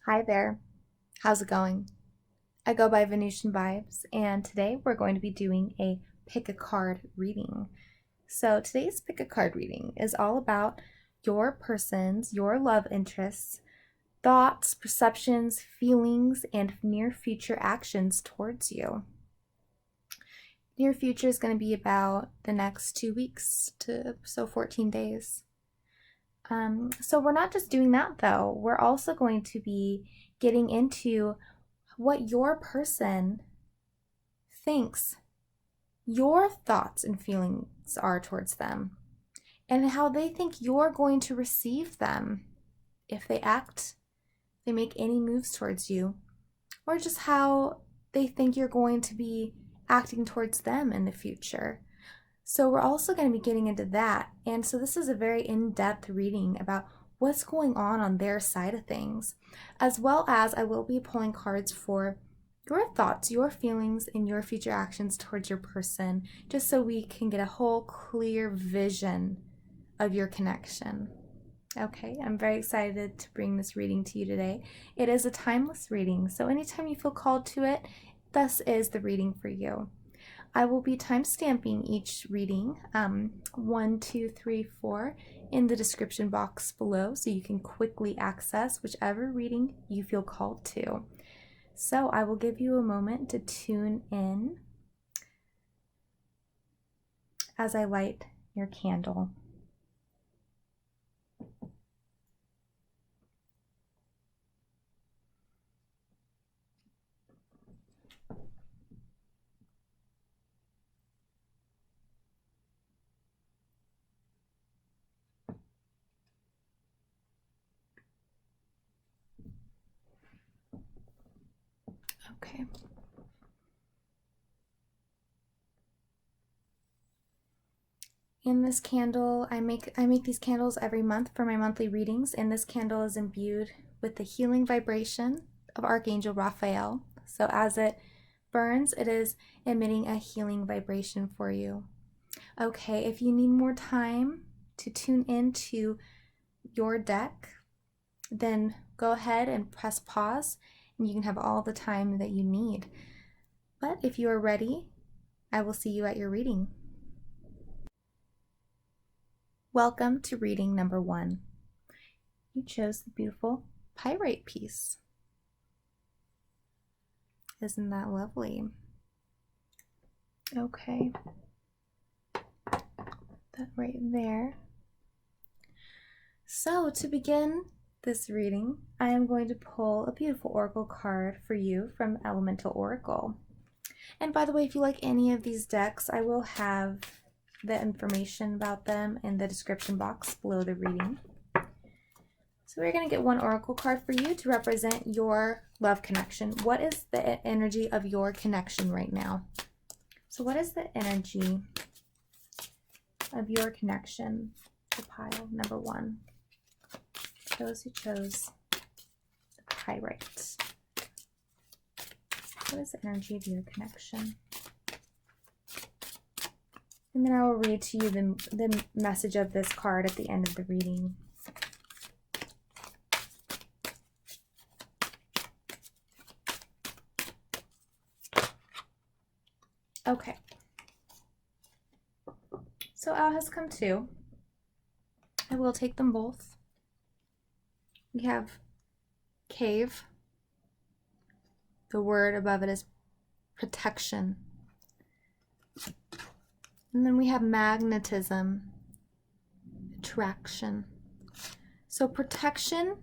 Hi there, how's it going? I go by Venetian Vibes, and today we're going to be doing a pick a card reading. So, today's pick a card reading is all about your love interests, thoughts, perceptions, feelings, and near future actions towards you. Near future is going to be about the next 2 weeks to 14 days. So we're not just doing that though. We're also going to be getting into what your person thinks your thoughts and feelings are towards them, and how they think you're going to receive them if they make any moves towards you, or just how they think you're going to be acting towards them in the future. So we're also going to be getting into that. And so this is a very in-depth reading about what's going on their side of things, as well as I will be pulling cards for your thoughts, your feelings, and your future actions towards your person, just so we can get a whole clear vision of your connection. Okay, I'm very excited to bring this reading to you today. It is a timeless reading, so anytime you feel called to it, this is the reading for you. I will be time-stamping each reading, 1, 2, 3, 4, in the description box below, so you can quickly access whichever reading you feel called to. So I will give you a moment to tune in as I light your candle. Okay. In this candle, I make these candles every month for my monthly readings, and this candle is imbued with the healing vibration of Archangel Raphael. So as it burns, it is emitting a healing vibration for you. Okay, if you need more time to tune into your deck, then go ahead and press pause, and you can have all the time that you need. But if you are ready, I will see you at your reading. Welcome to reading number 1. You chose the beautiful pyrite piece. Isn't that lovely? Okay. That right there. So to begin this reading, I am going to pull a beautiful oracle card for you from Elemental Oracle. And by the way, if you like any of these decks, I will have the information about them in the description box below the reading. So we're going to get one oracle card for you to represent your love connection. What is the energy of your connection right now? So what is the energy of your connection? The pile number 1. Those who chose the pyrite. What is the energy of your connection? And then I will read to you the message of this card at the end of the reading. Okay. So out has come 2. I will take them both. We have cave. The word above it is protection. And then we have magnetism, attraction. So protection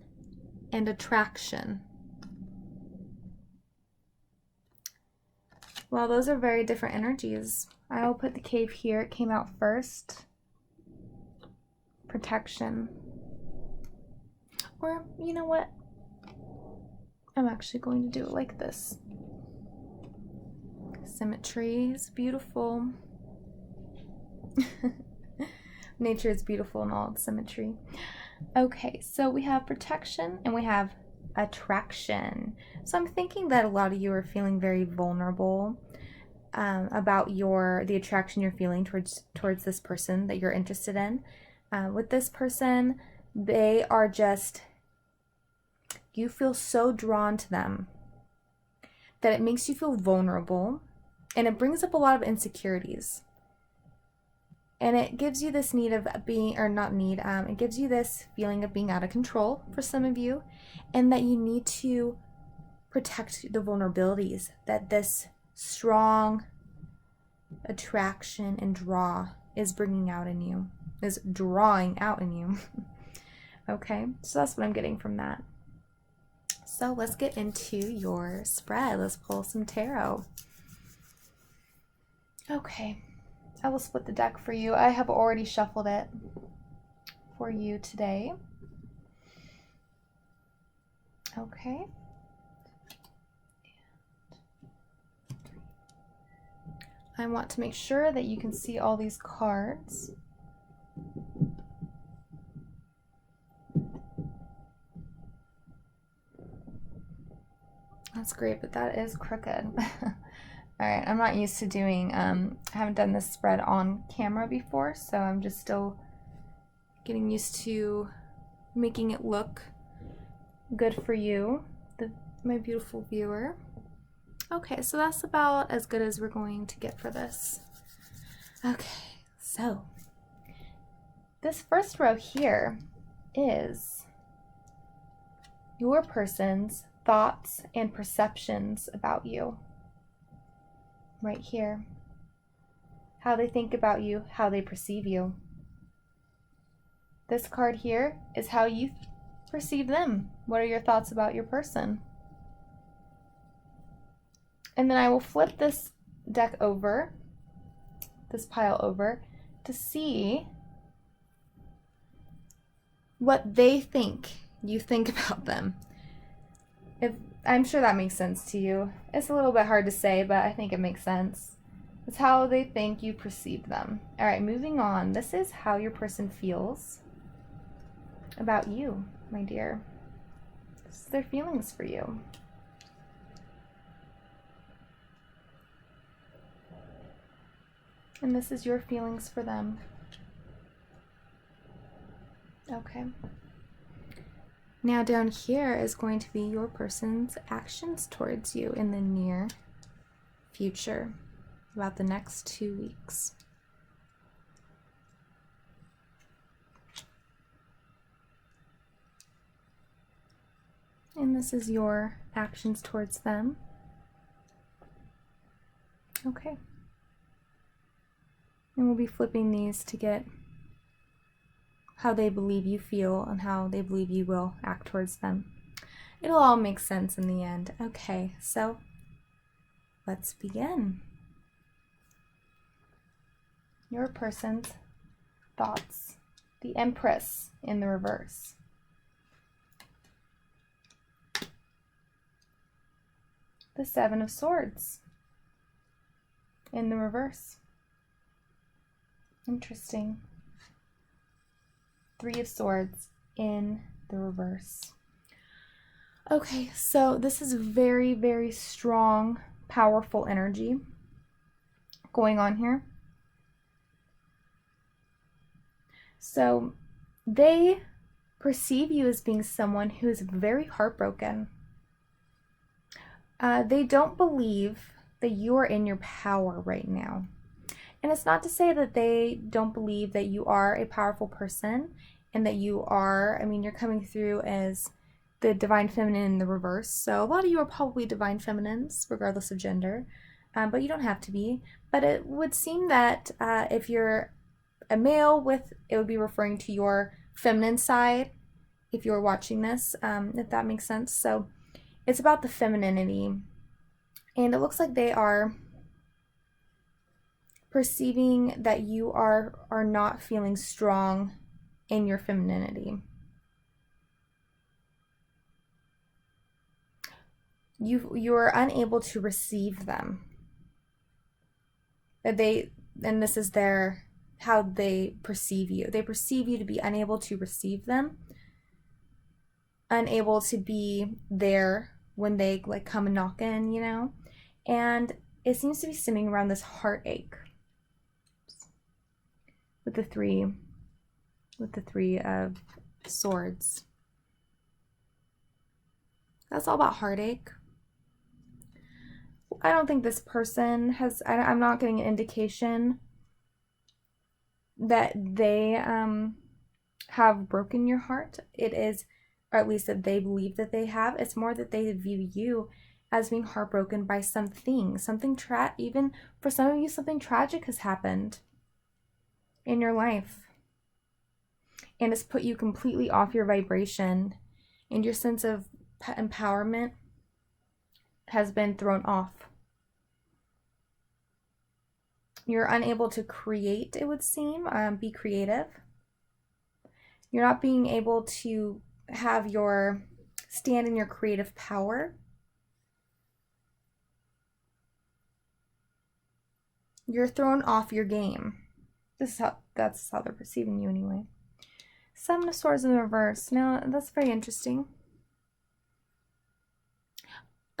and attraction. Well, those are very different energies. I will put the cave here. It came out first. Protection. Or, you know what? I'm actually going to do it like this. Symmetry is beautiful. Nature is beautiful in all its symmetry. Okay, so we have protection and we have attraction. So I'm thinking that a lot of you are feeling very vulnerable about the attraction you're feeling towards this person that you're interested in. With this person, they are just, you feel so drawn to them that it makes you feel vulnerable, and it brings up a lot of insecurities. And it gives you this need of being, or not need, it gives you this feeling of being out of control for some of you, and that you need to protect the vulnerabilities that this strong attraction and draw is bringing out in you, is drawing out in you. Okay, so that's what I'm getting from that. So let's get into your spread. Let's pull some tarot. Okay, I will split the deck for you. I have already shuffled it for you today. Okay. I want to make sure that you can see all these cards. That's great, but that is crooked. Alright, I'm not used to doing, I haven't done this spread on camera before, so I'm just still getting used to making it look good for you, my beautiful viewer. Okay, so that's about as good as we're going to get for this. Okay, so this first row here is your person's thoughts and perceptions about you. Right here. How they think about you, how they perceive you. This card here is how you perceive them. What are your thoughts about your person? And then I will flip this deck over, this pile over, to see what they think you think about them. I'm sure that makes sense to you. It's a little bit hard to say, but I think it makes sense. It's how they think you perceive them. All right, moving on. This is how your person feels about you, my dear. This is their feelings for you. And this is your feelings for them. Okay. Now down here is going to be your person's actions towards you in the near future, about the next 2 weeks. And this is your actions towards them. Okay. And we'll be flipping these to get how they believe you feel and how they believe you will act towards them. It'll all make sense in the end. Okay, so let's begin. Your person's thoughts. The Empress in the reverse. The Seven of Swords in the reverse. Interesting. Three of Swords in the reverse. Okay, so this is very, very strong, powerful energy going on here. So they perceive you as being someone who is very heartbroken. They don't believe that you are in your power right now. And it's not to say that they don't believe that you are a powerful person and that you are, I mean, you're coming through as the divine feminine in the reverse. So a lot of you are probably divine feminines, regardless of gender, but you don't have to be. But it would seem that if you're a male it would be referring to your feminine side if you're watching this, if that makes sense. So it's about the femininity. And it looks like they are perceiving that you are not feeling strong in your femininity. You're unable to receive them. And this is how they perceive you. They perceive you to be unable to receive them, unable to be there when they like come and knock in, you know? And it seems to be stemming around this heartache. With the three of swords. That's all about heartache. I don't think this person has, I'm not getting an indication that they have broken your heart. It is, or at least that they believe that they have. It's more that they view you as being heartbroken by something, even for some of you, something tragic has happened in your life. And it's put you completely off your vibration, and your sense of empowerment has been thrown off. You're unable to create, it would seem, be creative. You're not being able to have your stand in your creative power. You're thrown off your game. That's how they're perceiving you anyway. Seven of Swords in the reverse. Now, that's very interesting.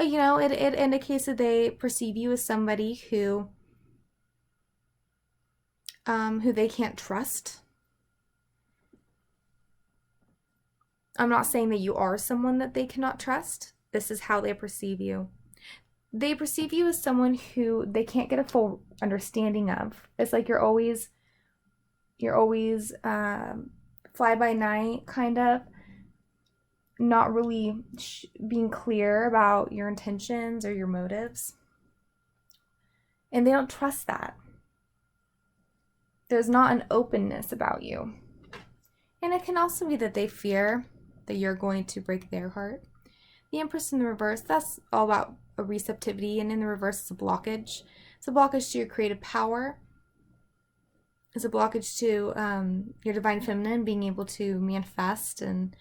You know, it indicates that they perceive you as somebody who they can't trust. I'm not saying that you are someone that they cannot trust. This is how they perceive you. They perceive you as someone who they can't get a full understanding of. It's like you're always fly by night, kind of, not really being clear about your intentions or your motives. And they don't trust that. There's not an openness about you. And it can also be that they fear that you're going to break their heart. The Empress in the reverse, that's all about a receptivity, and in the reverse it's a blockage. It's a blockage to your creative power. It's a blockage to your divine feminine being able to manifest, and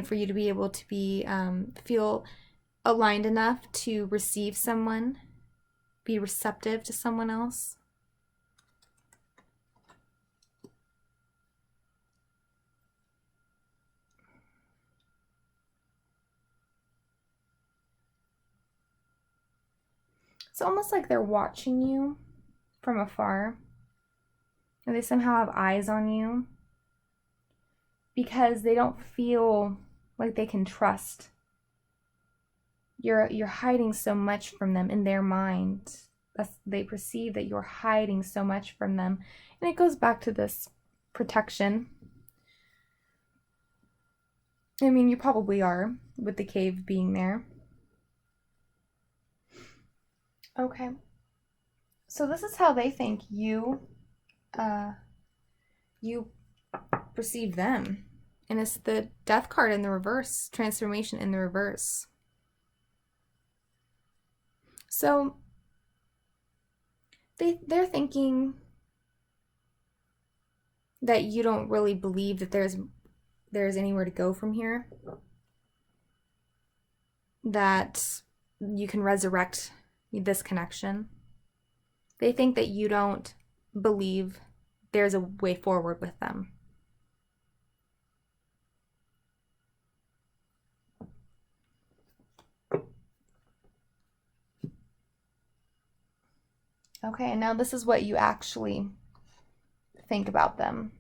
for you to be able to be feel aligned enough to receive someone, be receptive to someone else. It's almost like they're watching you from afar, and they somehow have eyes on you because they don't feel like they can trust. You're hiding so much from them in their mind. They perceive that you're hiding so much from them, and it goes back to this protection. I mean, you probably are, with the cave being there. Okay, so this is how they think you perceive them, and it's the Death card in the reverse, transformation in the reverse. So they're thinking that you don't really believe that there's anywhere to go from here, that you can resurrect this connection. They think that you don't believe there's a way forward with them. Okay, and now this is what you actually think about them.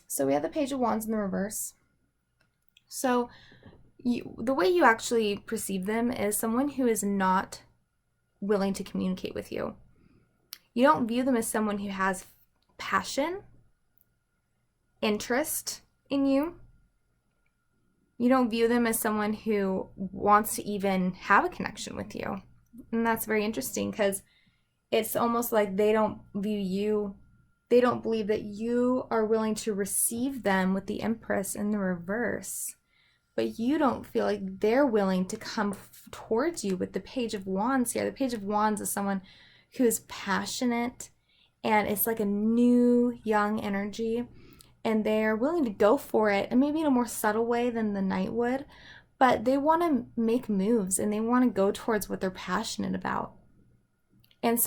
So we have the Page of Wands in the reverse. So the way you actually perceive them is someone who is not willing to communicate with you. You don't view them as someone who has passion, interest in you. You don't view them as someone who wants to even have a connection with you. And that's very interesting, because it's almost like they don't view you, they don't believe that you are willing to receive them with the Empress in the reverse. But you don't feel like they're willing to come towards you with the Page of Wands here. The Page of Wands is someone who is passionate, and it's like a new, young energy, and they're willing to go for it, and maybe in a more subtle way than the Knight would, but they want to make moves, and they want to go towards what they're passionate about. And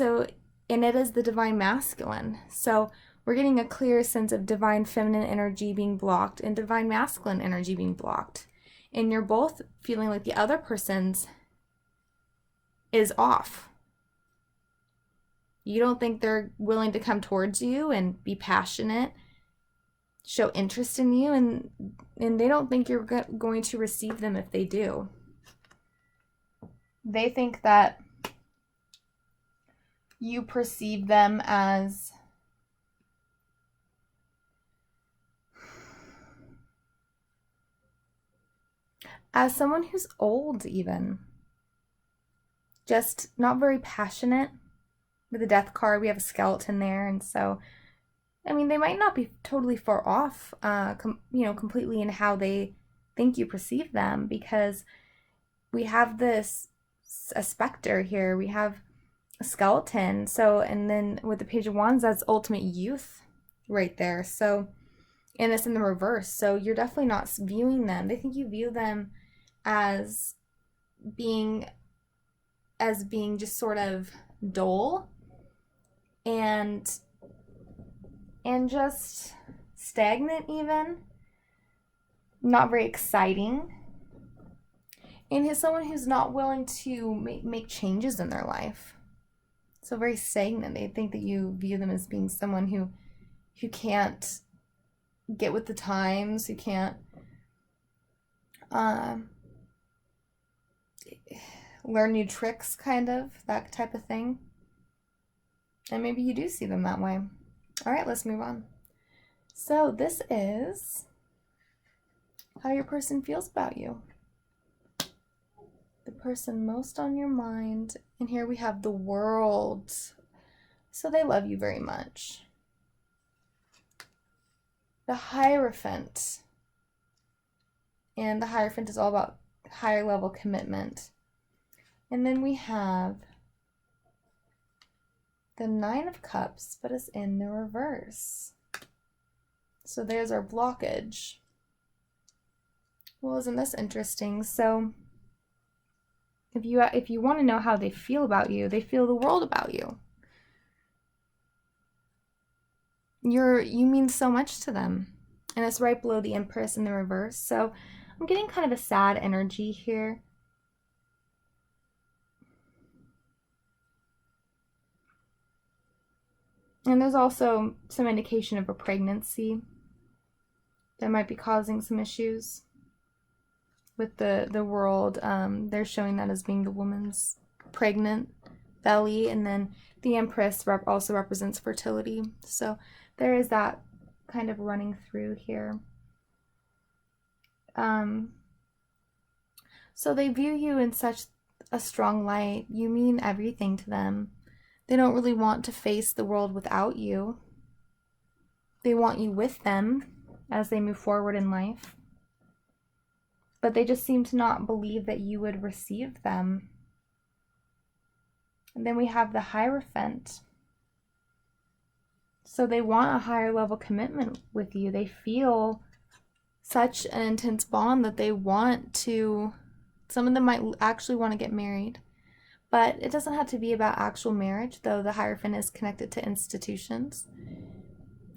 it is the Divine Masculine. So we're getting a clear sense of Divine Feminine energy being blocked and Divine Masculine energy being blocked. And you're both feeling like the other person's is off. You don't think they're willing to come towards you and be passionate show interest in you, and they don't think you're going to receive them if they do. They think that you perceive them as someone who's old, even. Just not very passionate. With the death card, we have a skeleton there, and so, I mean, they might not be totally far off, completely in how they think you perceive them, because we have a specter here, we have a skeleton, so, and then with the Page of Wands, that's ultimate youth right there, so, and it's in the reverse, so you're definitely not viewing them. They think you view them as being just sort of dull and just stagnant, even not very exciting, and is someone who's not willing to make changes in their life. So very stagnant. They think that you view them as being someone who can't get with the times, who can't learn new tricks, kind of, that type of thing. And maybe you do see them that way. All right, let's move on. So this is how your person feels about you. The person most on your mind. And here we have the World. So they love you very much. The Hierophant. And the Hierophant is all about higher level commitment. And then we have the Nine of Cups, but it's in the reverse. So there's our blockage. Well, isn't this interesting? So if you want to know how they feel about you, they feel the world about you. You mean so much to them. And it's right below the Empress in the reverse. So I'm getting kind of a sad energy here. And there's also some indication of a pregnancy that might be causing some issues with the World. They're showing that as being the woman's pregnant belly, and then the Empress also represents fertility. So there is that kind of running through here. So they view you in such a strong light. You mean everything to them. They don't really want to face the world without you. They want you with them as they move forward in life. But they just seem to not believe that you would receive them. And then we have the Hierophant. So they want a higher level commitment with you. They feel such an intense bond that they want to, some of them might actually want to get married. But it doesn't have to be about actual marriage, though the Hierophant is connected to institutions.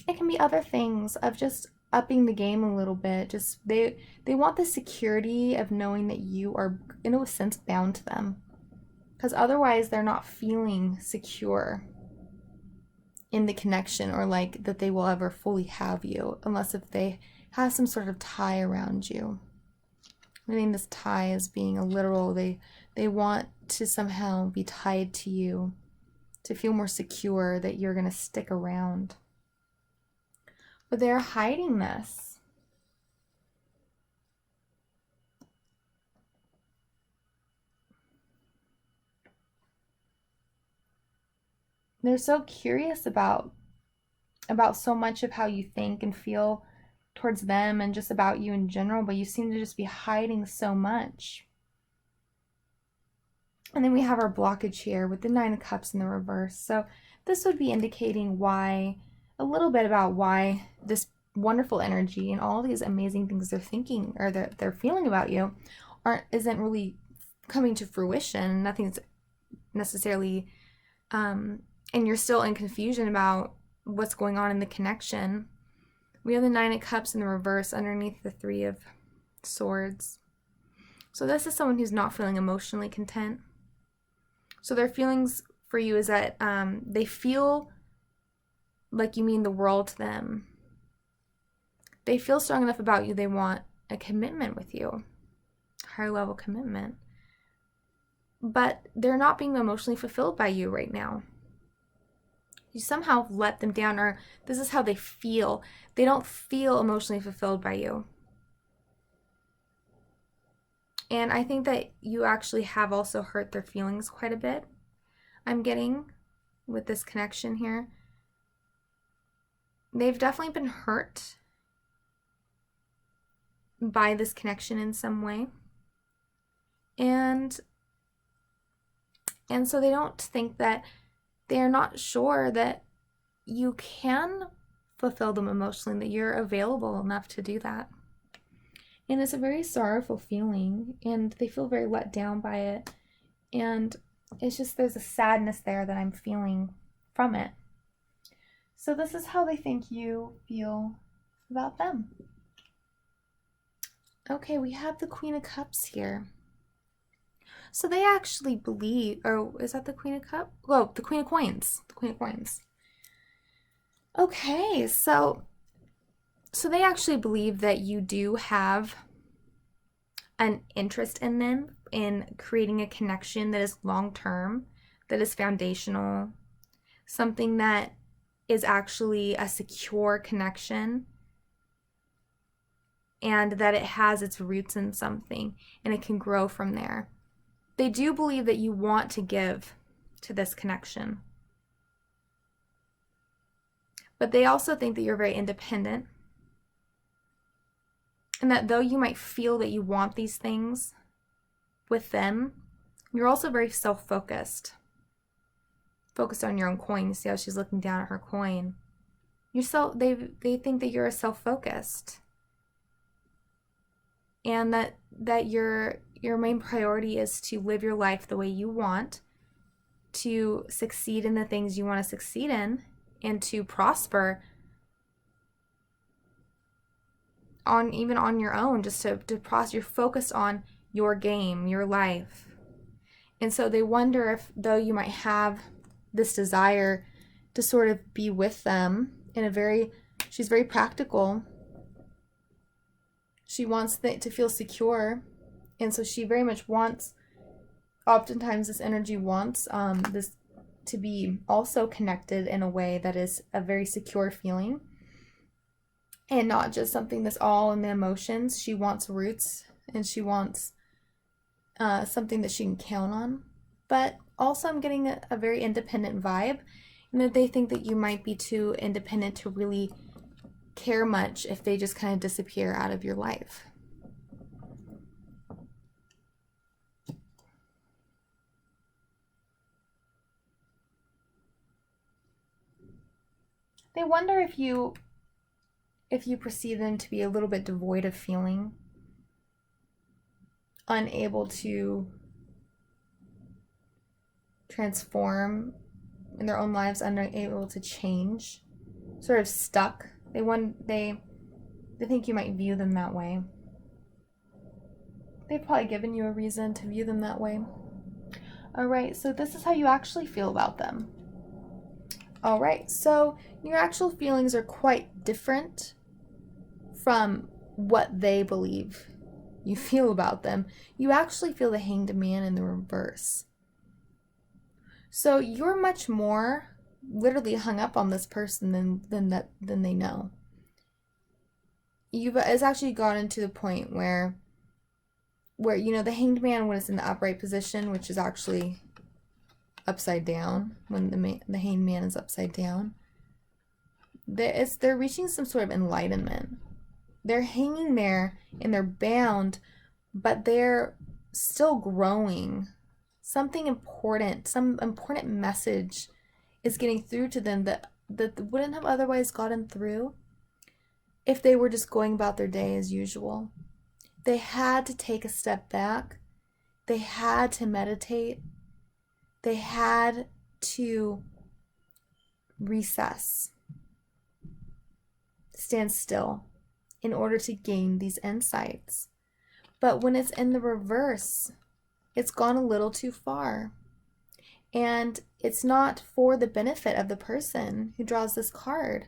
It can be other things of just upping the game a little bit. Just they want the security of knowing that you are, in a sense, bound to them. Because otherwise they're not feeling secure in the connection, or like that they will ever fully have you, unless if they have some sort of tie around you. Meaning this tie as being a literal, they want to somehow be tied to you, to feel more secure that you're going to stick around. But they're hiding this. They're so curious about so much of how you think and feel towards them and just about you in general, but you seem to just be hiding so much. And then we have our blockage here with the Nine of Cups in the reverse. So this would be indicating why, a little bit about why this wonderful energy and all these amazing things they're thinking or they're feeling about you isn't really coming to fruition. Nothing's necessarily, and you're still in confusion about what's going on in the connection. We have the Nine of Cups in the reverse underneath the Three of Swords. So this is someone who's not feeling emotionally content. So their feelings for you is that they feel like you mean the world to them. they feel strong enough about you, they want a commitment with you, higher level commitment. But they're not being emotionally fulfilled by you right now. You somehow let them down, or this is how they feel. They don't feel emotionally fulfilled by you. And I think that you actually have also hurt their feelings quite a bit. I'm getting with this connection here. They've definitely been hurt by this connection in some way. And so they don't think that, they're not sure that you can fulfill them emotionally, that you're available enough to do that. And it's a very sorrowful feeling, and they feel very let down by it. And it's just, there's a sadness there that I'm feeling from it. So this is how they think you feel about them. Okay, we have the Queen of Cups here. So they actually believe, or is that the Queen of Cups? Well, the Queen of Coins. The Queen of Coins. Okay, so they actually believe that you do have an interest in them, in creating a connection that is long-term, that is foundational, something that is actually a secure connection, and that it has its roots in something, and it can grow from there. They do believe that you want to give to this connection. But they also think that you're very independent, and that though you might feel that you want these things with them, you're also very self-focused. Focused on your own coin. You see how she's looking down at her coin. They think that you're self-focused. And that your main priority is to live your life the way you want, to succeed in the things you want to succeed in, and to prosper even on your own, just to prosper. You're focused on your game, your life. And so they wonder if, though you might have this desire to sort of be with them she's very practical. She wants to feel secure. And so she very much wants, oftentimes this energy wants this to be also connected in a way that is a very secure feeling. And not just something that's all in the emotions. She wants roots, and she wants something that she can count on. But also I'm getting a very independent vibe, and that they think that you might be too independent to really care much if they just kind of disappear out of your life. They wonder if you perceive them to be a little bit devoid of feeling, unable to transform in their own lives, unable to change, sort of stuck. They think you might view them that way. They've probably given you a reason to view them that way. Alright, so this is how you actually feel about them. Alright, so your actual feelings are quite different from what they believe you feel about them. You actually feel the Hanged Man in the reverse. So you're much more literally hung up on this person than they know. It's actually gotten to the point where the Hanged Man, when it's in the upright position, which is actually upside down, when the Hanged Man is upside down, they're reaching some sort of enlightenment. They're hanging there and they're bound, but they're still growing. Something important, some important message is getting through to them that wouldn't have otherwise gotten through if they were just going about their day as usual. They had to take a step back. They had to meditate. They had to recess, stand still, in order to gain these insights. But when it's in the reverse, it's gone a little too far. And it's not for the benefit of the person who draws this card.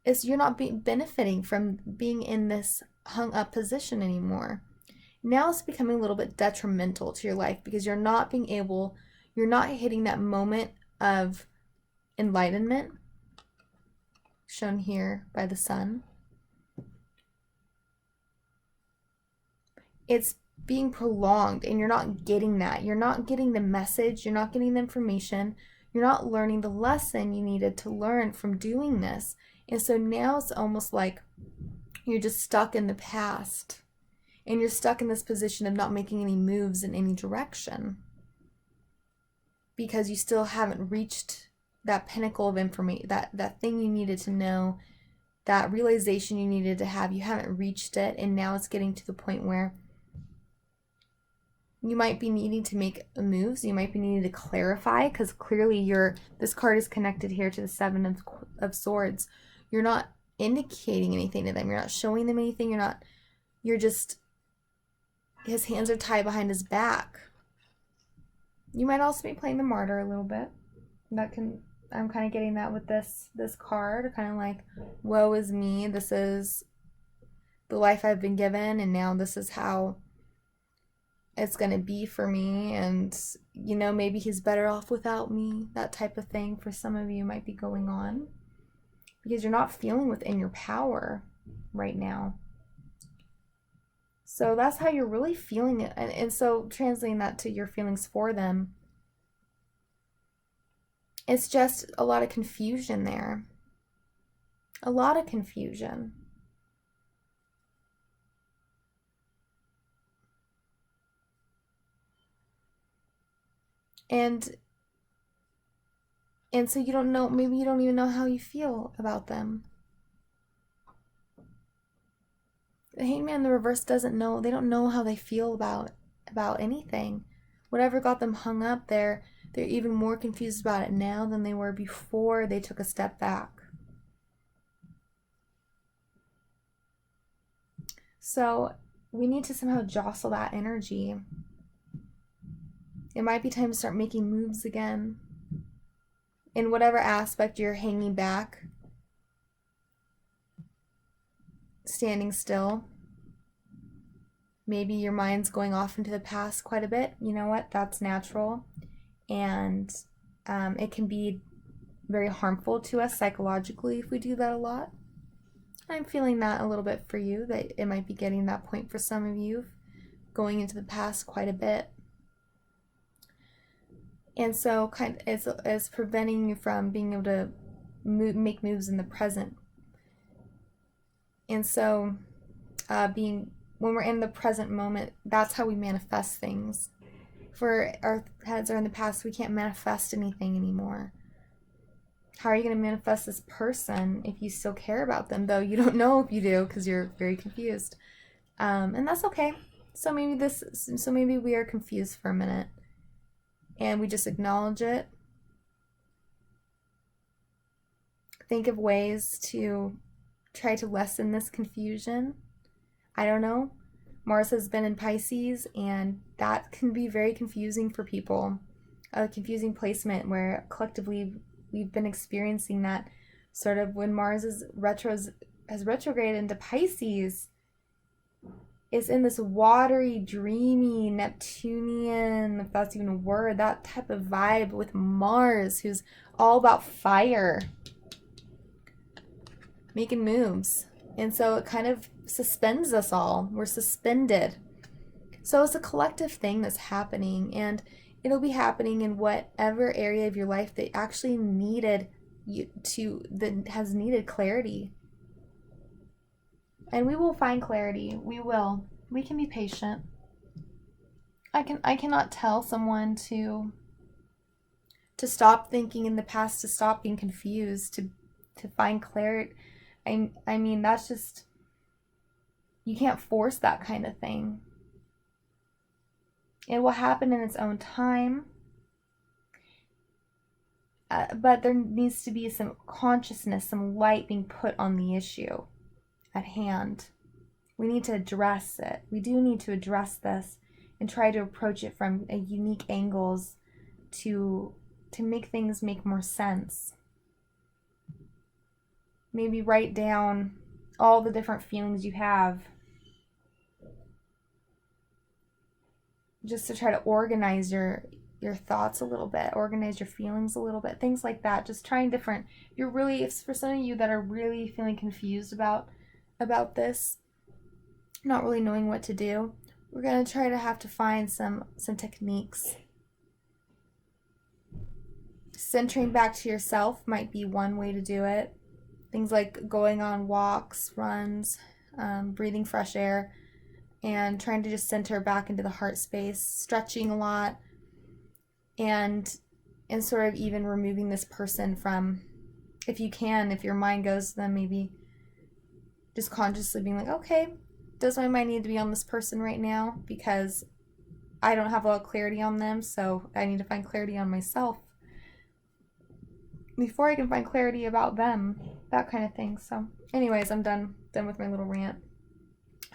is you're not benefiting from being in this hung up position anymore. Now it's becoming a little bit detrimental to your life because you're not hitting that moment of enlightenment shown here by the sun. It's being prolonged and you're not getting that. You're not getting the message, you're not getting the information, you're not learning the lesson you needed to learn from doing this. And so now it's almost like you're just stuck in the past and you're stuck in this position of not making any moves in any direction because you still haven't reached that pinnacle of information, that thing you needed to know, that realization you needed to have. You haven't reached it, and now it's getting to the point where you might be needing to make moves. You might be needing to clarify, because clearly this card is connected here to the Seven of Swords. You're not indicating anything to them. You're not showing them anything. You're just, his hands are tied behind his back. You might also be playing the martyr a little bit. I'm kind of getting that with this card, kind of like, woe is me. This is the life I've been given, and now this is how it's going to be for me, and maybe he's better off without me. That type of thing for some of you might be going on because you're not feeling within your power right now. So that's how you're really feeling it. And so translating that to your feelings for them, it's just a lot of confusion there. A lot of confusion. And so you don't know, maybe you don't even know how you feel about them. The Hangman in the reverse doesn't know, they don't know how they feel about anything. Whatever got them hung up there, they're even more confused about it now than they were before they took a step back. So we need to somehow jostle that energy. It might be time to start making moves again. In whatever aspect you're hanging back, standing still. Maybe your mind's going off into the past quite a bit. You know what? That's natural. And it can be very harmful to us psychologically if we do that a lot. I'm feeling that a little bit for you, that it might be getting that point for some of you, going into the past quite a bit. And so kind of as preventing you from being able to make moves in the present. And so when we're in the present moment, that's how we manifest things. If our heads are in the past, we can't manifest anything anymore. How are you going to manifest this person if you still care about them, though you don't know if you do because you're very confused? And that's okay. So maybe we are confused for a minute. And we just acknowledge it. Think of ways to try to lessen this confusion. I don't know. Mars has been in Pisces, and that can be very confusing for people. A confusing placement where collectively we've been experiencing that sort of when Mars has retrograded into Pisces. Is in this watery, dreamy, Neptunian, if that's even a word, that type of vibe with Mars, who's all about fire, making moves. And so it kind of suspends us all. We're suspended. So it's a collective thing that's happening, and it'll be happening in whatever area of your life that actually that has needed clarity. And we will find clarity. We will. We can be patient. I cannot tell someone to stop thinking in the past, to stop being confused, to find clarity. I mean, that's just, you can't force that kind of thing. It will happen in its own time. But there needs to be some consciousness, some light being put on the issue at hand. We need to address it. We do need to address this and try to approach it from a unique angles to make things make more sense. maybe write down all the different feelings you have, just to try to organize your thoughts a little bit, organize your feelings a little bit, things like that. Just trying different. You're really, it's for some of you that are really feeling confused about this, not really knowing what to do. We're gonna try to have to find some techniques. Centering back to yourself might be one way to do it. Things like going on walks, runs, breathing fresh air, and trying to just center back into the heart space, stretching a lot, and sort of even removing this person from, if you can, if your mind goes to them, maybe just consciously being like, okay, does my mind need to be on this person right now? Because I don't have a lot of clarity on them, so I need to find clarity on myself before I can find clarity about them, that kind of thing. So anyways, I'm done with my little rant.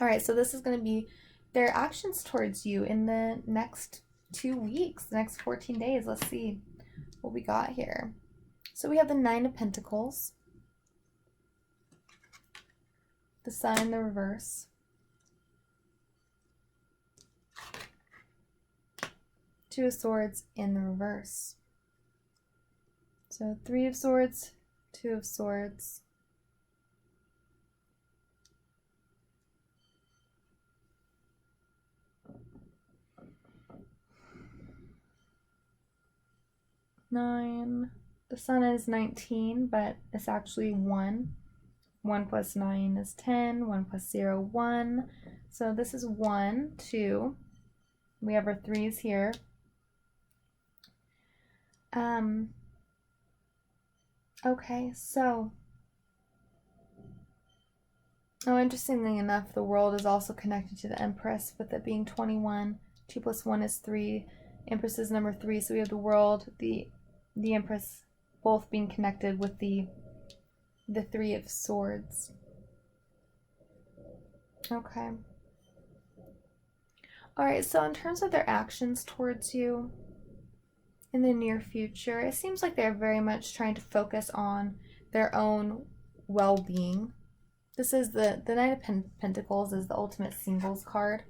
All right, so this is going to be their actions towards you in the next 2 weeks, the next 14 days. Let's see what we got here. So we have the Nine of Pentacles, the Sun in the reverse, Two of Swords in the reverse. So Three of Swords, Two of Swords, Nine. The Sun is 19, but it's actually 1. 1 plus 9 is 10. 1 plus 0, 1. So this is 1, 2. We have our 3s here. Okay, so, interestingly enough, the World is also connected to the Empress, with it being 21. 2 plus 1 is 3. Empress is number 3, so we have the World, the Empress, both being connected with the Three of Swords. Okay. Alright, so in terms of their actions towards you in the near future, it seems like they're very much trying to focus on their own well-being. This is the Knight of Pentacles is the ultimate singles card.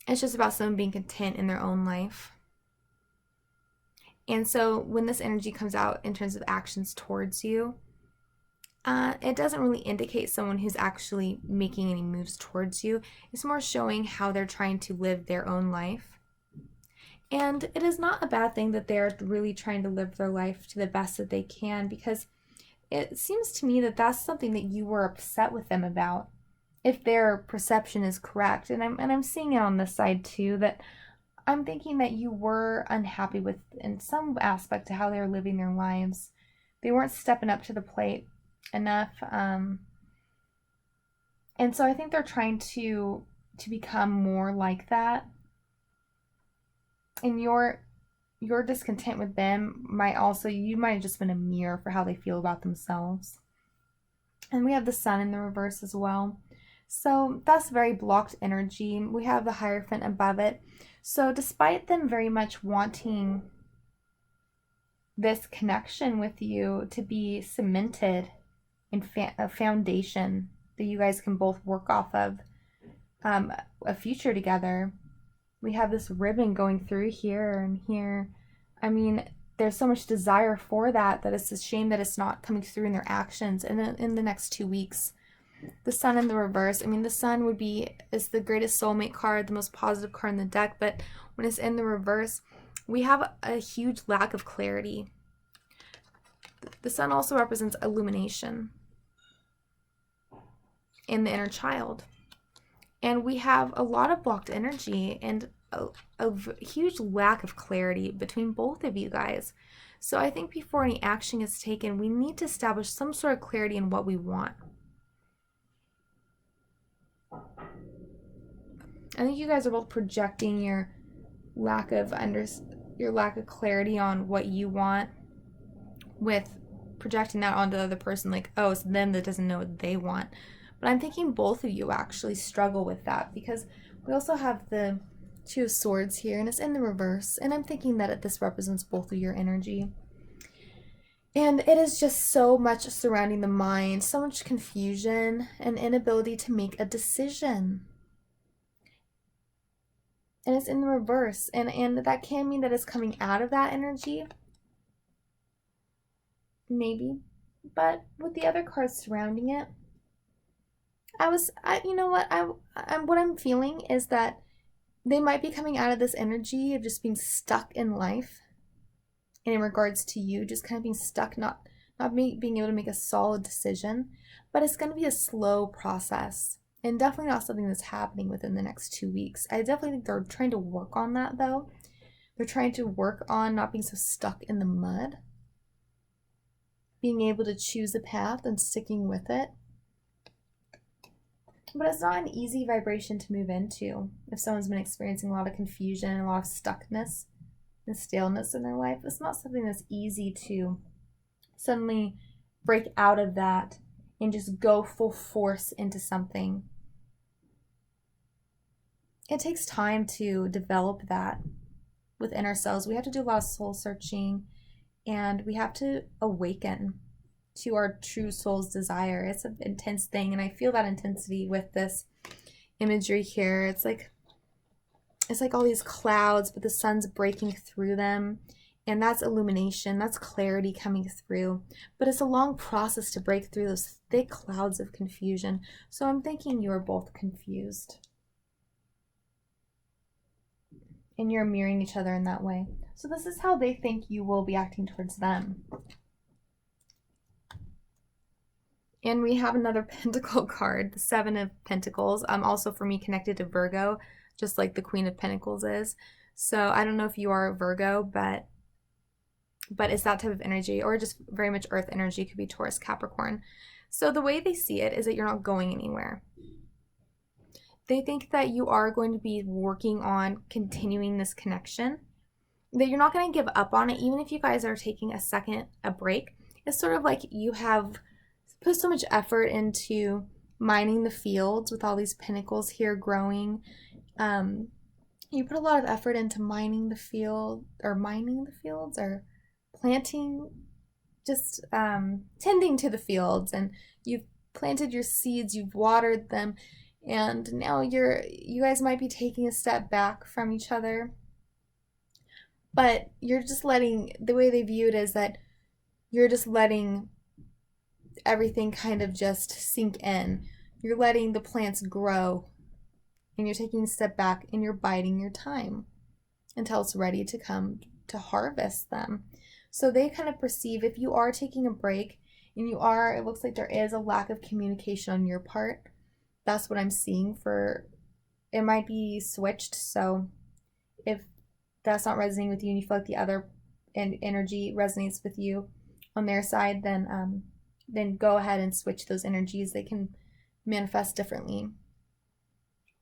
It's just about someone being content in their own life. And so when this energy comes out in terms of actions towards you, it doesn't really indicate someone who's actually making any moves towards you. It's more showing how they're trying to live their own life. And it is not a bad thing that they're really trying to live their life to the best that they can, because it seems to me that that's something that you were upset with them about, if their perception is correct. And I'm seeing it on this side too, that I'm thinking that you were unhappy with, in some aspect, to how they were living their lives. They weren't stepping up to the plate enough. And so I think they're trying to become more like that. And your discontent with them might also, you might have just been a mirror for how they feel about themselves. And we have the Sun in the reverse as well. So that's very blocked energy. We have the Hierophant above it. So despite them very much wanting this connection with you to be cemented in a foundation that you guys can both work off of, a future together, we have this ribbon going through here and here. I mean, there's so much desire for that it's a shame that it's not coming through in their actions. And then in the next 2 weeks, the Sun in the reverse, I mean, the Sun is the greatest soulmate card, the most positive card in the deck, but when it's in the reverse, we have a huge lack of clarity. The Sun also represents illumination in the inner child. And we have a lot of blocked energy and a huge lack of clarity between both of you guys. So I think before any action is taken, we need to establish some sort of clarity in what we want. I think you guys are both projecting your lack of clarity on what you want, with projecting that onto the other person, like, oh, it's them that doesn't know what they want. But I'm thinking both of you actually struggle with that, because we also have the Two of Swords here, and it's in the reverse, and I'm thinking that this represents both of your energy. And it is just so much surrounding the mind, so much confusion and inability to make a decision. And it's in the reverse. And that can mean that it's coming out of that energy. Maybe. But with the other cards surrounding it, you know what? What I'm feeling is that they might be coming out of this energy of just being stuck in life. And in regards to you, just kind of being stuck, not being able to make a solid decision. But it's going to be a slow process. And definitely not something that's happening within the next 2 weeks. I definitely think they're trying to work on that, though. They're trying to work on not being so stuck in the mud. Being able to choose a path and sticking with it. But it's not an easy vibration to move into if someone's been experiencing a lot of confusion and a lot of stuckness and staleness in their life. It's not something that's easy to suddenly break out of that and just go full force into something. It takes time to develop that within ourselves. We have to do a lot of soul searching, and we have to awaken to our true soul's desire. It's an intense thing, and I feel that intensity with this imagery here. It's like all these clouds, but the sun's breaking through them, and that's illumination, that's clarity coming through. But it's a long process to break through those thick clouds of confusion. So I'm thinking you're both confused, and you're mirroring each other in that way. So this is how they think you will be acting towards them. And we have another Pentacle card, the Seven of Pentacles. Also for me connected to Virgo, just like the Queen of Pentacles is. So I don't know if you are Virgo, but it's that type of energy, or just very much earth energy. Could be Taurus, Capricorn. So the way they see it is that you're not going anywhere. They think that you are going to be working on continuing this connection, that you're not going to give up on it, even if you guys are taking a break. It's sort of like you have put so much effort into mining the fields with all these pentacles here growing. You put a lot of effort into mining the fields, or planting, just tending to the fields, and you've planted your seeds, you've watered them, and now you guys might be taking a step back from each other, but you're just letting, the way they view it is that you're just letting everything kind of just sink in. You're letting the plants grow, and you're taking a step back, and you're biding your time until it's ready to come to harvest them. So they kind of perceive, if you are taking a break and it looks like there is a lack of communication on your part. That's what I'm seeing. It might be switched. So if that's not resonating with you and you feel like the other energy resonates with you on their side, then go ahead and switch those energies. They can manifest differently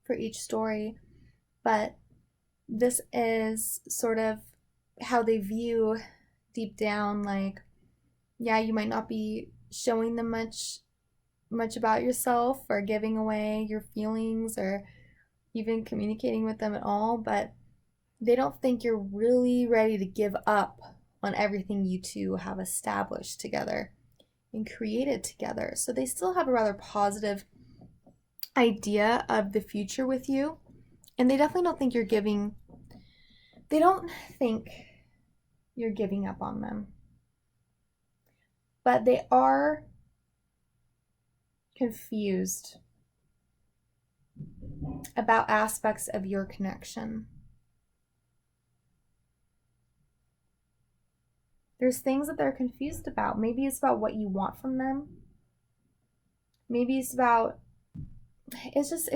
for each story. But this is sort of how they view deep down, like, yeah, you might not be showing them much about yourself or giving away your feelings or even communicating with them at all, but they don't think you're really ready to give up on everything you two have established together and created together. So they still have a rather positive idea of the future with you, and they definitely don't think they don't think you're giving up on them. But they are confused about aspects of your connection. There's things that they're confused about. Maybe it's about what you want from them. Maybe it's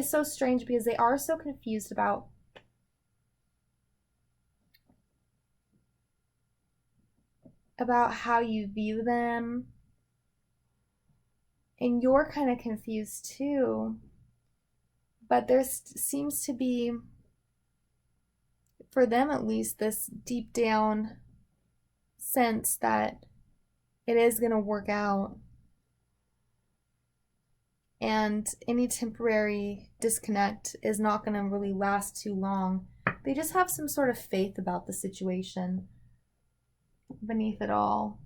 so strange because they are so confused about how you view them. And you're kind of confused too. But there seems to be, for them at least, this deep down sense that it is going to work out. And any temporary disconnect is not going to really last too long. They just have some sort of faith about the situation beneath it all.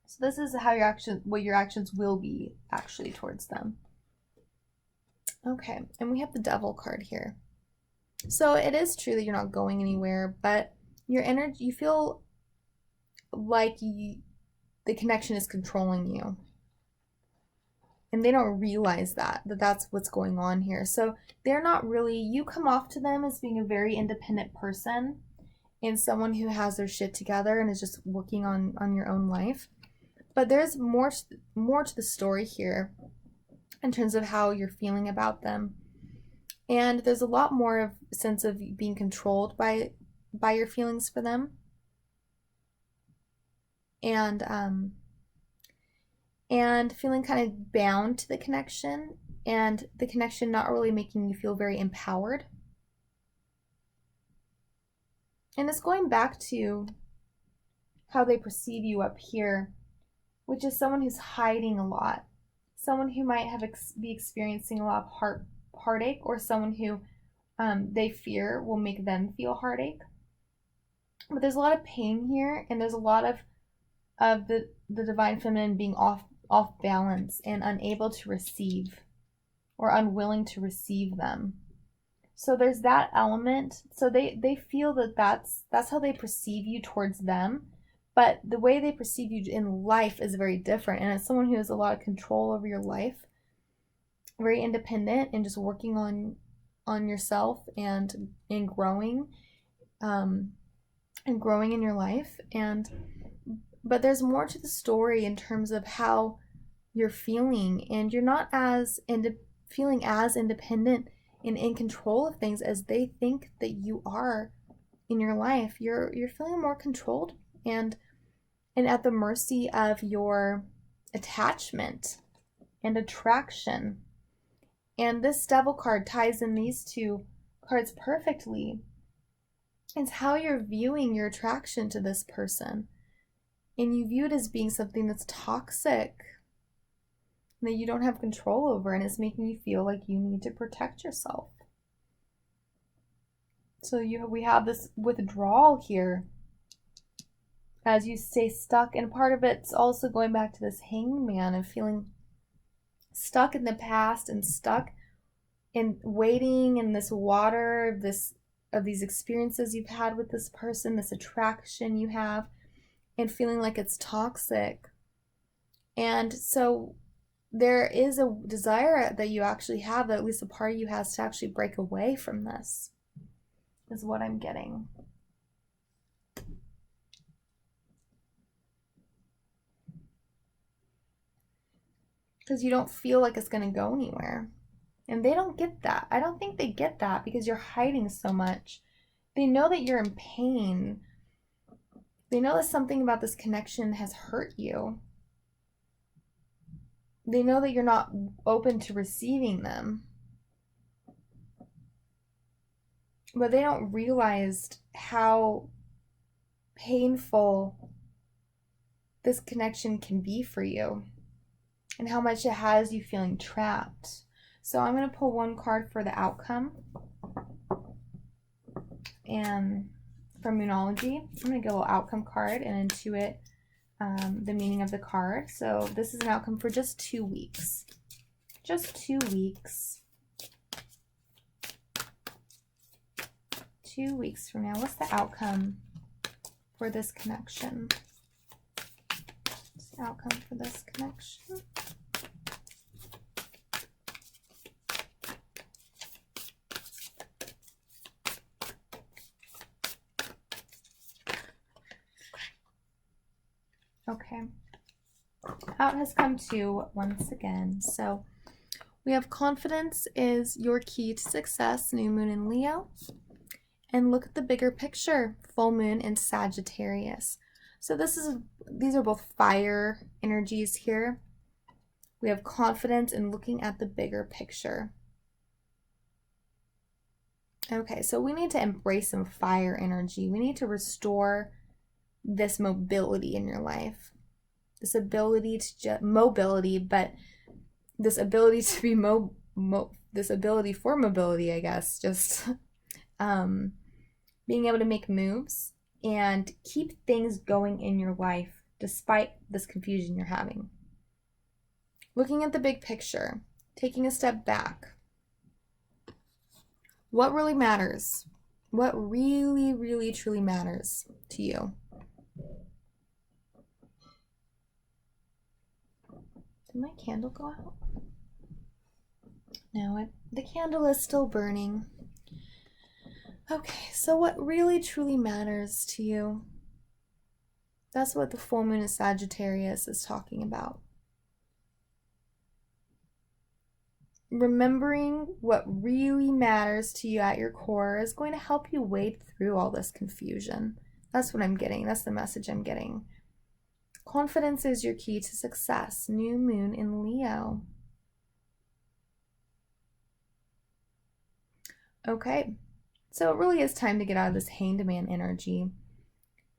So this is how what your actions will be actually towards them. Okay, and we have the Devil card here. So it is true that you're not going anywhere, but your energy, you feel like the connection is controlling you. And they don't realize that that's what's going on here. So they're not really, you come off to them as being a very independent person and someone who has their shit together and is just working on your own life. But there's more to the story here in terms of how you're feeling about them. And there's a lot more of a sense of being controlled by your feelings for them. And feeling kind of bound to the connection, and the connection not really making you feel very empowered. And it's going back to how they perceive you up here, which is someone who's hiding a lot, someone who might be experiencing a lot of heartache, or someone who they fear will make them feel heartache. But there's a lot of pain here, and there's a lot of the divine feminine being off balance and unable to receive, or unwilling to receive them. So there's that element. So they feel that that's how they perceive you towards them, but the way they perceive you in life is very different. And it's someone who has a lot of control over your life, very independent, and just working on yourself and growing in your life. But there's more to the story in terms of how you're feeling, and you're not feeling as independent and in control of things as they think that you are in your life. You're feeling more controlled and at the mercy of your attachment and attraction. And this Devil card ties in these two cards perfectly. It's how you're viewing your attraction to this person. And you view it as being something that's toxic, that you don't have control over, and it's making you feel like you need to protect yourself. So we have this withdrawal here as you stay stuck, and part of it's also going back to this hangman of feeling stuck in the past and stuck in waiting in this water of these experiences you've had with this person, this attraction you have, and feeling like it's toxic. And so there is a desire that you actually have, that at least a part of you has, to actually break away from this, is what I'm getting. Because you don't feel like it's going to go anywhere. And they don't get that. I don't think they get that because you're hiding so much. They know that you're in pain. They know that something about this connection has hurt you. They know that you're not open to receiving them. But they don't realize how painful this connection can be for you, and how much it has you feeling trapped. So I'm going to pull one card for the outcome. And from Moonology, I'm going to get a little outcome card and intuit the meaning of the card. So this is an outcome for just 2 weeks. Just 2 weeks. 2 weeks from now. What's the outcome for this connection? What's the outcome for this connection? Okay. Out has come to once again. So we have confidence is your key to success, new moon in Leo. And look at the bigger picture, full moon in Sagittarius. So these are both fire energies here. We have confidence in looking at the bigger picture. Okay, so we need to embrace some fire energy. We need to restore this mobility in your life. This ability to mobility, but this ability to be this ability for mobility, I guess, just being able to make moves and keep things going in your life despite this confusion you're having. Looking at the big picture, taking a step back. What really matters? What really, really, truly matters to you? Did my candle go out? No, the candle is still burning. Okay, so what really, truly matters to you? That's what the full moon of Sagittarius is talking about. Remembering what really matters to you at your core is going to help you wade through all this confusion. That's what I'm getting. That's the message I'm getting. Confidence is your key to success. New moon in Leo. Okay, so it really is time to get out of this hanged man energy.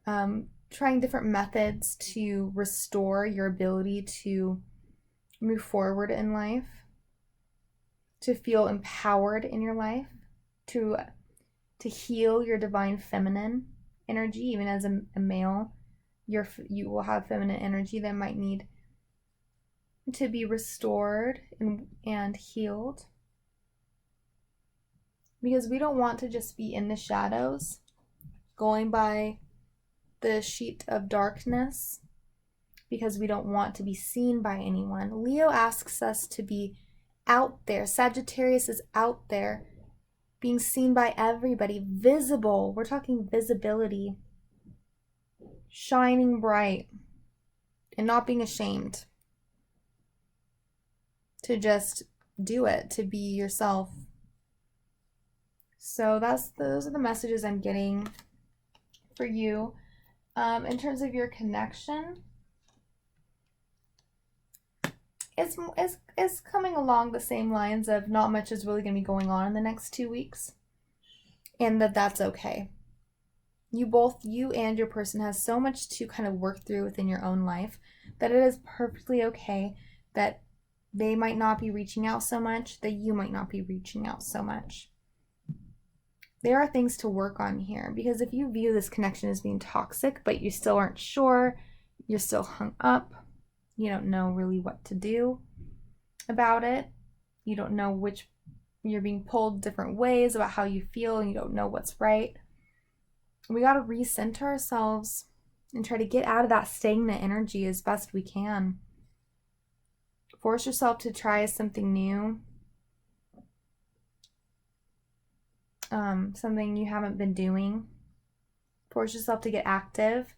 Trying different methods to restore your ability to move forward in life, to feel empowered in your life, to heal your divine feminine energy. Even as a male, you will have feminine energy that might need to be restored and healed. Because we don't want to just be in the shadows, going by the sheet of darkness, because we don't want to be seen by anyone. Leo asks us to be out there. Sagittarius is out there, being seen by everybody, visible. We're talking visibility, shining bright, and not being ashamed to just do it, to be yourself. So those are the messages I'm getting for you. In terms of your connection, it's coming along the same lines of not much is really going to be going on in the next 2 weeks, and that's okay. You and your person has so much to kind of work through within your own life that it is perfectly okay that they might not be reaching out so much, that you might not be reaching out so much. There are things to work on here, because if you view this connection as being toxic, but you still aren't sure, you're still hung up, you don't know really what to do about it, you don't know you're being pulled different ways about how you feel, and you don't know what's right, we got to recenter ourselves and try to get out of that stagnant energy as best we can. Force yourself to try something new. Something you haven't been doing. Force yourself to get active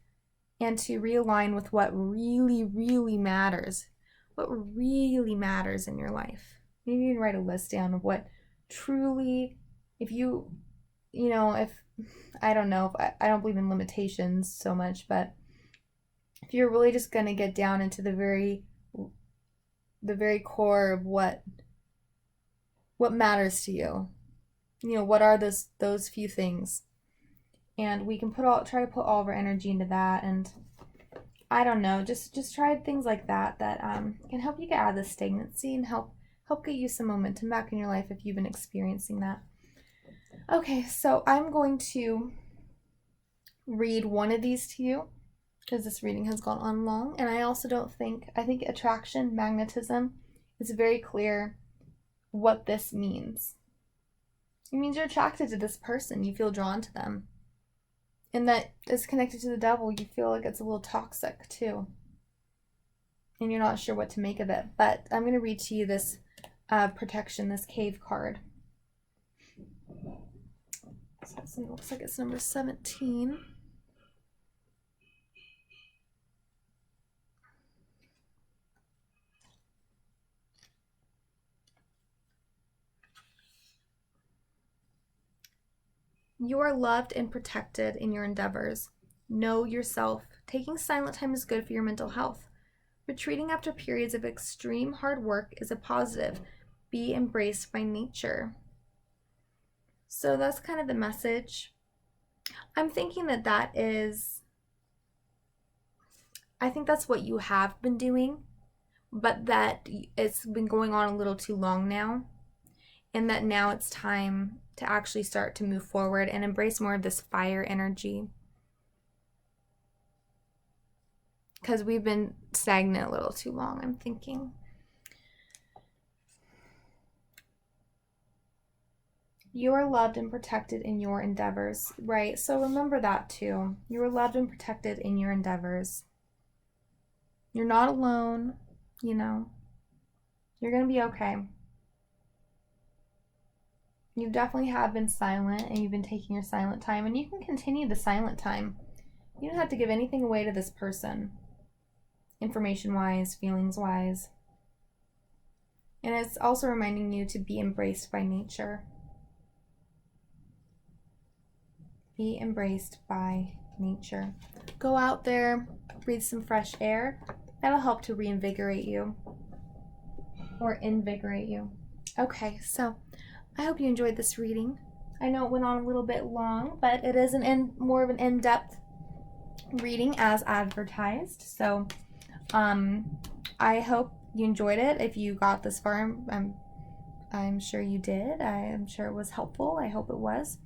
and to realign with what really, really matters. What really matters in your life. Maybe you can write a list down of what truly, if I don't know, if I don't believe in limitations so much, but if you're really just going to get down into the very core of what matters to you. What are those few things? And we can try to put all of our energy into that, and I don't know, just try things like that can help you get out of the stagnancy and help get you some momentum back in your life if you've been experiencing that. Okay, so I'm going to read one of these to you because this reading has gone on long, and I think attraction, magnetism, is very clear what this means. It means you're attracted to this person. You feel drawn to them. And that is connected to the devil. You feel like it's a little toxic too. And you're not sure what to make of it. But I'm going to read to you this protection, this cave card. So it looks like it's number 17. You are loved and protected in your endeavors. Know yourself. Taking silent time is good for your mental health. Retreating after periods of extreme hard work is a positive. Be embraced by nature. So that's kind of the message. I'm thinking that is, I think that's what you have been doing, but that it's been going on a little too long now, and that now it's time to actually start to move forward and embrace more of this fire energy. because we've been stagnant a little too long, I'm thinking. You are loved and protected in your endeavors, right? So remember that too. You are loved and protected in your endeavors. You're not alone, you know. You're going to be okay. You definitely have been silent, and you've been taking your silent time, and you can continue the silent time. You don't have to give anything away to this person, information-wise, feelings-wise. And it's also reminding you to be embraced by nature. Be embraced by nature. Go out there, breathe some fresh air. That'll help to reinvigorate you or invigorate you. Okay, so I hope you enjoyed this reading. I know it went on a little bit long, but it is more of an in-depth reading as advertised. So I hope you enjoyed it. If you got this far, I'm sure you did. I am sure it was helpful. I hope it was.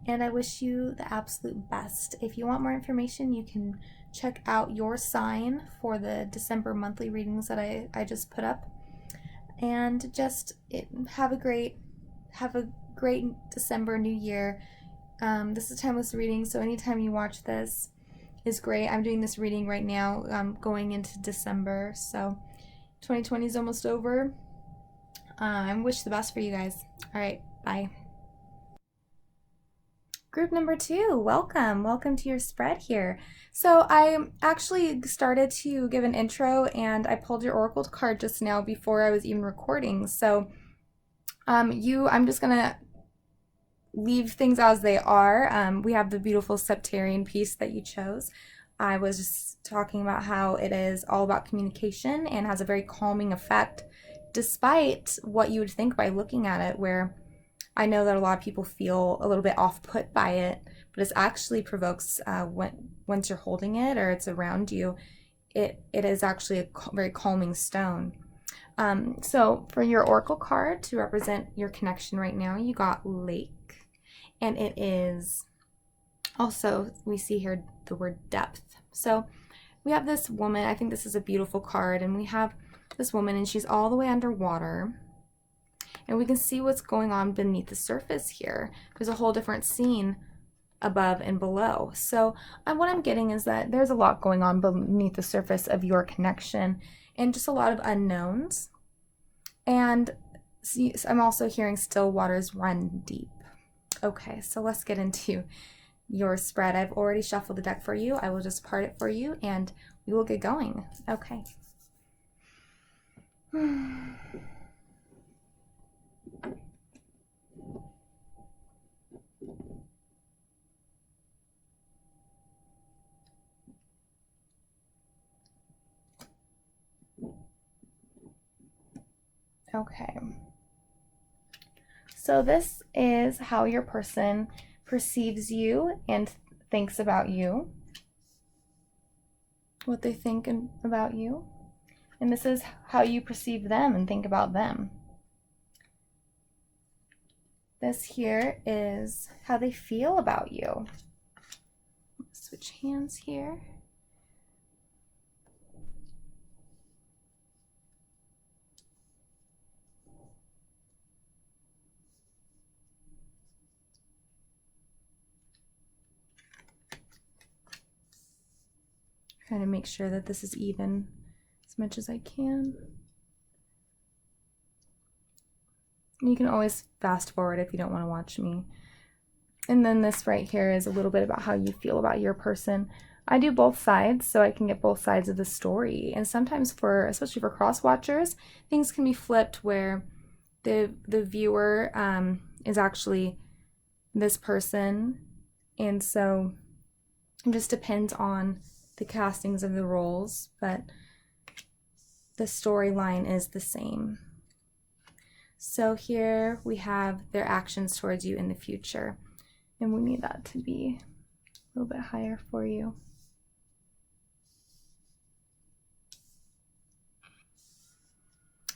And I wish you the absolute best. If you want more information, you can check out your sign for the December monthly readings that I just put up. And just have a great December, New Year. This is timeless reading, so anytime you watch this is great. I'm doing this reading right now, going into December, so 2020 is almost over. I wish the best for you guys. All right, bye. Group number 2, welcome to your spread here. So I actually started to give an intro, and I pulled your oracle card just now before I was even recording. So I'm just gonna leave things as they are. We have the beautiful septarian piece that you chose. I was just talking about how it is all about communication and has a very calming effect, despite what you would think by looking at it, where I know that a lot of people feel a little bit off-put by it, but it actually provokes, once you're holding it or it's around you, it is actually a very calming stone. So for your oracle card to represent your connection right now, you got lake, and it is also, we see here the word depth. So we have this woman, I think this is a beautiful card, and we have this woman, and she's all the way underwater. And we can see what's going on beneath the surface here. There's a whole different scene above and below. So what I'm getting is that there's a lot going on beneath the surface of your connection, and just a lot of unknowns. And I'm also hearing still waters run deep. Okay, so let's get into your spread. I've already shuffled the deck for you. I will just part it for you, and we will get going. Okay. Okay, so this is how your person perceives you and thinks about you, what they think about you, and this is how you perceive them and think about them. This here is how they feel about you. Switch hands here. Trying to make sure that this is even as much as I can. You can always fast forward if you don't want to watch me. And then this right here is a little bit about how you feel about your person. I do both sides so I can get both sides of the story. And sometimes especially for cross-watchers, things can be flipped where the viewer is actually this person. And so it just depends on the castings of the roles, but the storyline is the same. So here we have their actions towards you in the future, and we need that to be a little bit higher for you.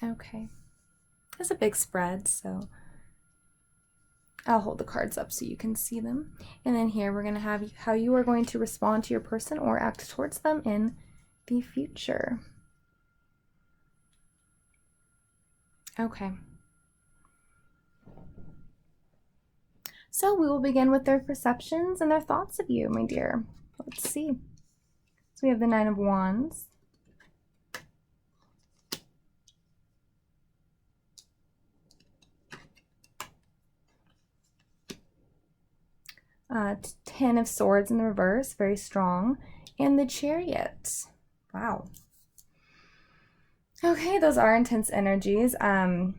Okay, there's a big spread, so I'll hold the cards up so you can see them. And then here we're going to have how you are going to respond to your person or act towards them in the future. Okay. So we will begin with their perceptions and their thoughts of you, my dear. Let's see. So we have the Nine of Wands. Ten of Swords in the reverse, very strong. And the Chariot. Wow. Okay, those are intense energies. You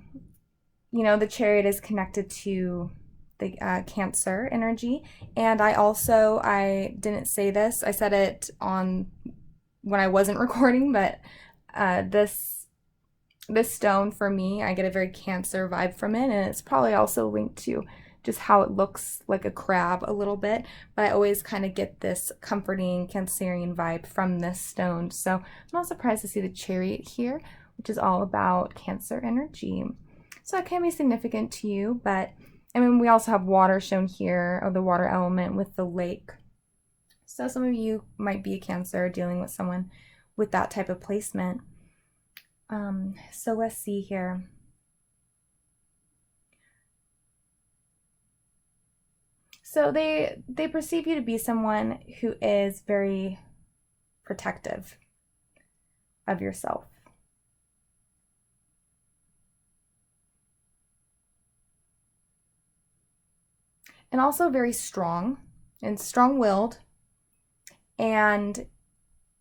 know, the Chariot is connected to the Cancer energy. And I didn't say this. I said it on when I wasn't recording, but this stone for me, I get a very Cancer vibe from it. And it's probably also linked to just how it looks like a crab a little bit, but I always kind of get this comforting Cancerian vibe from this stone. So I'm not surprised to see the Chariot here, which is all about Cancer energy. So it can be significant to you, but I mean, we also have water shown here, or the water element with the lake. So some of you might be a Cancer dealing with someone with that type of placement. So let's see here. So they perceive you to be someone who is very protective of yourself. And also very strong and strong-willed. And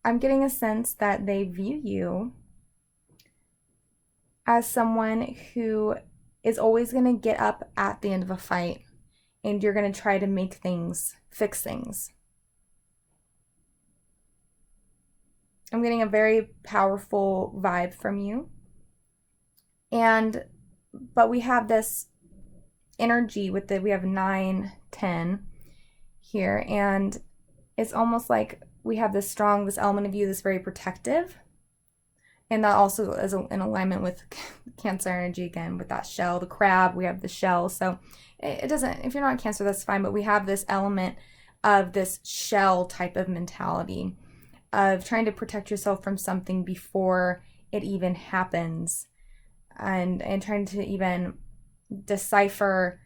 I'm getting a sense that they view you as someone who is always going to get up at the end of a fight. And you're going to try to make things, fix things. I'm getting a very powerful vibe from you. But we have this energy with we have 9, 10 here. And it's almost like we have this element of you that's very protective. And that also is in alignment with Cancer energy again, with that shell, the crab, we have the shell. So it doesn't, if you're not Cancer, that's fine, but we have this element of this shell type of mentality of trying to protect yourself from something before it even happens, and trying to even decipher.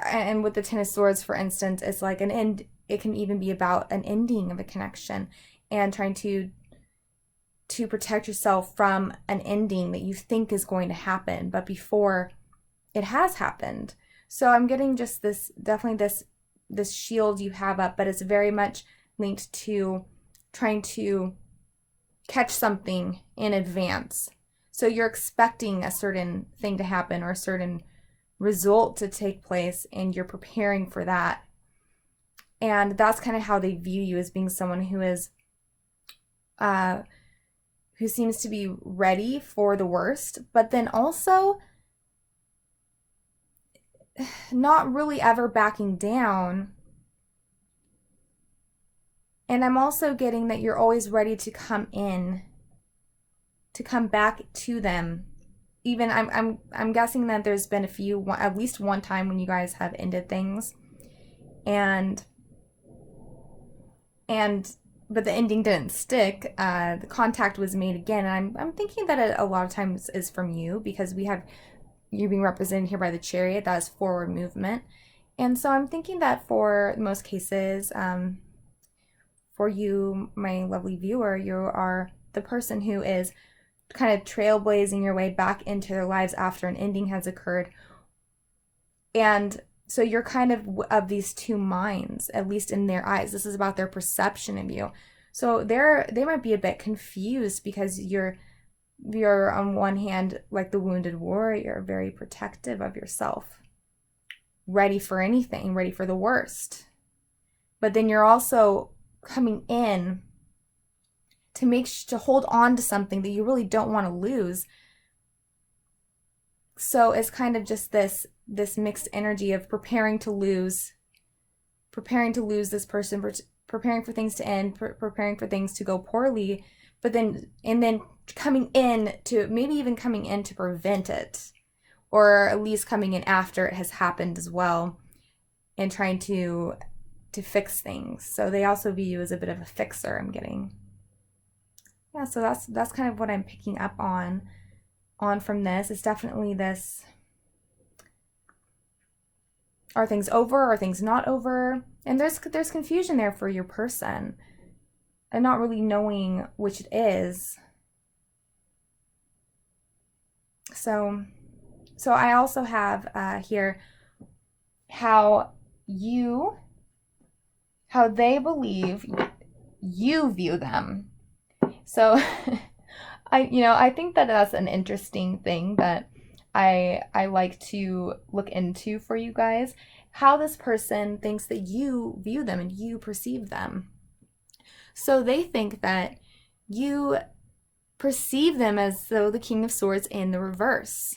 And with the Ten of Swords, for instance, it's like an end. It can even be about an ending of a connection, and trying to protect yourself from an ending that you think is going to happen, but before it has happened. So I'm getting just definitely this shield you have up, but it's very much linked to trying to catch something in advance. So you're expecting a certain thing to happen or a certain result to take place, and you're preparing for that. And that's kind of how they view you, as being someone who is who seems to be ready for the worst, but then also not really ever backing down. And I'm also getting that you're always ready to come back to them. Even I'm guessing that there's been at least one time when you guys have ended things, but the ending didn't stick. The contact was made again, and I'm thinking that it a lot of times is from you, because you're being represented here by the Chariot. That is forward movement. And so I'm thinking that for most cases, for you, my lovely viewer, you are the person who is kind of trailblazing your way back into their lives after an ending has occurred. And so you're kind of these two minds, at least in their eyes. This is about their perception of you. So they might be a bit confused, because you're on one hand, like the wounded warrior, very protective of yourself, ready for anything, ready for the worst. But then you're also coming in to hold on to something that you really don't want to lose. So it's kind of just this mixed energy of preparing to lose this person, preparing for things to end, preparing for things to go poorly, and then coming in to prevent it, or at least coming in after it has happened as well, and trying to fix things. So they also view you as a bit of a fixer, I'm getting. Yeah, so that's kind of what I'm picking up on from this. It's definitely this, are things over? Are things not over? And there's confusion there for your person and not really knowing which it is. So I also have here how they believe you view them. So I think that that's an interesting thing that I like to look into for you guys, how this person thinks that you view them and you perceive them. So they think that you perceive them as though the King of Swords in the reverse.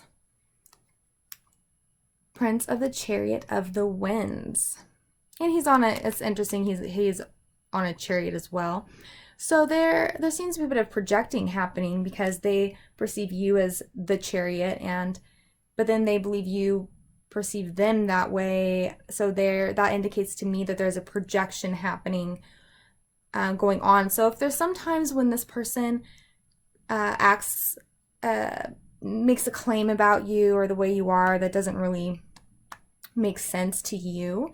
Prince of the Chariot of the Winds. And he's on it's interesting, he's on a chariot as well. So there seems to be a bit of projecting happening because they perceive you as the chariot, but then they believe you perceive them that way. So that indicates to me that there's a projection happening going on. So if there's sometimes when this person makes a claim about you or the way you are that doesn't really make sense to you,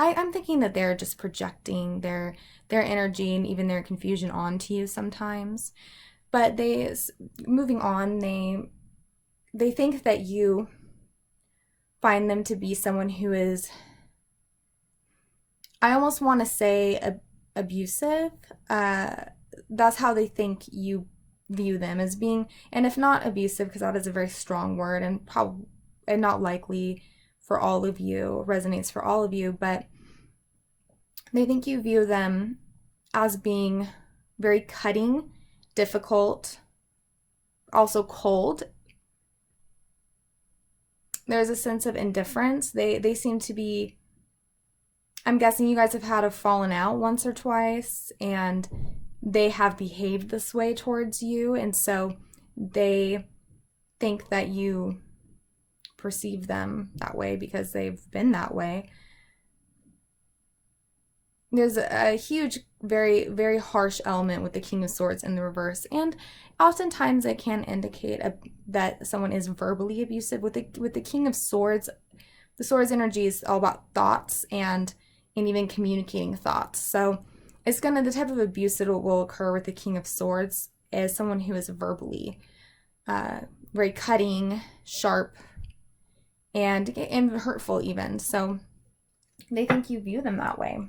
I'm thinking that they're just projecting their energy and even their confusion onto you sometimes. But moving on, they think that you find them to be someone who is, I almost want to say abusive. That's how they think you view them, as being, and if not abusive, because that is a very strong word and not likely for all of you, resonates for all of you, but they think you view them as being very cutting, difficult, also cold. There's a sense of indifference. They seem to be, I'm guessing you guys have had a fallen out once or twice, and they have behaved this way towards you, and so they think that you perceive them that way because they've been that way. There's a huge, very, very harsh element with the King of Swords in the reverse, and oftentimes it can indicate that someone is verbally abusive. With the King of Swords, the Swords energy is all about thoughts and even communicating thoughts. So it's the type of abuse that will occur with the King of Swords is someone who is verbally very cutting, sharp, and hurtful even. So they think you view them that way.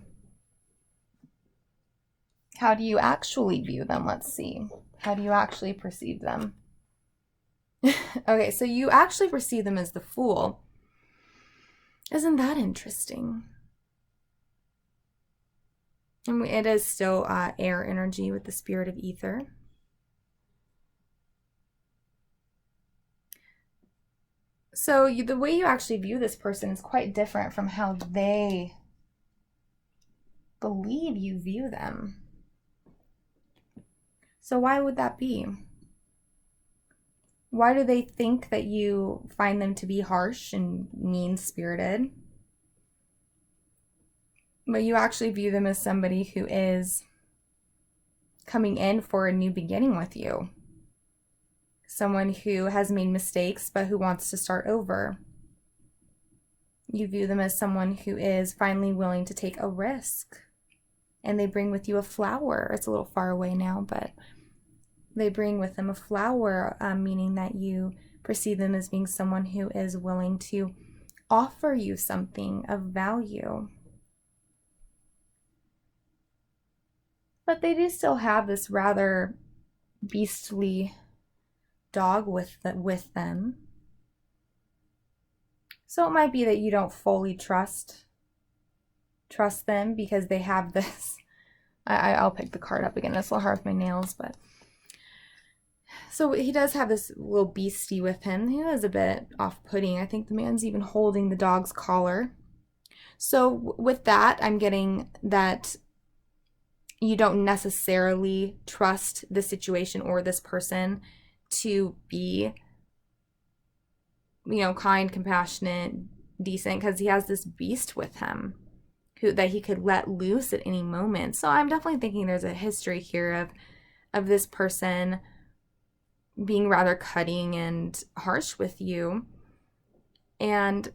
How do you actually view them? Let's see. How do you actually perceive them? Okay, so you actually perceive them as the Fool. Isn't that interesting? And it is still air energy with the spirit of ether. So the way you actually view this person is quite different from how they believe you view them. So why would that be? Why do they think that you find them to be harsh and mean-spirited, but you actually view them as somebody who is coming in for a new beginning with you? Someone who has made mistakes but who wants to start over. You view them as someone who is finally willing to take a risk. And they bring with you a flower. It's a little far away now, but they bring with them a flower, meaning that you perceive them as being someone who is willing to offer you something of value. But they do still have this rather beastly dog with them. So it might be that you don't fully trust them because they have this. I'll pick the card up again. It's a little hard with my nails, but so he does have this little beastie with him. He is a bit off-putting. I think the man's even holding the dog's collar. So with that, I'm getting that you don't necessarily trust the situation or this person to be, kind, compassionate, decent, because he has this beast with him that he could let loose at any moment. So I'm definitely thinking there's a history here of this person being rather cutting and harsh with you. And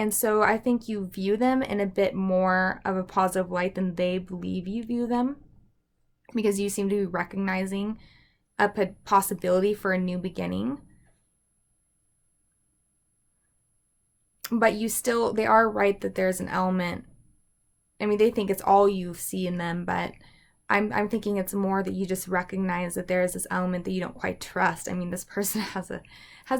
so I think you view them in a bit more of a positive light than they believe you view them, because you seem to be recognizing a possibility for a new beginning. But they are right that there's an element. I mean, they think it's all you see in them, but I'm thinking it's more that you just recognize that there is this element that you don't quite trust. I mean, this person has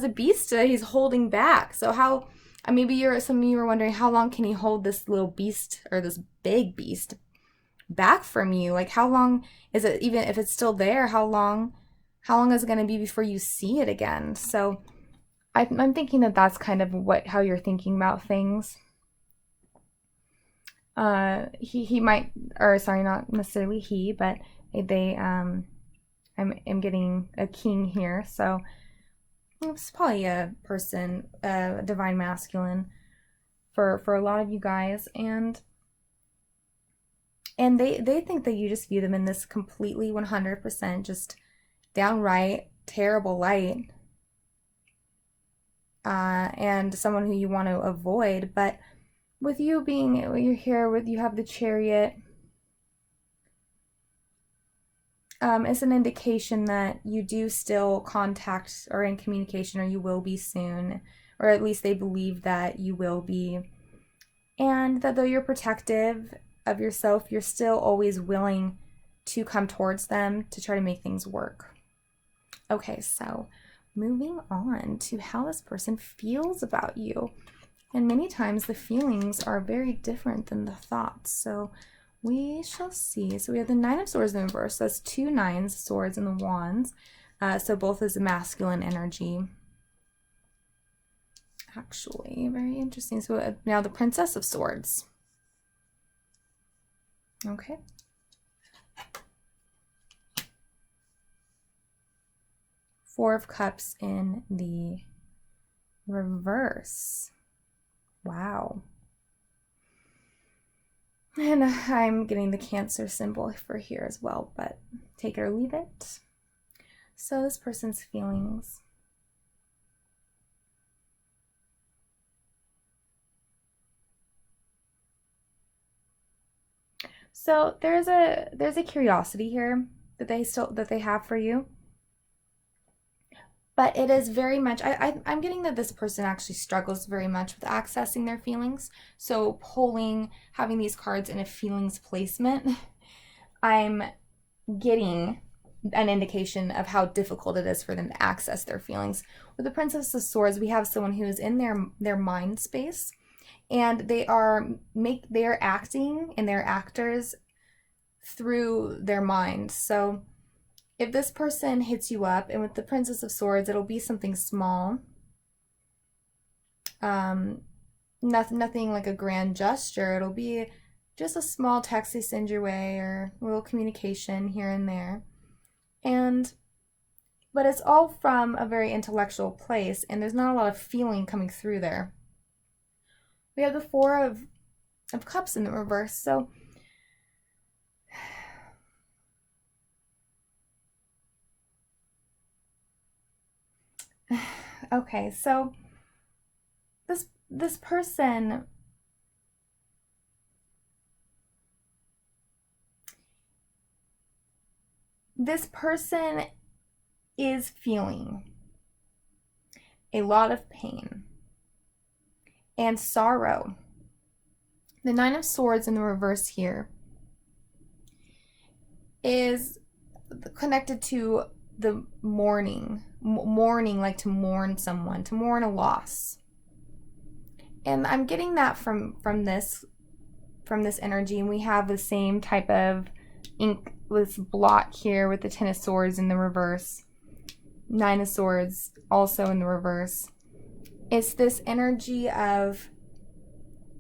a beast that he's holding back. So how, maybe some of you are wondering, how long can he hold this little beast, or this big beast, back from you? Like, how long is it, even if it's still there, how long is it going to be before you see it again? So I'm thinking that that's kind of how you're thinking about things. He might, or sorry, not necessarily he, but they, I'm getting a king here, so it's probably a person, divine masculine for a lot of you guys, and they think that you just view them in this completely 100% just downright terrible light, and someone who you want to avoid. But with you being, you're here, you have the Chariot, it's an indication that you do still contact or in communication, or you will be soon, or at least they believe that you will be, and that though you're protective of yourself, you're still always willing to come towards them to try to make things work. Okay, so moving on to how this person feels about you. And many times the feelings are very different than the thoughts. So we shall see. So we have the Nine of Swords in the reverse. So that's 2 nines, swords and the wands. So both is a masculine energy. Actually, very interesting. So now the Princess of Swords. Okay. Four of Cups in the reverse. Wow. And I'm getting the Cancer symbol for here as well, but take it or leave it. So this person's feelings. So there's a curiosity here that they have for you. But it is very much, I'm getting that this person actually struggles very much with accessing their feelings. So having these cards in a feelings placement, I'm getting an indication of how difficult it is for them to access their feelings. With the Princess of Swords, we have someone who is in their mind space, and they are acting, and they're actors through their mind. So if this person hits you up, and with the Princess of Swords, it'll be something small. Nothing like a grand gesture. It'll be just a small text they send your way, or a little communication here and there. But it's all from a very intellectual place, and there's not a lot of feeling coming through there. We have the Four of Cups in the reverse, so okay, so this person is feeling a lot of pain and sorrow. The Nine of Swords in the reverse here is connected to the mourning, like to mourn someone, to mourn a loss. And I'm getting that from this energy, and we have the same type of ink, this blot here with the Ten of Swords in the reverse, Nine of Swords also in the reverse. It's this energy of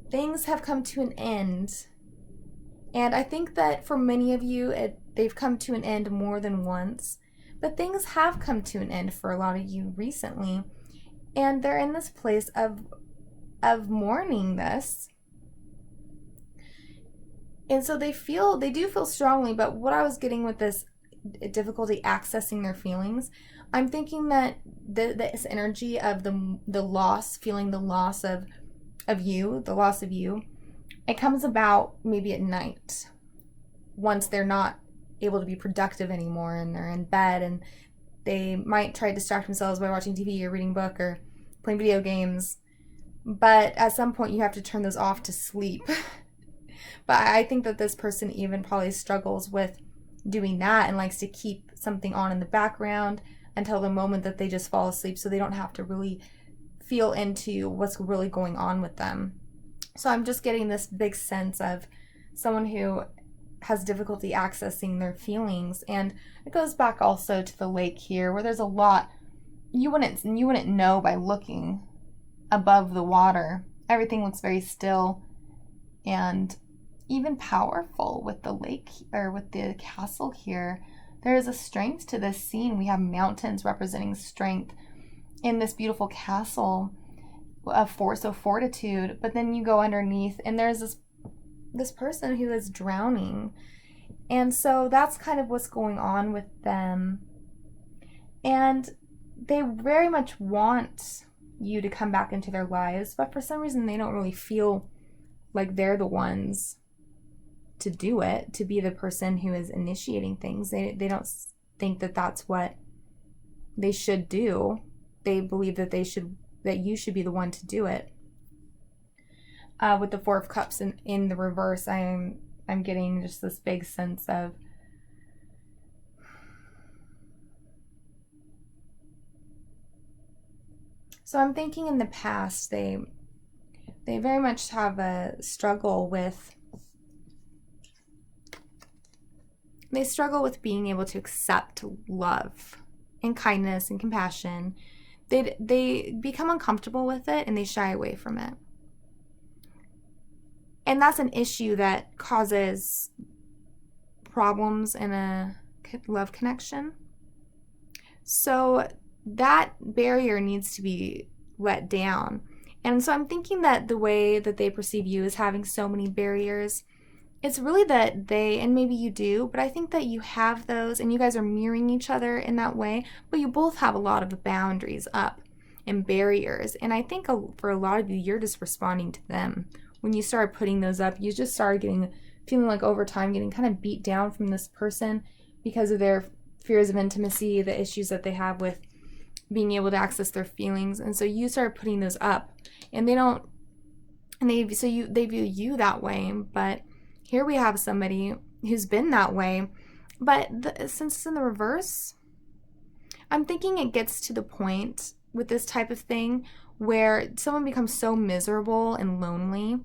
things have come to an end. And I think that for many of you, they've come to an end more than once. But things have come to an end for a lot of you recently. And they're in this place of mourning this. And so they do feel strongly, but what I was getting with this difficulty accessing their feelings. I'm thinking that this energy of the loss, feeling the loss of you, the loss of you, it comes about maybe at night once they're not able to be productive anymore and they're in bed, and they might try to distract themselves by watching TV or reading a book or playing video games. But at some point you have to turn those off to sleep. But I think that this person even probably struggles with doing that and likes to keep something on in the background until the moment that they just fall asleep, so they don't have to really feel into what's really going on with them. So I'm just getting this big sense of someone who has difficulty accessing their feelings. And it goes back also to the lake here, where there's a lot you wouldn't know by looking above the water. Everything looks very still and even powerful with the lake, or with the castle here. There is a strength to this scene. We have mountains representing strength in this beautiful castle of force, of fortitude. But then you go underneath and there's this person who is drowning. And so that's kind of what's going on with them. And they very much want you to come back into their lives, but for some reason they don't really feel like they're the ones to do it, to be the person who is initiating things. They don't think that that's what they should do. They believe that you should be the one to do it. With the Four of Cups in the reverse, I'm getting just this big sense of so I'm thinking in the past they very much have a struggle with being able to accept love and kindness and compassion. They become uncomfortable with it and they shy away from it. And that's an issue that causes problems in a love connection. So that barrier needs to be let down. And so I'm thinking that the way that they perceive you as having so many barriers, it's really that they, and maybe you do, but I think that you have those and you guys are mirroring each other in that way, but you both have a lot of boundaries up and barriers. And I think for a lot of you, you're just responding to them. When you start putting those up, you just start feeling like over time getting kind of beat down from this person because of their fears of intimacy, the issues that they have with being able to access their feelings. And so you start putting those up, and they view you that way. But here we have somebody who's been that way, but since it's in the reverse, I'm thinking it gets to the point with this type of thing where someone becomes so miserable and lonely,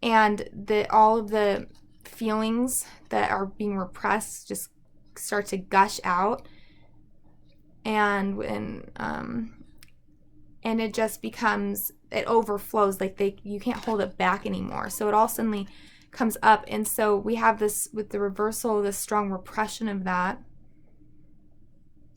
and all of the feelings that are being repressed just start to gush out, and it just becomes, it overflows, like you can't hold it back anymore. So it all suddenly comes up, and so we have this with the reversal, this strong repression of that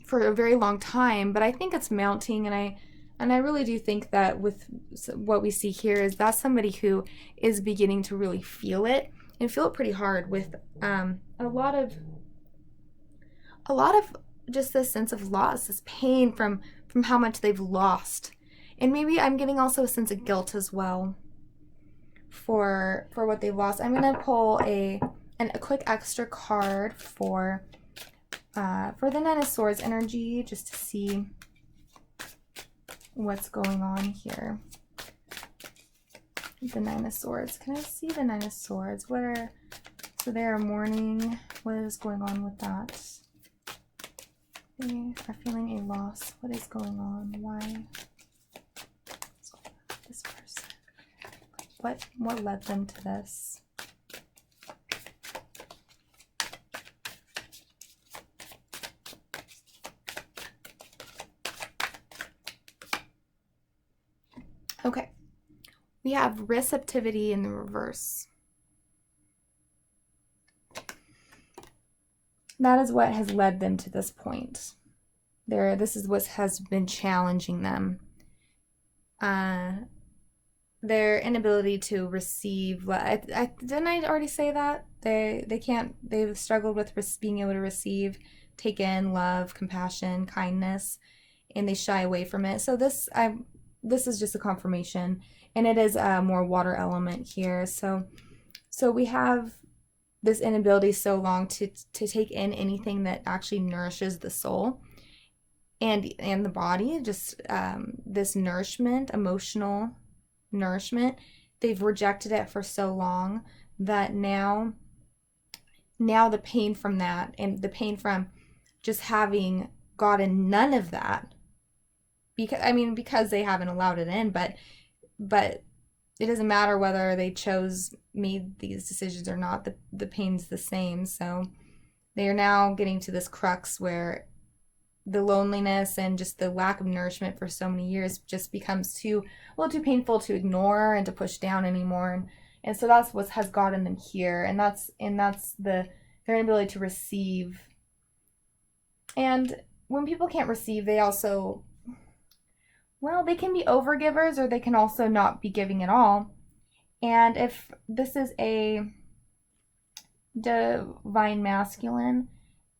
for a very long time. But I think it's mounting, and I really do think that with what we see here is that's somebody who is beginning to really feel it, and feel it pretty hard, with a lot of just this sense of loss, this pain from how much they've lost. And maybe I'm getting also a sense of guilt as well for what they've lost. I'm gonna pull a quick extra card for the Nine of Swords energy, just to see what's going on here. The Nine of Swords. Can I see the Nine of Swords? So they are mourning. What is going on with that? They are feeling a loss. What is going on? Why? What's going on with this person? What led them to this? Okay. We have receptivity in the reverse. That is what has led them to this point. This is what has been challenging them. Their inability to receive. Didn't I already say that? They've struggled with being able to receive take in love, compassion, kindness, and they shy away from it. So this is just a confirmation, and it is a more water element here. So we have this inability so long to take in anything that actually nourishes the soul and the body, just this nourishment, emotional nourishment. They've rejected it for so long that now the pain from that, and the pain from just having gotten none of that, because they haven't allowed it in, but it doesn't matter whether they made these decisions or not, the pain's the same. So they are now getting to this crux where the loneliness and just the lack of nourishment for so many years just becomes too painful to ignore and to push down anymore. And so that's what has gotten them here, and that's their inability to receive. And when people can't receive, they also, they can be overgivers, or they can also not be giving at all. And if this is a divine masculine,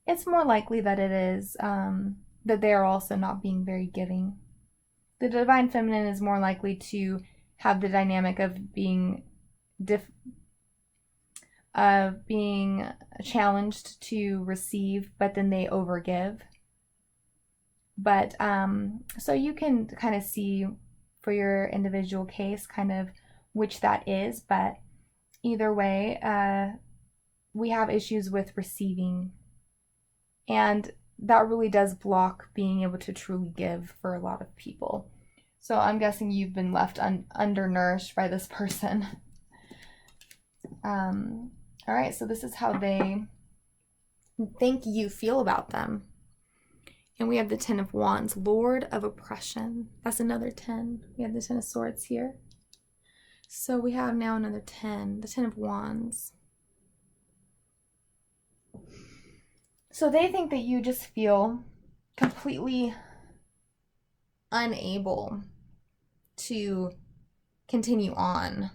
it's more likely that it is that they are also not being very giving. The divine feminine is more likely to have the dynamic of being challenged to receive, but then they overgive. But so you can kind of see for your individual case kind of which that is, but either way, we have issues with receiving, and that really does block being able to truly give for a lot of people. So I'm guessing you've been left undernourished by this person. All right, so this is how they think you feel about them. And we have the 10 of Wands, Lord of Oppression. That's another 10. We have the 10 of Swords here. So we have now another 10, the 10 of Wands. So they think that you just feel completely unable to continue on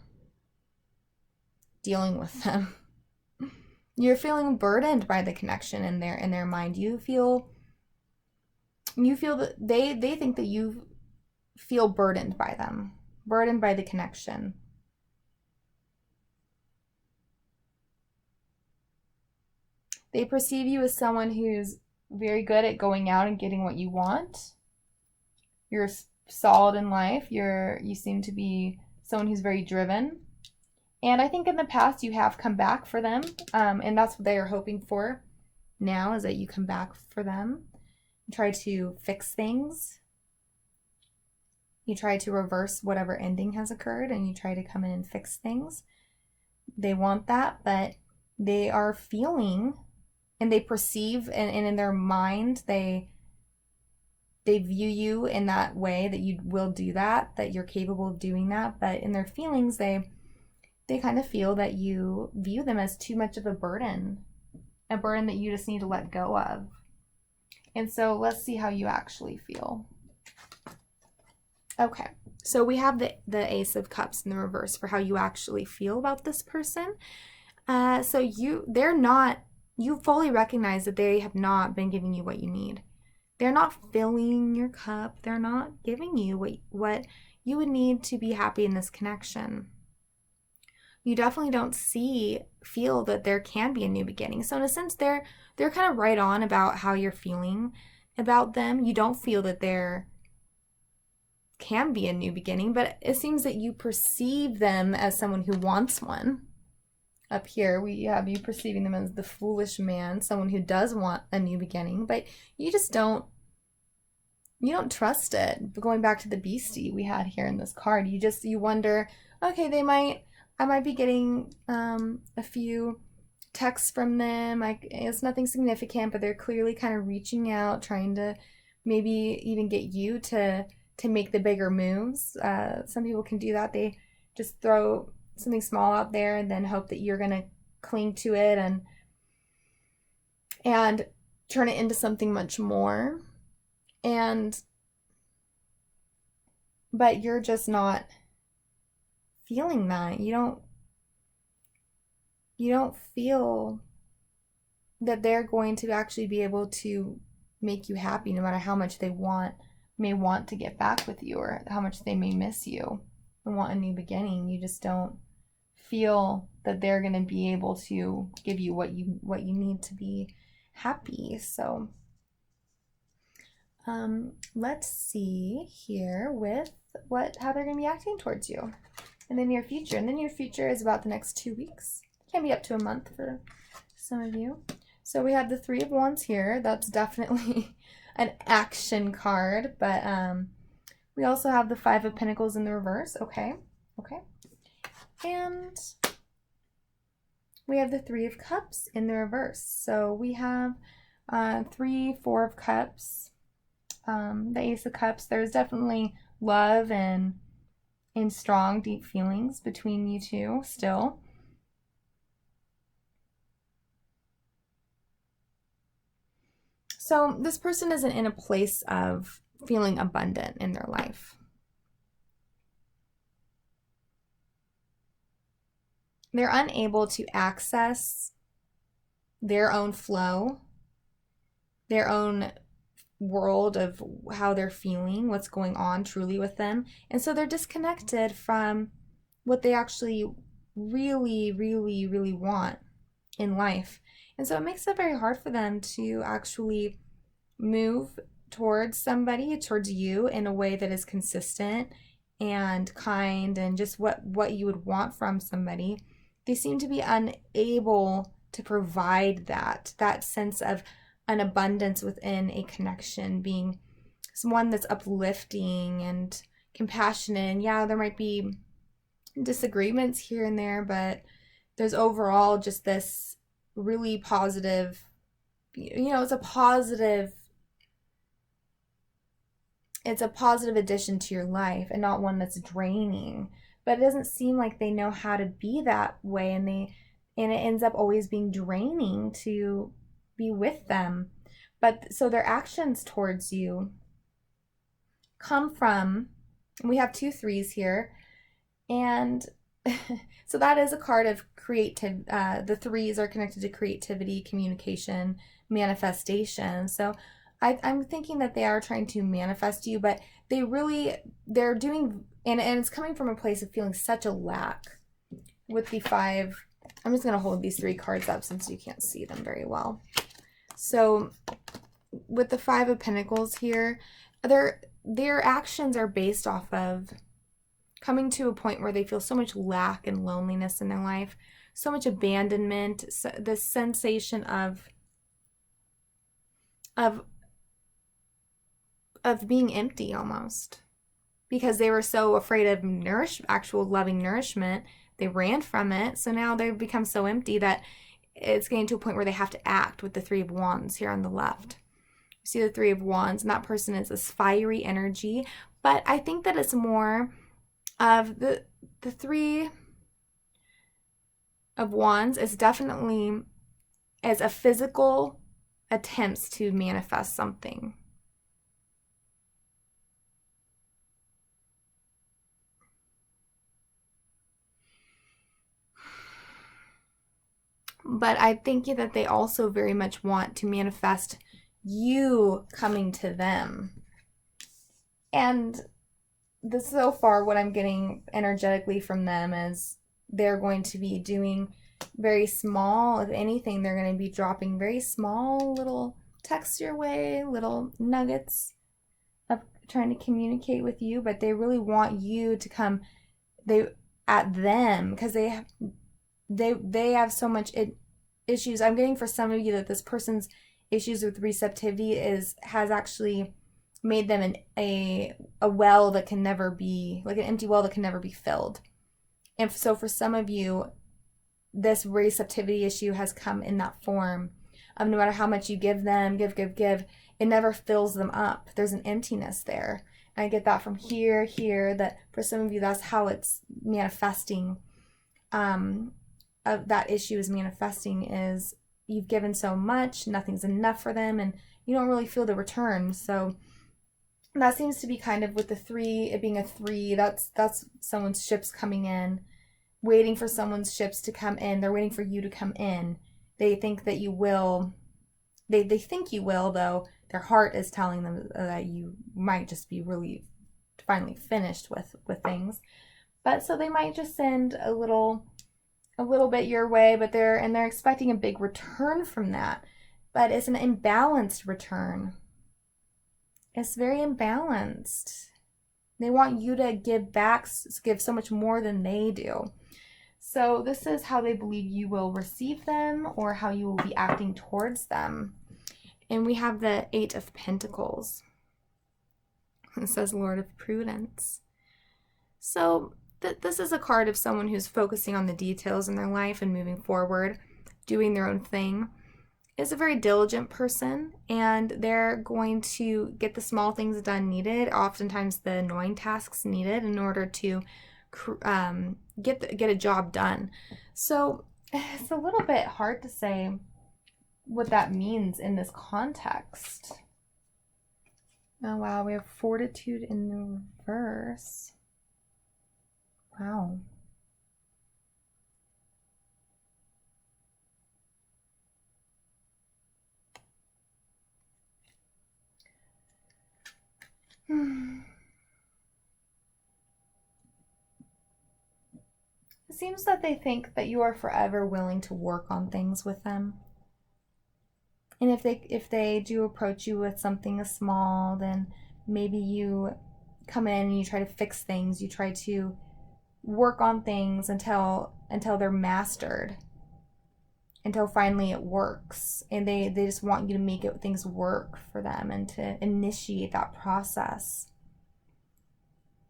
dealing with them. You're feeling burdened by the connection in their mind. You feel that they think that you feel burdened by them, burdened by the connection. They perceive you as someone who's very good at going out and getting what you want. You're solid in life. You seem to be someone who's very driven. And I think in the past you have come back for them. And that's what they are hoping for now, is that you come back for them. You try to fix things. You try to reverse whatever ending has occurred, and you try to come in and fix things. They want that, but they are feeling, and they perceive, and in their mind, they view you in that way, that you will do that you're capable of doing that. But in their feelings, they kind of feel that you view them as too much of a burden that you just need to let go of. And so let's see how you actually feel. Okay, so we have the Ace of Cups in the reverse for how you actually feel about this person. So you fully recognize that they have not been giving you what you need. They're not filling your cup. They're not giving you what you would need to be happy in this connection. You definitely don't feel that there can be a new beginning. So in a sense, they're kind of right on about how you're feeling about them. You don't feel that there can be a new beginning, but it seems that you perceive them as someone who wants one. Up here, we have you perceiving them as the foolish man, someone who does want a new beginning, but you just don't trust it. But going back to the beastie we had here in this card, you wonder, okay, I might be getting a few texts from them. It's nothing significant, but they're clearly kind of reaching out, trying to maybe even get you to make the bigger moves. Some people can do that. They just throw something small out there and then hope that you're going to cling to it and turn it into something much more. But you're just not feeling that. You don't feel that they're going to actually be able to make you happy no matter how much they may want to get back with you, or how much they may miss you and want a new beginning. You just don't feel that they're going to be able to give you what you need to be happy. So let's see here with how they're going to be acting towards you in the near future. And the near future is about the next 2 weeks. Can be up to a month for some of you. So we have the Three of Wands here. That's definitely an action card, but we also have the Five of Pentacles in the reverse. Okay. And we have the Three of Cups in the reverse. So we have 3, 4 of Cups, the Ace of Cups. There's definitely love and strong, deep feelings between you two still. So this person isn't in a place of feeling abundant in their life. They're unable to access their own flow, their own world of how they're feeling, what's going on truly with them. And so they're disconnected from what they actually really, really, really want in life. And so it makes it very hard for them to actually move towards somebody, towards you, in a way that is consistent and kind and just what you would want from somebody. They seem to be unable to provide that sense of an abundance within a connection, being someone that's uplifting and compassionate. And yeah, there might be disagreements here and there, but there's overall just this really positive, it's a positive addition to your life and not one that's draining. But it doesn't seem like they know how to be that way, and it ends up always being draining to be with them. But so their actions towards you come from, we have 2 3s here, and so that is a card of creative. The 3s are connected to creativity, communication, manifestation. So I'm thinking that they are trying to manifest you, but they're doing, and it's coming from a place of feeling such a lack. With the 5, I'm just going to hold these 3 cards up since you can't see them very well. So with the 5 of Pentacles here, their actions are based off of coming to a point where they feel so much lack and loneliness in their life, so much abandonment, this sensation of being empty almost, because they were so afraid of actual loving nourishment. They ran from it. So now they've become so empty that it's getting to a point where they have to act, with the 3 of Wands here on the left. You see the 3 of Wands, and that person is this fiery energy. But I think that it's more of the 3 of Wands is definitely as a physical attempts to manifest something. But I think that they also very much want to manifest you coming to them. And so far what I'm getting energetically from them is they're going to be doing very small, if anything, they're going to be dropping very small little texts your way, little nuggets of trying to communicate with you, but they really want you to come at them, because they have so much issues. I'm getting for some of you that this person's issues with receptivity has actually made them a well that can never be, like an empty well that can never be filled. And so for some of you, this receptivity issue has come in that form of no matter how much you give them, give, it never fills them up. There's an emptiness there. And I get that from here, that for some of you, that's how it's manifesting. That issue is manifesting, is you've given so much, nothing's enough for them, and you don't really feel the return. So that seems to be kind of with the 3, it being a 3, that's someone's ships coming in, waiting for someone's ships to come in. They're waiting for you to come in. They think that you will, they think you will, though their heart is telling them that you might just be really finally finished with things. But so they might just send a little bit your way, but they're expecting a big return from that. But it's an imbalanced return. It's very imbalanced. They want you to give back, give so much more than they do. So this is how they believe you will receive them, or how you will be acting towards them. And we have the Eight of Pentacles. It says Lord of Prudence. So this is a card of someone who's focusing on the details in their life and moving forward, doing their own thing. Is a very diligent person, and they're going to get the small things done needed, oftentimes the annoying tasks needed, in order to get a job done. So it's a little bit hard to say what that means in this context. Oh wow, we have Fortitude in the reverse. Wow. It seems that they think that you are forever willing to work on things with them. And if they do approach you with something as small, then maybe you come in and you try to fix things. You try to work on things until they're mastered, until finally it works. And they just want you to make things work for them and to initiate that process.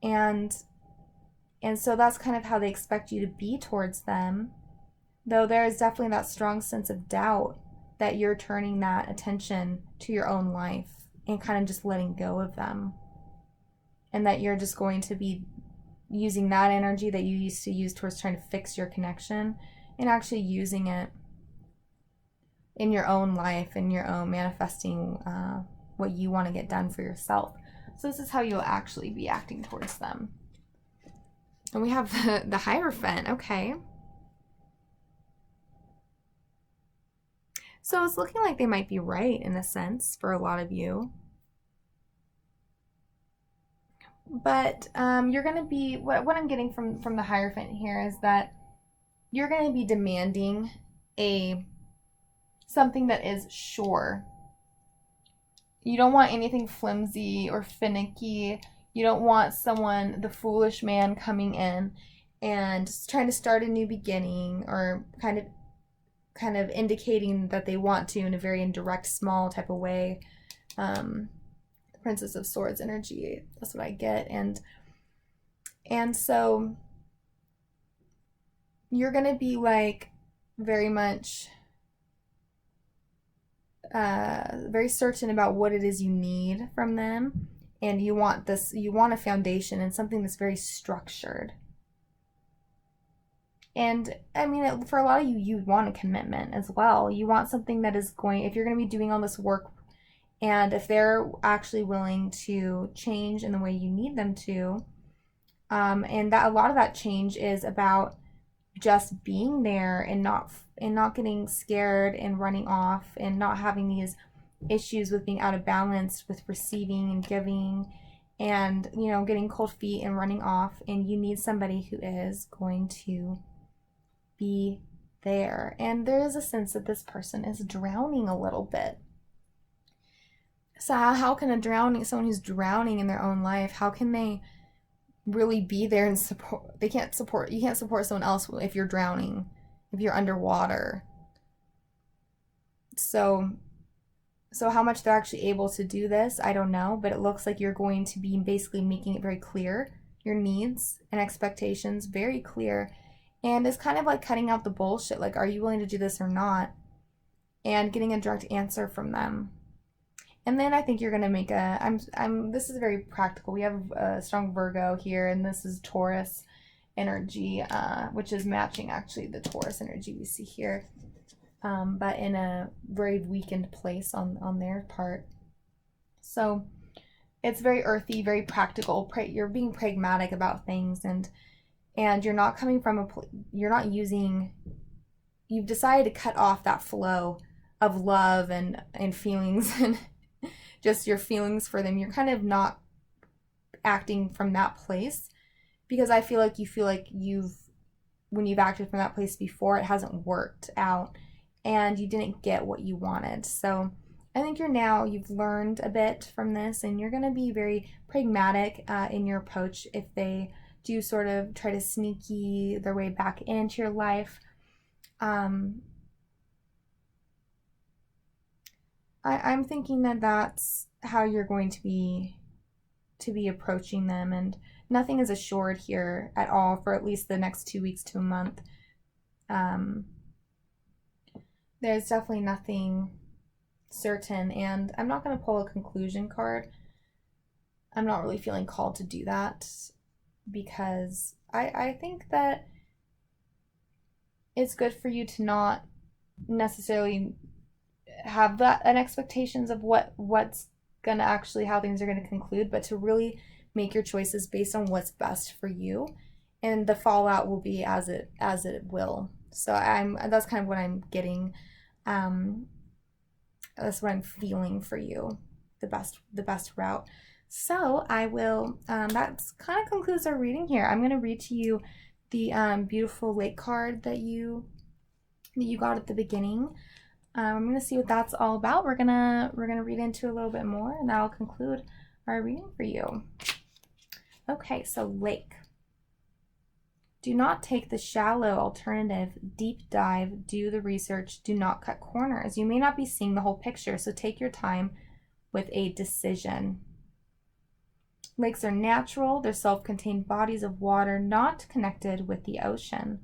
And so that's kind of how they expect you to be towards them, though there is definitely that strong sense of doubt that you're turning that attention to your own life and kind of just letting go of them, and that you're just going to be using that energy that you used to use towards trying to fix your connection and actually using it in your own life, in your own manifesting what you want to get done for yourself. So this is how you'll actually be acting towards them. And we have the Hierophant. Okay. So it's looking like they might be right in a sense for a lot of you. But you're going to be, what I'm getting from the Hierophant here is that you're going to be demanding something that is sure. You don't want anything flimsy or finicky. You don't want someone, the foolish man, coming in and trying to start a new beginning, or kind of indicating that they want to in a very indirect, small type of way. Princess of Swords energy, that's what I get. And so you're going to be like very much very certain about what it is you need from them. And you want a foundation and something that's very structured. And I mean, for a lot of you, you want a commitment as well. You want something that is if you're going to be doing all this work, and if they're actually willing to change in the way you need them to, and that a lot of that change is about just being there and not getting scared and running off and not having these issues with being out of balance with receiving and giving, and getting cold feet and running off. And you need somebody who is going to be there. And there is a sense that this person is drowning a little bit. So how can someone who's drowning in their own life, how can they really be there and support? You can't support someone else if you're drowning, if you're underwater. So how much they're actually able to do this, I don't know, but it looks like you're going to be basically making it very clear, your needs and expectations very clear. And it's kind of like cutting out the bullshit, like, are you willing to do this or not? And getting a direct answer from them. And then I think you're going to make this is very practical. We have a strong Virgo here, and this is Taurus energy, which is matching actually the Taurus energy we see here. But in a very weakened place on their part. So it's very earthy, very practical. You're being pragmatic about things, and you're not coming from you're not using you've decided to cut off that flow of love and feelings and just your feelings for them. You're kind of not acting from that place, because I feel like you feel like when you've acted from that place before, it hasn't worked out and you didn't get what you wanted. So I think you've learned a bit from this, and you're going to be very pragmatic in your approach if they do sort of try to sneaky their way back into your life. I'm thinking that that's how you're going to be approaching them, and nothing is assured here at all for at least the next 2 weeks to a month. There's definitely nothing certain, and I'm not going to pull a conclusion card. I'm not really feeling called to do that, because I think that it's good for you to not necessarily have an expectations of what's gonna actually, how things are gonna conclude, but to really make your choices based on what's best for you, and the fallout will be as it will. So that's kind of what I'm getting. That's what I'm feeling for you, the best route. So I will, that kind of concludes our reading here. I'm going to read to you the beautiful lake card that you got at the beginning. I'm going to see what that's all about. We're gonna read into a little bit more, and that'll conclude our reading for you. Okay, so lake. Do not take the shallow alternative. Deep dive. Do the research. Do not cut corners. You may not be seeing the whole picture, so take your time with a decision. Lakes are natural. They're self-contained bodies of water not connected with the ocean.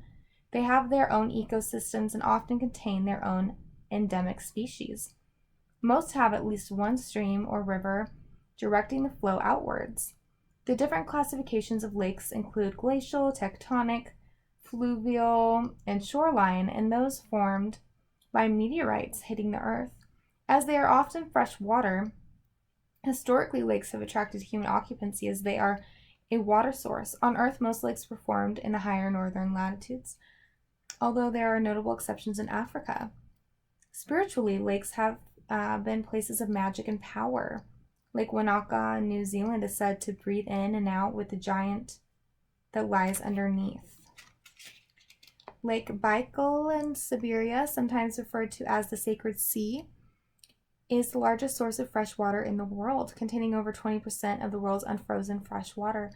They have their own ecosystems and often contain their own endemic species. Most have at least one stream or river directing the flow outwards. The different classifications of lakes include glacial, tectonic, fluvial, and shoreline, and those formed by meteorites hitting the earth. As they are often fresh water, historically lakes have attracted human occupancy as they are a water source. On Earth, most lakes were formed in the higher northern latitudes, although there are notable exceptions in Africa. Spiritually, lakes have been places of magic and power. Lake Wanaka in New Zealand is said to breathe in and out with the giant that lies underneath. Lake Baikal in Siberia, sometimes referred to as the Sacred Sea, is the largest source of fresh water in the world, containing over 20% of the world's unfrozen fresh water.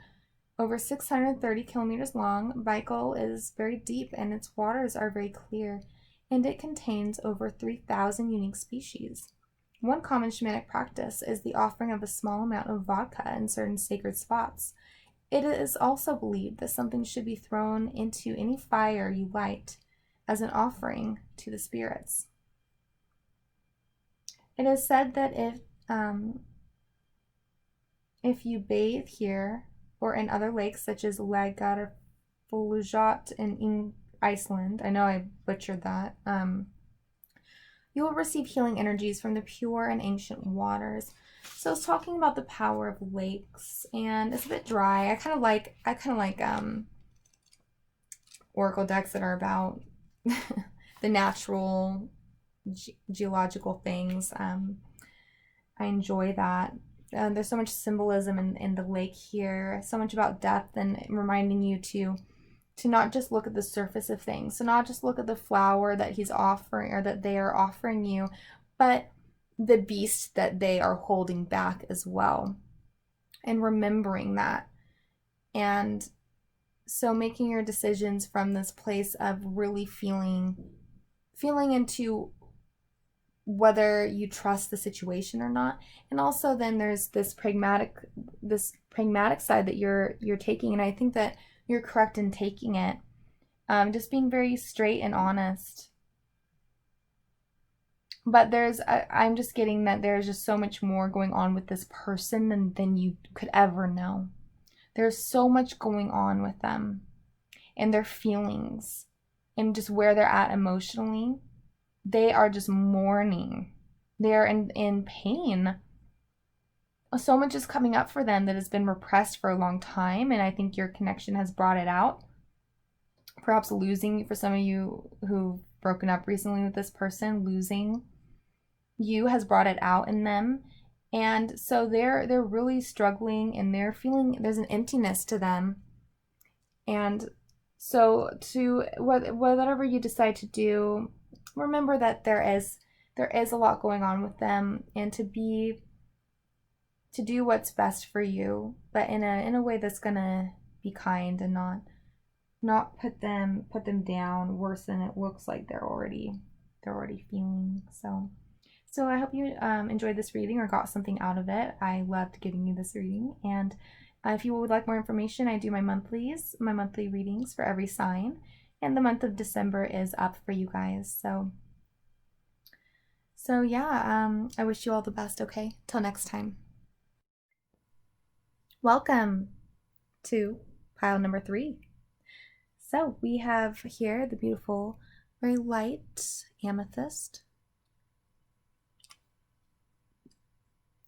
Over 630 kilometers long, Baikal is very deep and its waters are very clear, and it contains over 3,000 unique species. One common shamanic practice is the offering of a small amount of vodka in certain sacred spots. It is also believed that something should be thrown into any fire you light as an offering to the spirits. It is said that if you bathe here or in other lakes such as Lagarfljót in Iceland, I know I butchered that, you will receive healing energies from the pure and ancient waters. So it's talking about the power of lakes, and it's a bit dry. I kind of like oracle decks that are about the natural geological things. I enjoy that. There's so much symbolism in the lake here, so much about depth, and reminding you to not just look at the surface of things, so not just look at the flower that he's offering or that they are offering you, but the beast that they are holding back as well, and remembering that. And so making your decisions from this place of really feeling into whether you trust the situation or not. And also then there's this pragmatic side that you're taking, and I think that you're correct in taking it. Just being very straight and honest. But I'm just getting that there's just so much more going on with this person than you could ever know. There's so much going on with them and their feelings and just where they're at emotionally. They are just mourning. They're in pain. So much is coming up for them that has been repressed for a long time, and I think your connection has brought it out. perhaps losing, for some of you who've broken up recently with this person, losing you has brought it out in them. And so they're really struggling, and they're feeling there's an emptiness to them. And so to whatever you decide to do, remember that there is a lot going on with them, and to do what's best for you, but in a way that's gonna be kind and not put them down worse than it looks like they're already feeling. So I hope you enjoyed this reading or got something out of it. I loved giving you this reading. And if you would like more information, I do my monthly readings for every sign. And the month of December is up for you guys. So yeah, I wish you all the best, okay? Till next time. Welcome to pile number 3. So we have here the beautiful, very light amethyst.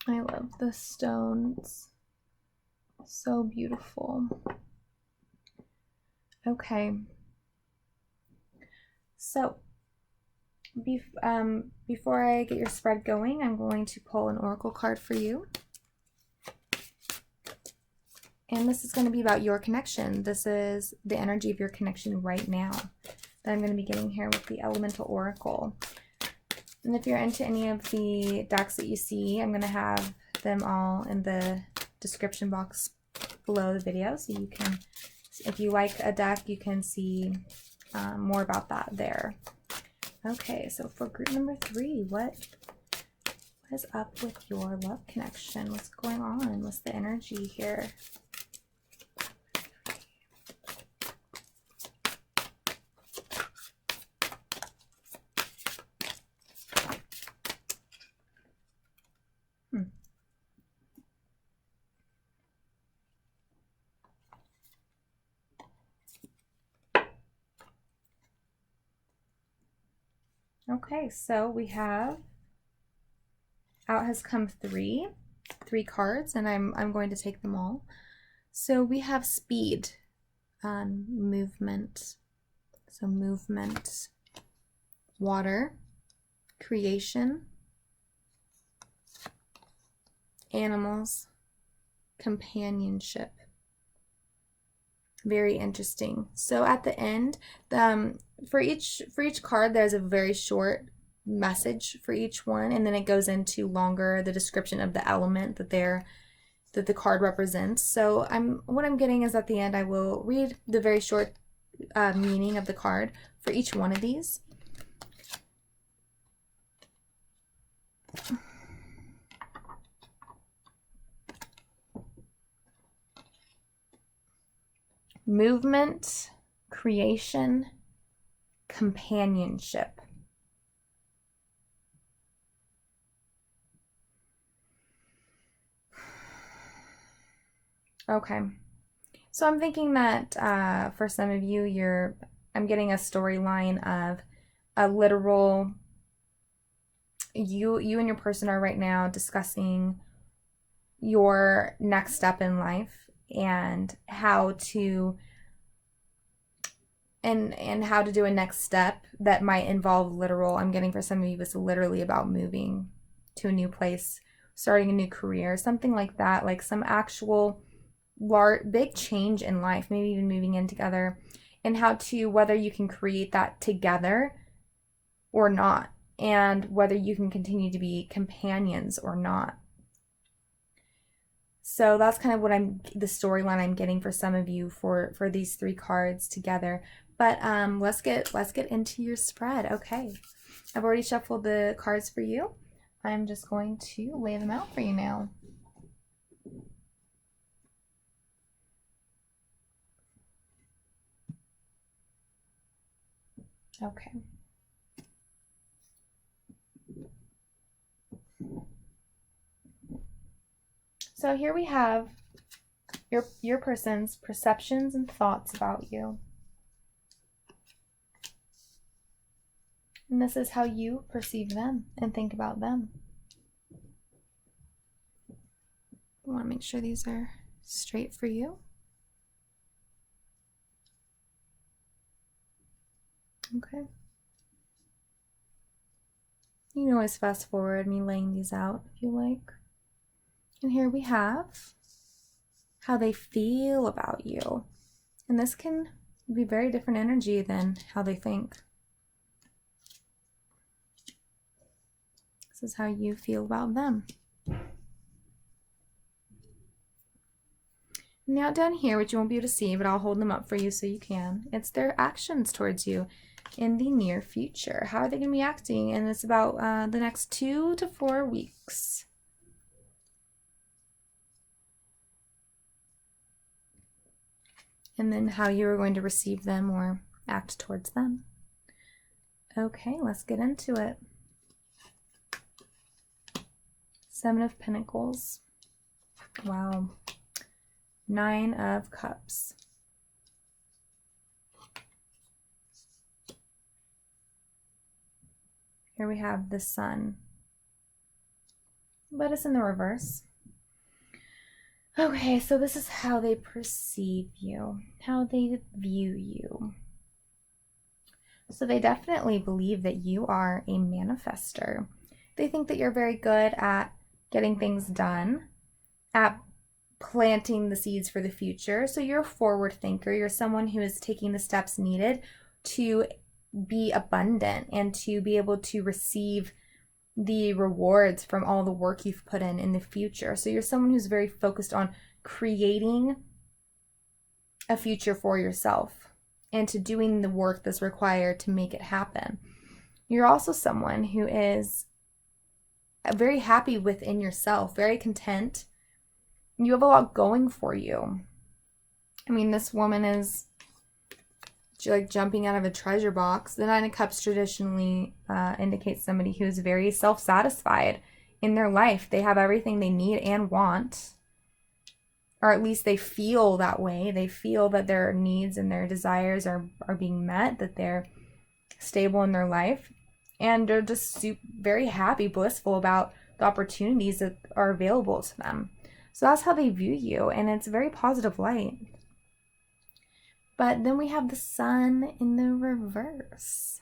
I love the stones. So beautiful. Okay. So, before I get your spread going, I'm going to pull an oracle card for you. And this is going to be about your connection. This is the energy of your connection right now that I'm going to be getting here with the Elemental Oracle. And if you're into any of the decks that you see, I'm going to have them all in the description box below the video. So you can, if you like a deck, you can see more about that there. Okay, so for group number 3, what is up with your love connection? What's going on? What's the energy here? Okay, so we have, out has come three cards, and I'm going to take them all. So we have speed, movement, so movement, water, creation, animals, companionship. Very interesting. So at the end, for each card, there's a very short message for each one, and then it goes into longer, the description of the element that the card represents. So what I'm getting is at the end I will read the very short meaning of the card for each one of these. Movement, creation, companionship. Okay, so I'm thinking that for some of you, I'm getting a storyline of a literal, you and your person are right now discussing your next step in life, and how to do a next step that might involve literal. I'm getting for some of you, it's literally about moving to a new place, starting a new career, something like that, like some actual big change in life, maybe even moving in together, and how to, whether you can create that together or not, and whether you can continue to be companions or not. So that's kind of what the storyline I'm getting for some of you for these 3 cards together. But let's get into your spread. Okay, I've already shuffled the cards for you. I'm just going to lay them out for you now. Okay. So here we have your person's perceptions and thoughts about you. And this is how you perceive them and think about them. I want to make sure these are straight for you. Okay. You can always fast forward me laying these out if you like. And here we have how they feel about you. And this can be very different energy than how they think. This is how you feel about them. Now down here, which you won't be able to see, but I'll hold them up for you so you can. It's their actions towards you in the near future. How are they going to be acting? And it's about the next 2 to 4 weeks. And then how you are going to receive them or act towards them. Okay, let's get into it. 7 of Pentacles. Wow. 9 of Cups. Here we have the Sun. But it's in the reverse. Okay, so this is how they perceive you, how they view you. So they definitely believe that you are a manifester. They think that you're very good at getting things done, at planting the seeds for the future. So you're a forward thinker. You're someone who is taking the steps needed to be abundant and to be able to receive the rewards from all the work you've put in the future. So you're someone who's very focused on creating a future for yourself and to doing the work that's required to make it happen. You're also someone who is very happy within yourself, very content. You have a lot going for you. I mean, this woman is like jumping out of a treasure box. The 9 of Cups traditionally indicates somebody who is very self-satisfied in their life. They have everything they need and want, or at least they feel that way. They feel that their needs and their desires are being met, that they're stable in their life, and they're just very happy, blissful about the opportunities that are available to them. So that's how they view you, and it's a very positive light. But then we have the Sun in the reverse.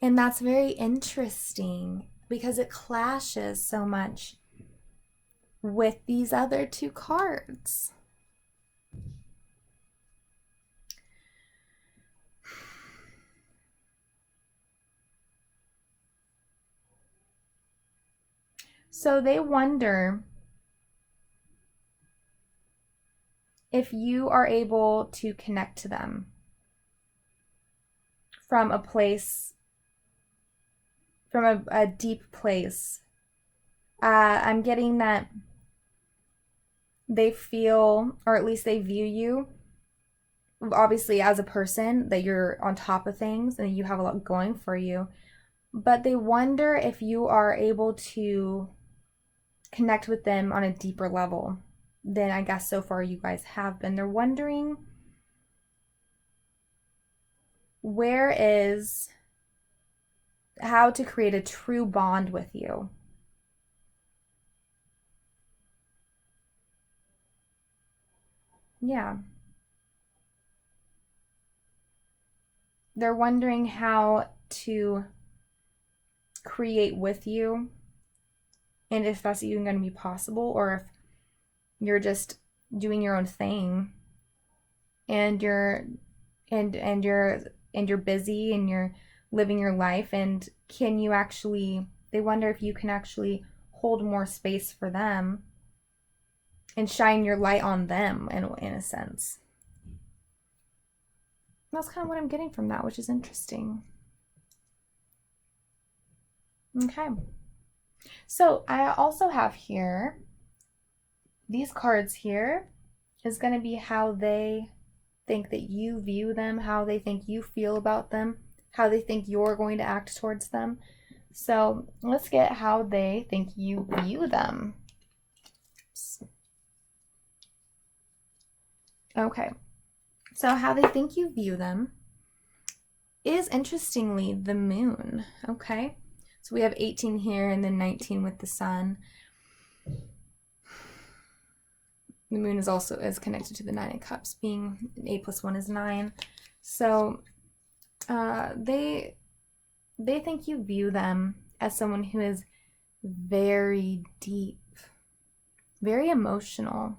And that's very interesting because it clashes so much with these other 2 cards. So they wonder if you are able to connect to them from a place, from a deep place. I'm getting that they feel, or at least they view you, obviously as a person, that you're on top of things and you have a lot going for you. But they wonder if you are able to connect with them on a deeper level than I guess so far you guys have been. They're wondering how to create a true bond with you. Yeah. They're wondering how to create with you, and if that's even going to be possible, or if you're just doing your own thing and you're busy and you're living your life, and they wonder if you can actually hold more space for them and shine your light on them in a sense. That's kind of what I'm getting from that, which is interesting. Okay. So I also have here, these cards here is going to be how they think that you view them, how they think you feel about them, how they think you're going to act towards them. So let's get how they think you view them. Okay. So how they think you view them is, interestingly, the moon. Okay. So we have 18 here and then 19 with the Sun. The moon is connected to the 9 of Cups, being 8 plus 1 is 9. So They think you view them as someone who is very deep, very emotional.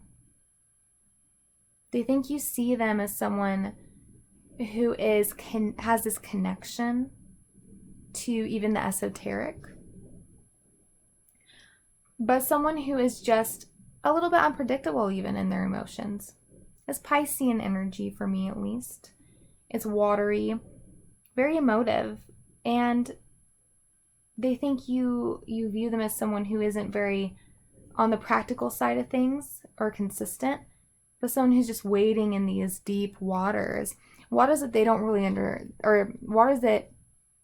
They think you see them as someone who has this connection to even the esoteric, but someone who is just a little bit unpredictable even in their emotions. It's Piscean energy for me, at least. It's watery, very emotive, and they think you view them as someone who isn't very on the practical side of things or consistent, but someone who's just wading in these deep waters that they don't really or waters that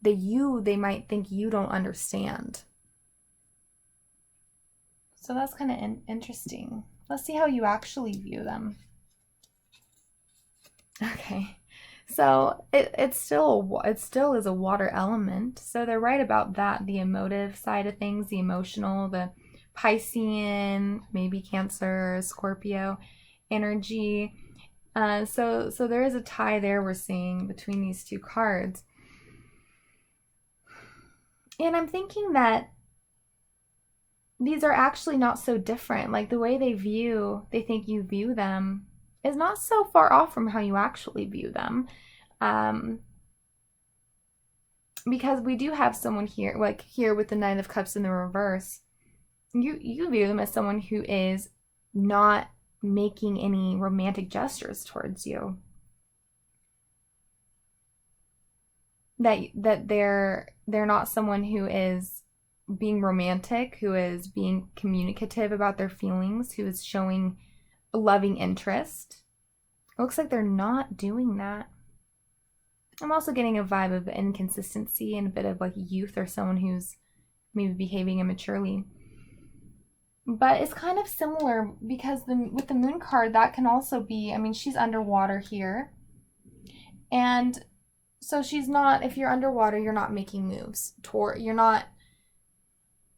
they might think you don't understand. So that's kind of interesting. Let's see how you actually view them. Okay, so it still is a water element. So they're right about that, the emotive side of things, the emotional, the Piscean, maybe Cancer, Scorpio energy. So there is a tie there we're seeing between these two cards. And I'm thinking that these are actually not so different. Like the way they think you view them is not so far off from how you actually view them. Because we do have someone here, like here with the Nine of Cups in the reverse. You view them as someone who is not making any romantic gestures towards you. That they're not someone who is being romantic, who is being communicative about their feelings, who is showing loving interest. It looks like they're not doing that. I'm also getting a vibe of inconsistency and a bit of like youth or someone who's maybe behaving immaturely. But it's kind of similar because with the moon card, that can also be, I mean, she's underwater here. And so she's not, if you're underwater, you're not making moves you're not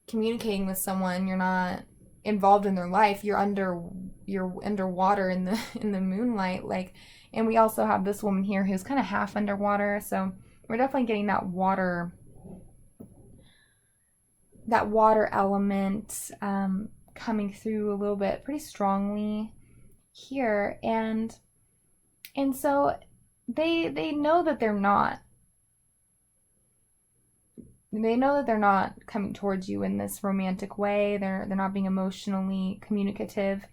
communicating with someone, you're not involved in their life, you're underwater in the moonlight, like. And we also have this woman here who's kind of half underwater, so we're definitely getting that water element coming through a little bit pretty strongly here. And so they know that they're not coming towards you in this romantic way. They're not being emotionally communicative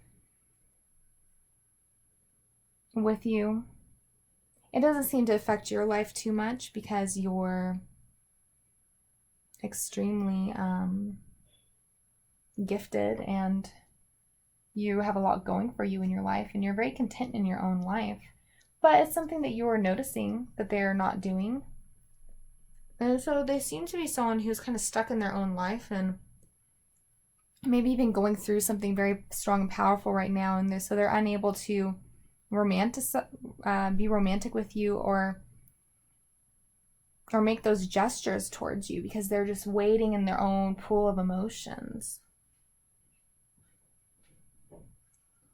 with you. It doesn't seem to affect your life too much because you're extremely gifted and you have a lot going for you in your life and you're very content in your own life. But it's something that you are noticing that they're not doing. And so they seem to be someone who's kind of stuck in their own life and maybe even going through something very strong and powerful right now, and so they're unable to be romantic with you or make those gestures towards you because they're just wading in their own pool of emotions.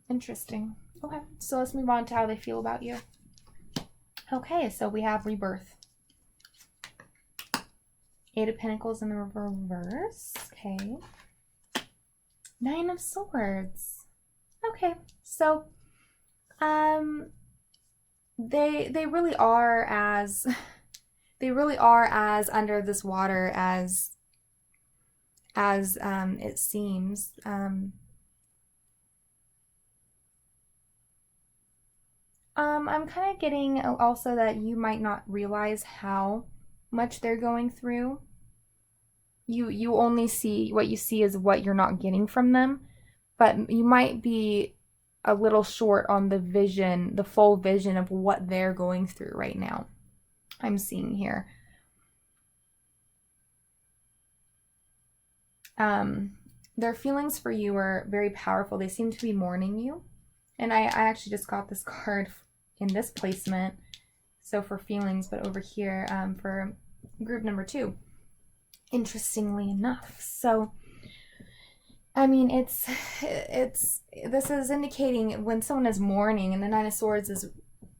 Interesting. Okay, so let's move on to how they feel about you. Okay, so we have rebirth. Eight of Pentacles in the reverse. Okay. Nine of Swords. Okay, so they really are as under this water as it seems. I'm kind of getting also that you might not realize how much they're going through. You only see what you see is what you're not getting from them, but you might be a little short on the full vision of what they're going through right now. I'm seeing here. Their feelings for you are very powerful. They seem to be mourning you. And I actually just got this card in this placement. So for feelings, but over here for group number 2. Interestingly enough. So, I mean, this is indicating when someone is mourning, and the Nine of Swords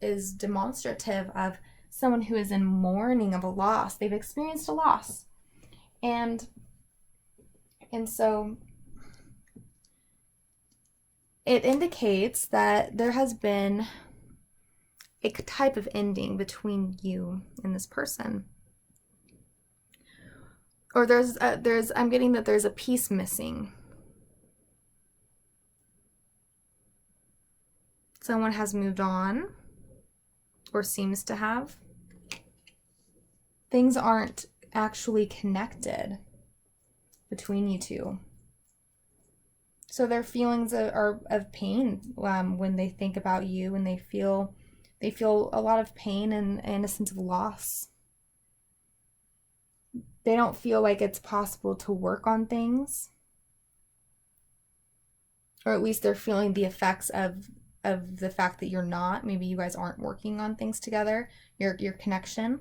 is demonstrative of someone who is in mourning of a loss. They've experienced a loss. And so it indicates that there has been a type of ending between you and this person. Or I'm getting that there's a piece missing. Someone has moved on, or seems to have. Things aren't actually connected between you two. So their feelings are of pain when they think about you, and they feel a lot of pain and a sense of loss. They don't feel like it's possible to work on things, or at least they're feeling the effects of the fact that you're not. Maybe you guys aren't working on things together, your connection.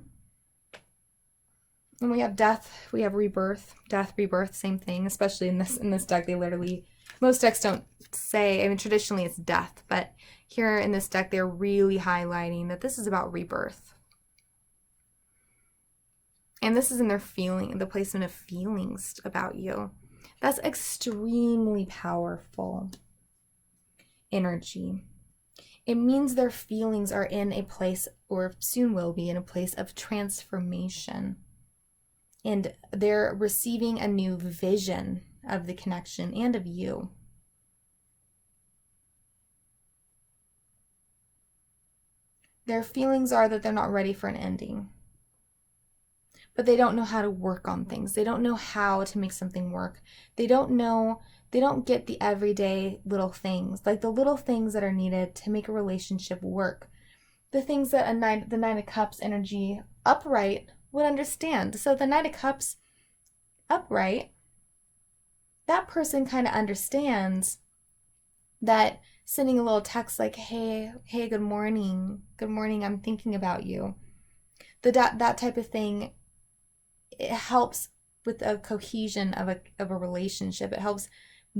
And we have death, we have rebirth, death, rebirth, same thing, especially in this deck. They literally, most decks don't say, I mean, traditionally it's death, but here in this deck, they're really highlighting that this is about rebirth. And this is in their feeling, the placement of feelings about you. That's extremely powerful energy. It means their feelings are in a place, or soon will be in a place of transformation. And they're receiving a new vision of the connection and of you. Their feelings are that they're not ready for an ending. But they don't know how to work on things. They don't know how to make something work. They don't get the everyday little things, like the little things that are needed to make a relationship work. The things that the Nine of Cups energy upright would understand. So the Knight of Cups upright, that person kind of understands that sending a little text like, hey, good morning, I'm thinking about you. That type of thing, it helps with a cohesion of a relationship. It helps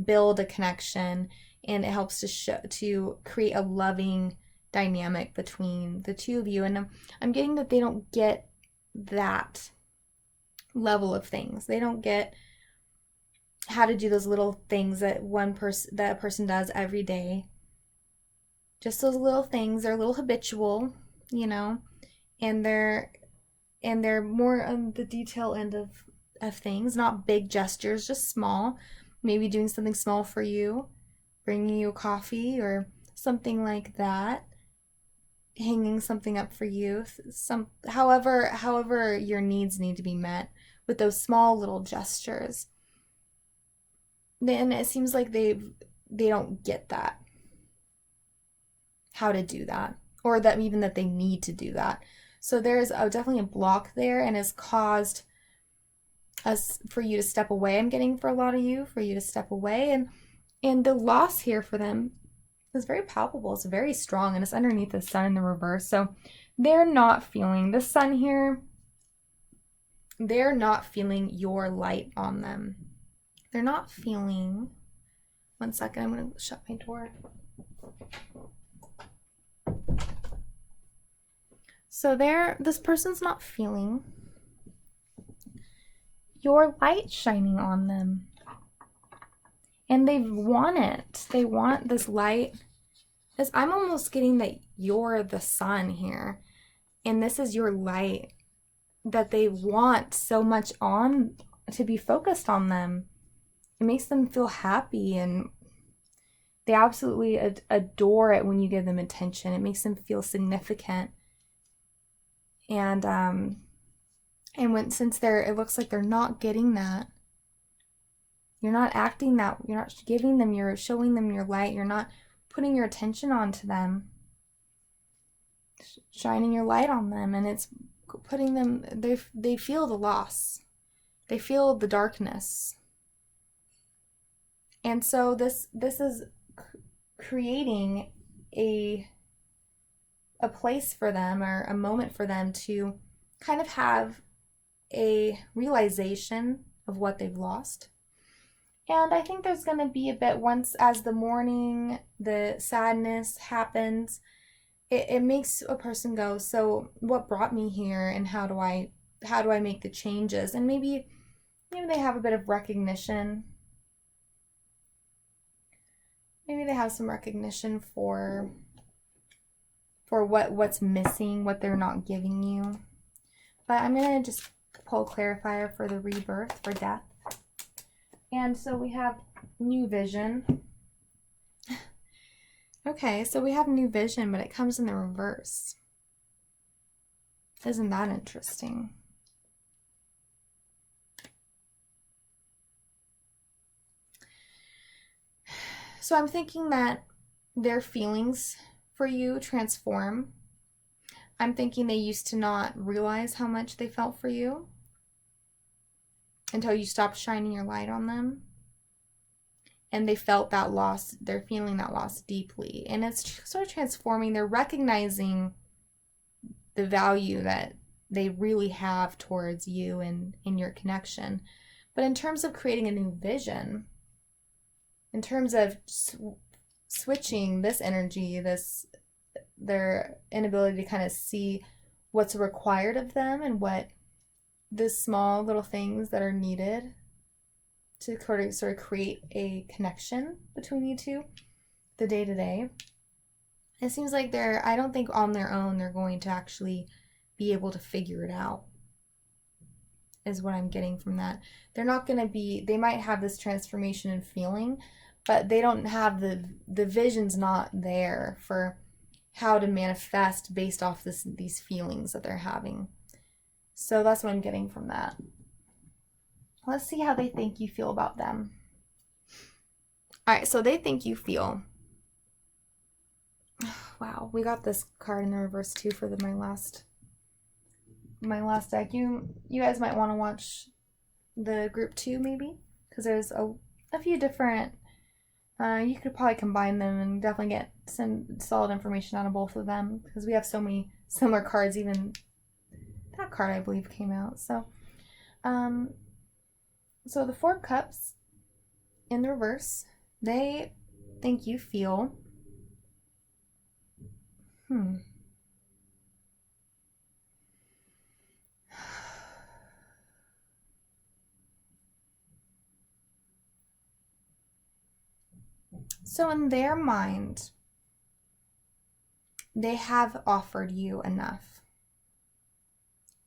build a connection, and it helps to create a loving dynamic between the two of you. And I'm getting that they don't get that level of things. They don't get how to do those little things that a person does every day. Just those little things. They're a little habitual, and they're more on the detail end of things, not big gestures, just small. Maybe doing something small for you, bringing you a coffee or something like that, hanging something up for you. However your needs need to be met with those small little gestures. Then it seems like they don't get that, how to do that, or that even that they need to do that. So there's definitely a block there, and has caused for you to step away. I'm getting for a lot of you, for you to step away, and the loss here for them is very palpable. It's very strong, and it's underneath the sun in the reverse. So they're not feeling the sun here. They're not feeling your light on them. They're not feeling. One second, I'm going to shut my door. So this person's not feeling your light shining on them. And they want it. They want this light. I'm almost getting that you're the sun here. And this is your light that they want so much on, to be focused on them. It makes them feel happy, and they absolutely adore it when you give them attention. It makes them feel significant. And it looks like they're not getting that. You're not acting that. You're not giving them showing them your light. You're not putting your attention onto them, shining your light on them, and it's putting them. They feel the loss. They feel the darkness. And so this is creating a place for them, or a moment for them to kind of have a realization of what they've lost. And I think there's going to be a bit, once as the mourning, the sadness happens, it makes a person go, so what brought me here, and how do I make the changes? And maybe they have a bit of recognition. Maybe they have some recognition for what's missing, what they're not giving you. But I'm going to just pull clarifier for the rebirth, for death. And so we have new vision. Okay, so we have new vision, but it comes in the reverse. Isn't that interesting? So I'm thinking that their feelings for you transform. I'm thinking they used to not realize how much they felt for you until you stopped shining your light on them. And they felt that loss, they're feeling that loss deeply. And it's sort of transforming. They're recognizing the value that they really have towards you and in your connection. But in terms of creating a new vision, in terms of switching this energy, their inability to kind of see what's required of them and what the small little things that are needed to sort of create a connection between you two, the day-to-day. It seems like I don't think on their own they're going to actually be able to figure it out, is what I'm getting from that. They're not going to be, they might have this transformation and feeling, but they don't have the vision's not there for how to manifest based off these feelings that they're having. So that's what I'm getting from that. Let's see how they think you feel about them. All right, so they think you feel. Wow, we got this card in the reverse too for my last deck. You guys might want to watch the group 2 maybe, because there's a few different. You could probably combine them and definitely get some solid information out of both of them, because we have so many similar cards. Even that card I believe came out. So so the 4 cups in the reverse, they think you feel so in their mind, they have offered you enough,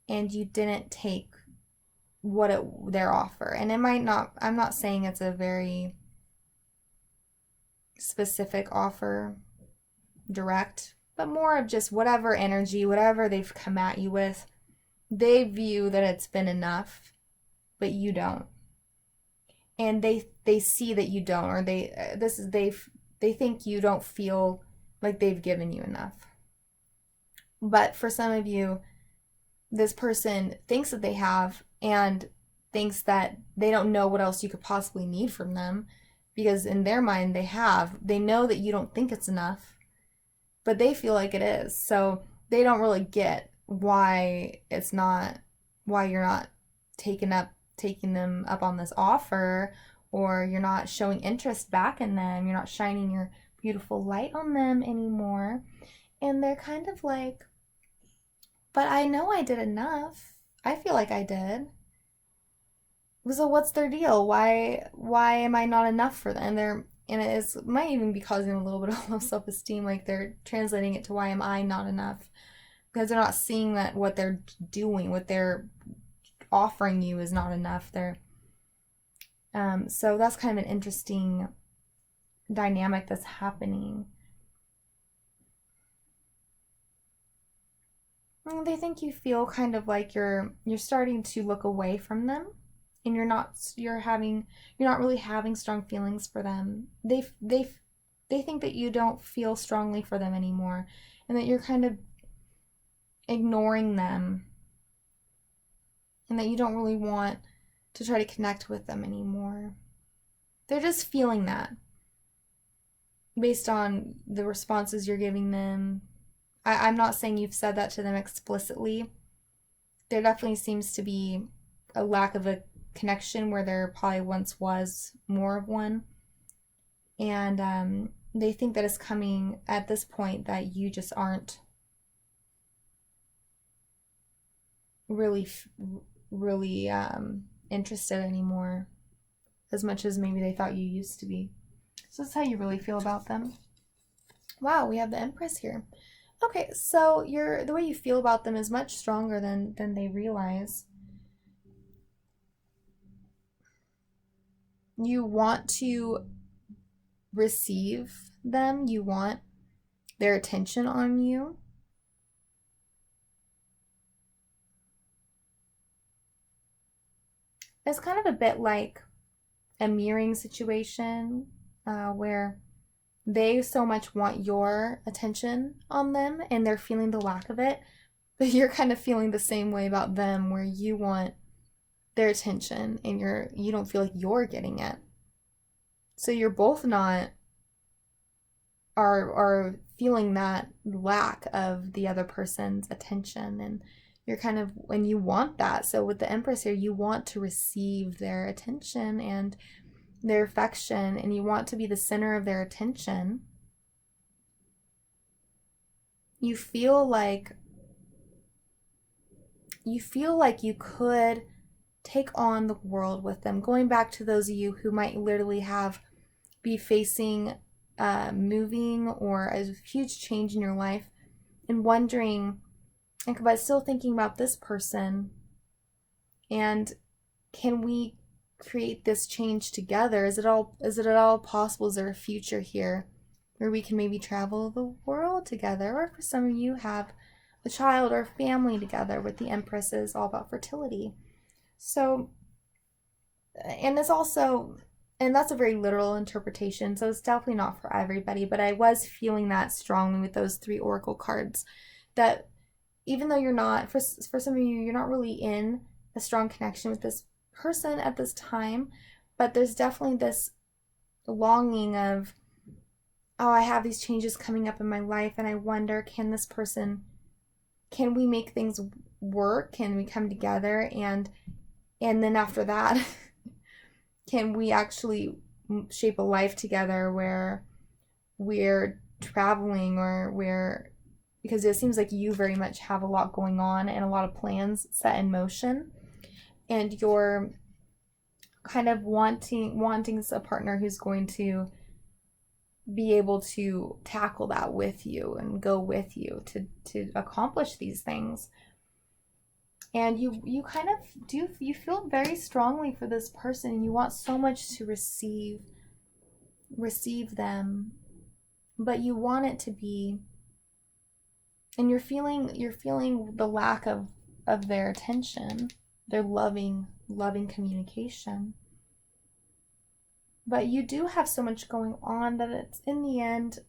and you didn't take their offer. And it might not, I'm not saying it's a very specific offer, direct, but more of just whatever energy, whatever they've come at you with, they view that it's been enough, but you don't. And they see that you don't, or they think you don't feel like they've given you enough. But for some of you, this person thinks that they have, and thinks that they don't know what else you could possibly need from them, because in their mind they know that you don't think it's enough, but they feel like it is. So they don't really get why you're not taking them up on this offer, or you're not showing interest back in them, you're not shining your beautiful light on them anymore. And they're kind of like, but I know I did enough. I feel like I did. So what's their deal? Why am I not enough for them? And it might even be causing a little bit of low self-esteem. Like they're translating it to, why am I not enough? Because they're not seeing that what they're doing, what they're offering you is not enough. So that's kind of an interesting dynamic that's happening. They think you feel kind of like you're starting to look away from them, and you're not really having strong feelings for them. They think that you don't feel strongly for them anymore, and that you're kind of ignoring them, and that you don't really want to try to connect with them anymore. They're just feeling that based on the responses you're giving them. I'm not saying you've said that to them explicitly. There definitely seems to be a lack of a connection where there probably once was more of one. And they think that it's coming at this point that you just aren't really interested anymore as much as maybe they thought you used to be. So that's how you really feel about them. Wow, we have the Empress here. Okay, so the way you feel about them is much stronger than they realize. You want to receive them. You want their attention on you. It's kind of a bit like a mirroring situation where they so much want your attention on them and they're feeling the lack of it, but you're kind of feeling the same way about them where you want their attention and you don't feel like you're getting it. So you're both not are feeling that lack of the other person's attention, and you're kind of, when you want that. So with the Empress here, you want to receive their attention and their affection, and you want to be the center of their attention. You feel like you could take on the world with them. Going back to those of you who might literally be facing moving or a huge change in your life and wondering, but still thinking about this person, and can we create this change together? Is it at all possible? Is there a future here where we can maybe travel the world together? Or for some of you, have a child or family together. With the Empress is all about fertility. So, and it's also, and that's a very literal interpretation, so it's definitely not for everybody, but I was feeling that strongly with those 3 oracle cards, that even though you're not, for some of you, you're not really in a strong connection with this person at this time, but there's definitely this longing of, oh, I have these changes coming up in my life, and I wonder, can we make things work? Can we come together? And then after that, can we actually shape a life together where we're traveling, or because it seems like you very much have a lot going on and a lot of plans set in motion, and you're kind of wanting a partner who's going to be able to tackle that with you and go with you to accomplish these things. And you kind of you feel very strongly for this person, and you want so much to receive them, but you want it to be, and you're feeling the lack of their attention, their loving communication. But you do have so much going on that it's, in the end,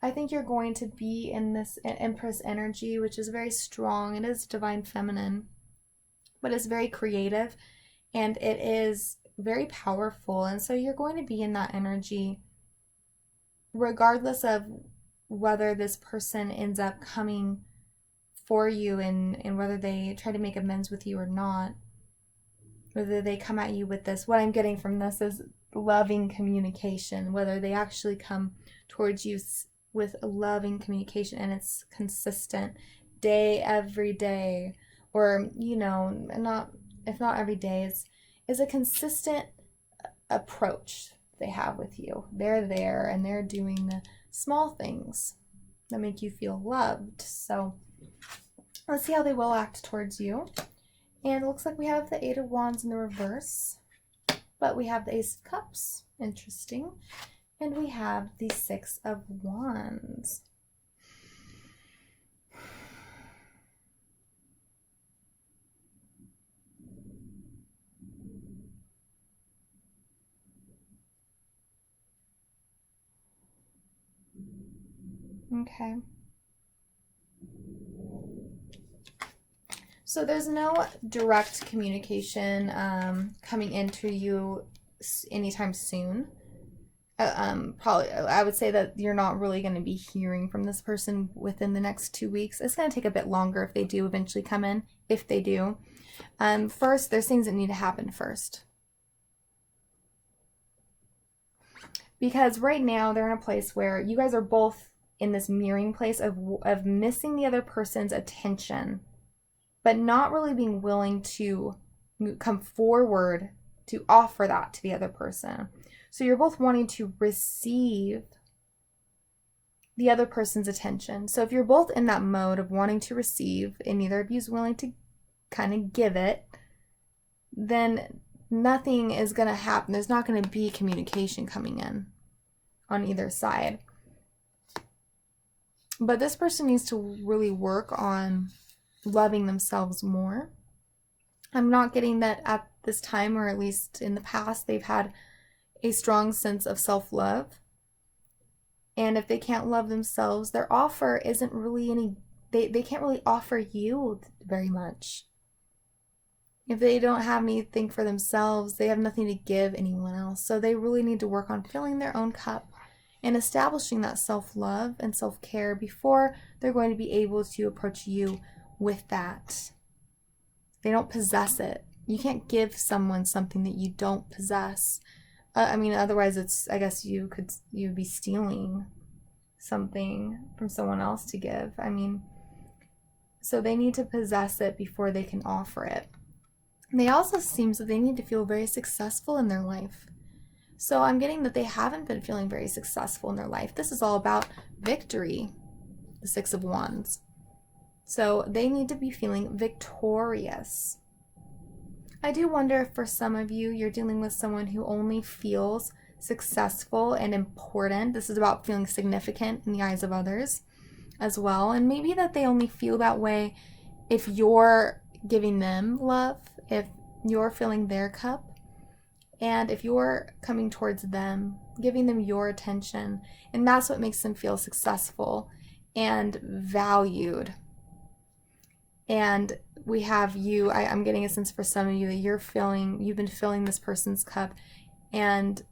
I think you're going to be in this Empress energy, which is very strong. It is divine feminine, but it's very creative, and it is very powerful. And so you're going to be in that energy regardless of whether this person ends up coming for you and whether they try to make amends with you or not. Whether they come at you with this, what I'm getting from this is loving communication, whether they actually come towards you with a loving communication and it's consistent every day, or if not every day, is a consistent approach they have with you. They're there and they're doing the small things that make you feel loved. So let's see how they will act towards you. And it looks like we have the 8 of Wands in the reverse, but we have the Ace of Cups. Interesting. And we have the 6 of Wands. Okay. So there's no direct communication coming into you anytime soon. Probably, I would say that you're not really going to be hearing from this person within the next 2 weeks. It's going to take a bit longer if they do eventually come in, if they do. First, there's things that need to happen first. Because right now they're in a place where you guys are both in this mirroring place of missing the other person's attention, but not really being willing to come forward to offer that to the other person. So you're both wanting to receive the other person's attention. So if you're both in that mode of wanting to receive and neither of you is willing to kind of give it, then nothing is going to happen. There's not going to be communication coming in on either side. But this person needs to really work on loving themselves more. I'm not getting that at this time, or at least in the past, they've had a strong sense of self-love. And if they can't love themselves, their offer isn't really they can't really offer you very much. If they don't have anything for themselves, they have nothing to give anyone else. So they really need to work on filling their own cup and establishing that self-love and self-care before they're going to be able to approach you with that. They don't possess it. You can't give someone something that you don't possess. Otherwise I guess you'd be stealing something from someone else to give. So they need to possess it before they can offer it. They also seems that they need to feel very successful in their life. So I'm getting that they haven't been feeling very successful in their life. This is all about victory, the Six of Wands. So they need to be feeling victorious. I do wonder if for some of you, you're dealing with someone who only feels successful and important. This is about feeling significant in the eyes of others as well. And maybe that they only feel that way if you're giving them love, if you're filling their cup, and if you're coming towards them, giving them your attention. And that's what makes them feel successful and valued. And we have you, I'm getting a sense for some of you that you've been filling this person's cup, and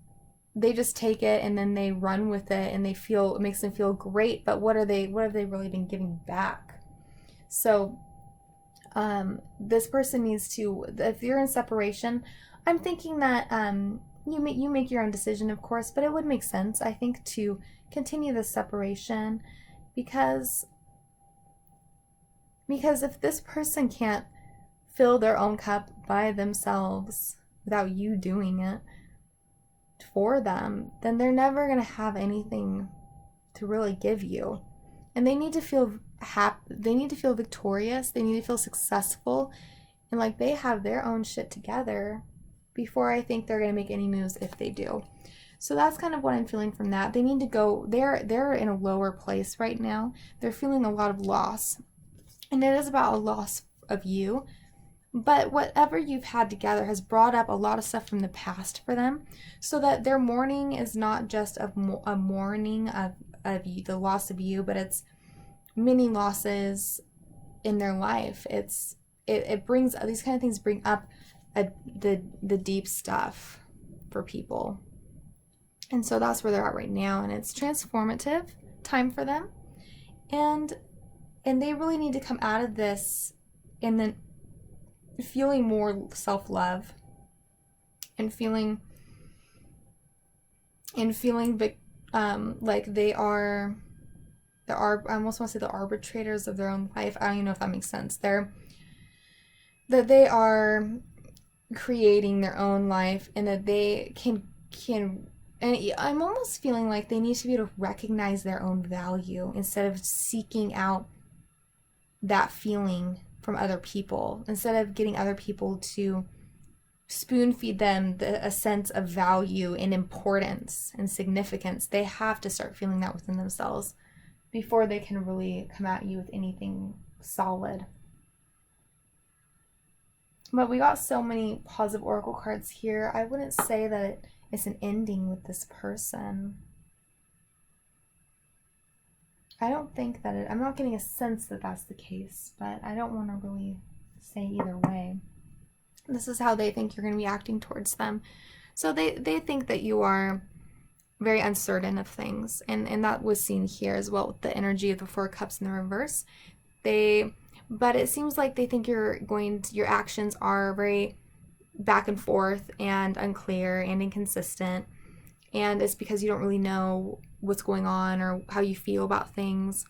they just take it and then they run with it, and it makes them feel great, but what have they really been giving back? So this person needs to, if you're in separation, I'm thinking that you make your own decision, of course, but it would make sense, I think, to continue this separation, because if this person can't fill their own cup by themselves without you doing it for them, then they're never going to have anything to really give you. And they need to feel happy, they need to feel victorious, they need to feel successful, and like they have their own shit together before I think they're going to make any moves, if they do. So that's kind of what I'm feeling from that. They need to go, they're in a lower place right now. They're feeling a lot of loss. And it is about a loss of you. But whatever you've had together has brought up a lot of stuff from the past for them. So that their mourning is not just a mourning of you, the loss of you, but it's many losses in their life. It brings, these kind of things bring up the deep stuff for people. And so that's where they're at right now. And it's transformative time for them. And they really need to come out of this and then feeling more self-love and feeling like they are I almost want to say the arbitrators of their own life. I don't even know if that makes sense. That they are creating their own life, and that they can and I'm almost feeling like they need to be able to recognize their own value instead of seeking out that feeling from other people, instead of getting other people to spoon feed them a sense of value and importance and significance. They have to start feeling that within themselves before they can really come at you with anything solid. But we got so many positive oracle cards here. I wouldn't say that it's an ending with this person. I don't think that I'm not getting a sense that that's the case, but I don't want to really say either way. This is how they think you're going to be acting towards them. So they think that you are very uncertain of things, and that was seen here as well with the energy of the Four Cups in the reverse. But it seems like they think your actions are very back and forth and unclear and inconsistent, and it's because you don't really know what's going on or how you feel about things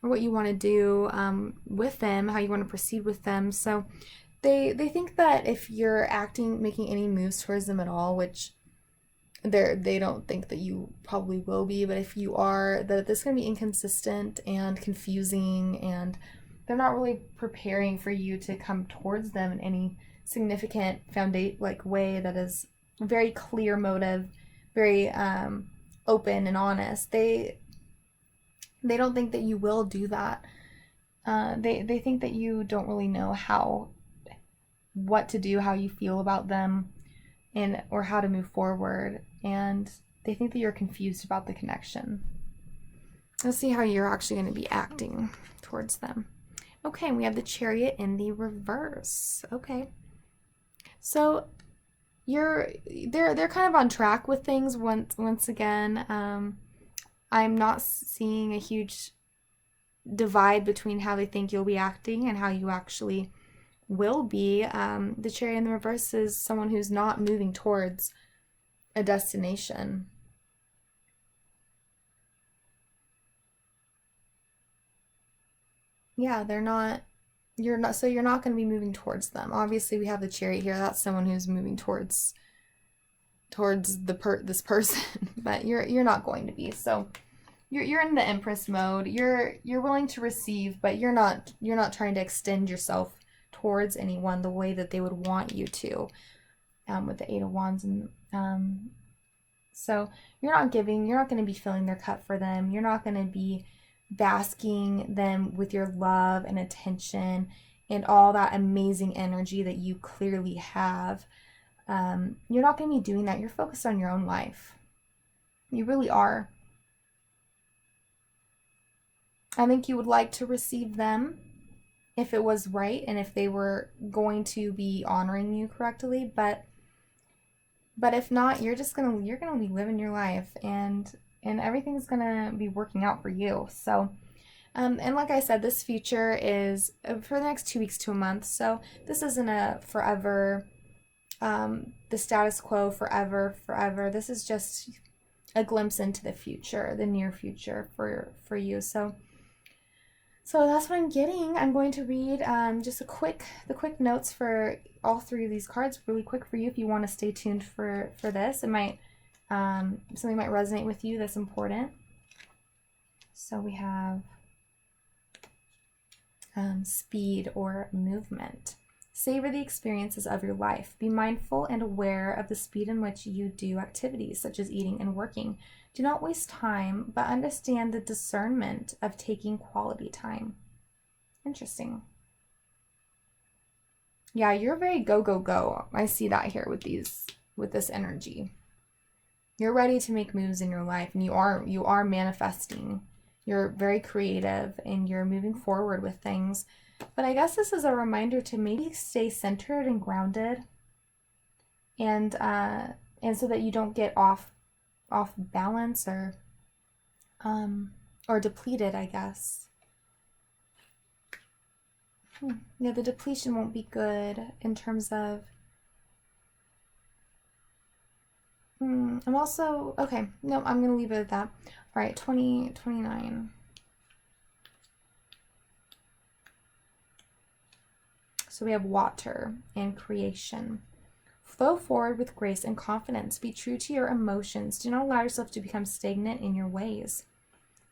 or what you want to do with them, how you want to proceed with them. So they think that if you're making any moves towards them at all, which they don't think that you probably will be, but if you are, that this is going to be inconsistent and confusing, and they're not really preparing for you to come towards them in any significant way that is very clear motive, very open and honest. They don't think that you will do that. They think that you don't really know what to do, how you feel about them, or how to move forward, and they think that you're confused about the connection. Let's see how you're actually going to be acting towards them. Okay, we have the Chariot in the reverse. Okay, so they're kind of on track with things once again. I'm not seeing a huge divide between how they think you'll be acting and how you actually will be. The Chariot in the reverse is someone who's not moving towards a destination. Yeah, you're not going to be moving towards them. Obviously, we have the Chariot here. That's someone who's moving towards this person, but you're not going to be. So you're in the Empress mode. You're willing to receive, but you're not trying to extend yourself towards anyone the way that they would want you to, with the Eight of Wands. And so you're not going to be filling their cup for them. You're not going to be basking them with your love and attention and all that amazing energy that you clearly have. You're not going to be doing that. You're focused on your own life. You really are. I think you would like to receive them if it was right and if they were going to be honoring you correctly, but if not, you're gonna be living your life, and everything's gonna be working out for you. So and like I said, this future is for the next 2 weeks to a month, so this isn't a forever, the status quo forever. This is just a glimpse into the future, the near future for you. So that's what I'm getting. I'm going to read just the quick notes for all three of these cards really quick for you if you want to stay tuned for this. It might something might resonate with you that's important. So we have speed or movement. Savor the experiences of your life. Be mindful and aware of the speed in which you do activities such as eating and working. Do not waste time, but understand the discernment of taking quality time. Interesting. Yeah, you're very go, go, go. I see that here with this energy. You're ready to make moves in your life, and you are manifesting. You're very creative and you're moving forward with things. But I guess this is a reminder to maybe stay centered and grounded, and so that you don't get off balance or depleted, I guess. Yeah, the depletion won't be good in terms of I'm also okay, no, I'm gonna leave it at that. All right, 29. So we have water and creation. Flow forward with grace and confidence. Be true to your emotions. Do not allow yourself to become stagnant in your ways.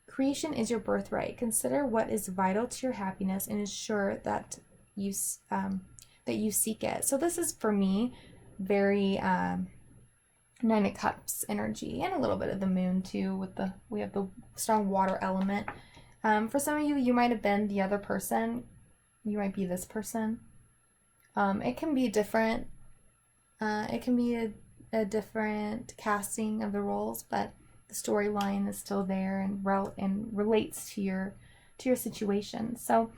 Creation is your birthright. Consider what is vital to your happiness and ensure that you seek it. So this is for me very Nine of Cups energy, and a little bit of the moon too. We have the strong water element. For some of you, you might have been the other person. You might be this person. It can be different. It can be a different casting of the roles, but the storyline is still there and relates to your situation. So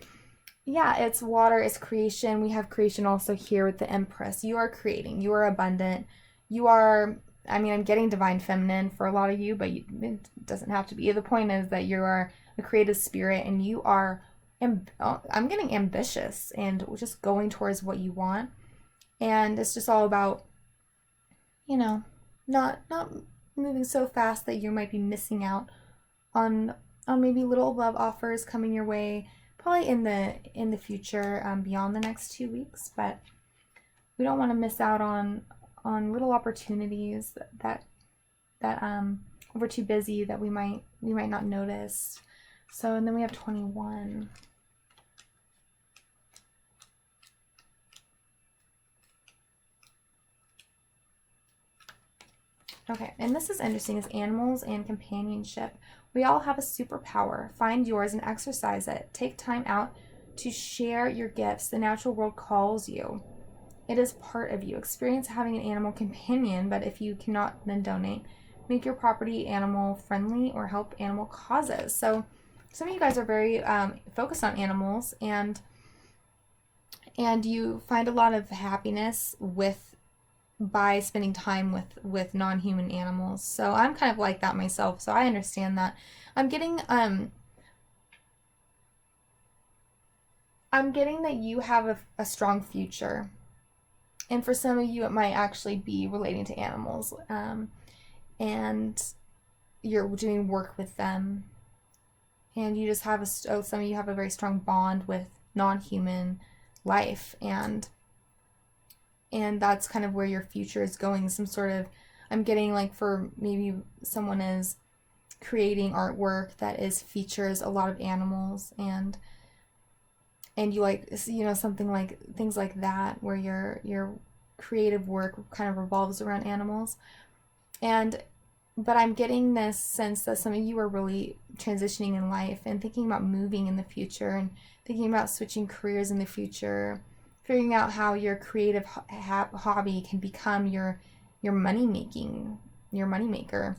yeah, it's water, it's creation. We have creation also here with the Empress. You are creating. You are abundant. You are, I'm getting divine feminine for a lot of you, but it doesn't have to be. The point is that you are a creative spirit, and you are, I'm getting ambitious and just going towards what you want. And it's just all about, not moving so fast that you might be missing out on maybe little love offers coming your way, probably in the future, beyond the next 2 weeks. But we don't want to miss out on little opportunities that we're too busy that we might not notice. So, and then we have 21. Okay, and this is interesting, is animals and companionship. We all have a superpower. Find yours and exercise it. Take time out to share your gifts. The natural world calls you. It is part of you. Experience having an animal companion, but if you cannot, then donate. Make your property animal friendly or help animal causes. So some of you guys are very focused on animals, and you find a lot of happiness by spending time with non-human animals. So I'm kind of like that myself, so I understand that. I'm getting that you have a strong future, and for some of you it might actually be relating to animals, and you're doing work with them, and you just have some of you have a very strong bond with non-human life, and that's kind of where your future is going. Some sort of, I'm getting like, for maybe someone is creating artwork that features a lot of animals, and you like, you know, something like, things like that, where your creative work kind of revolves around animals. But I'm getting this sense that some of you are really transitioning in life and thinking about moving in the future, and thinking about switching careers in the future, figuring out how your creative hobby can become your money maker.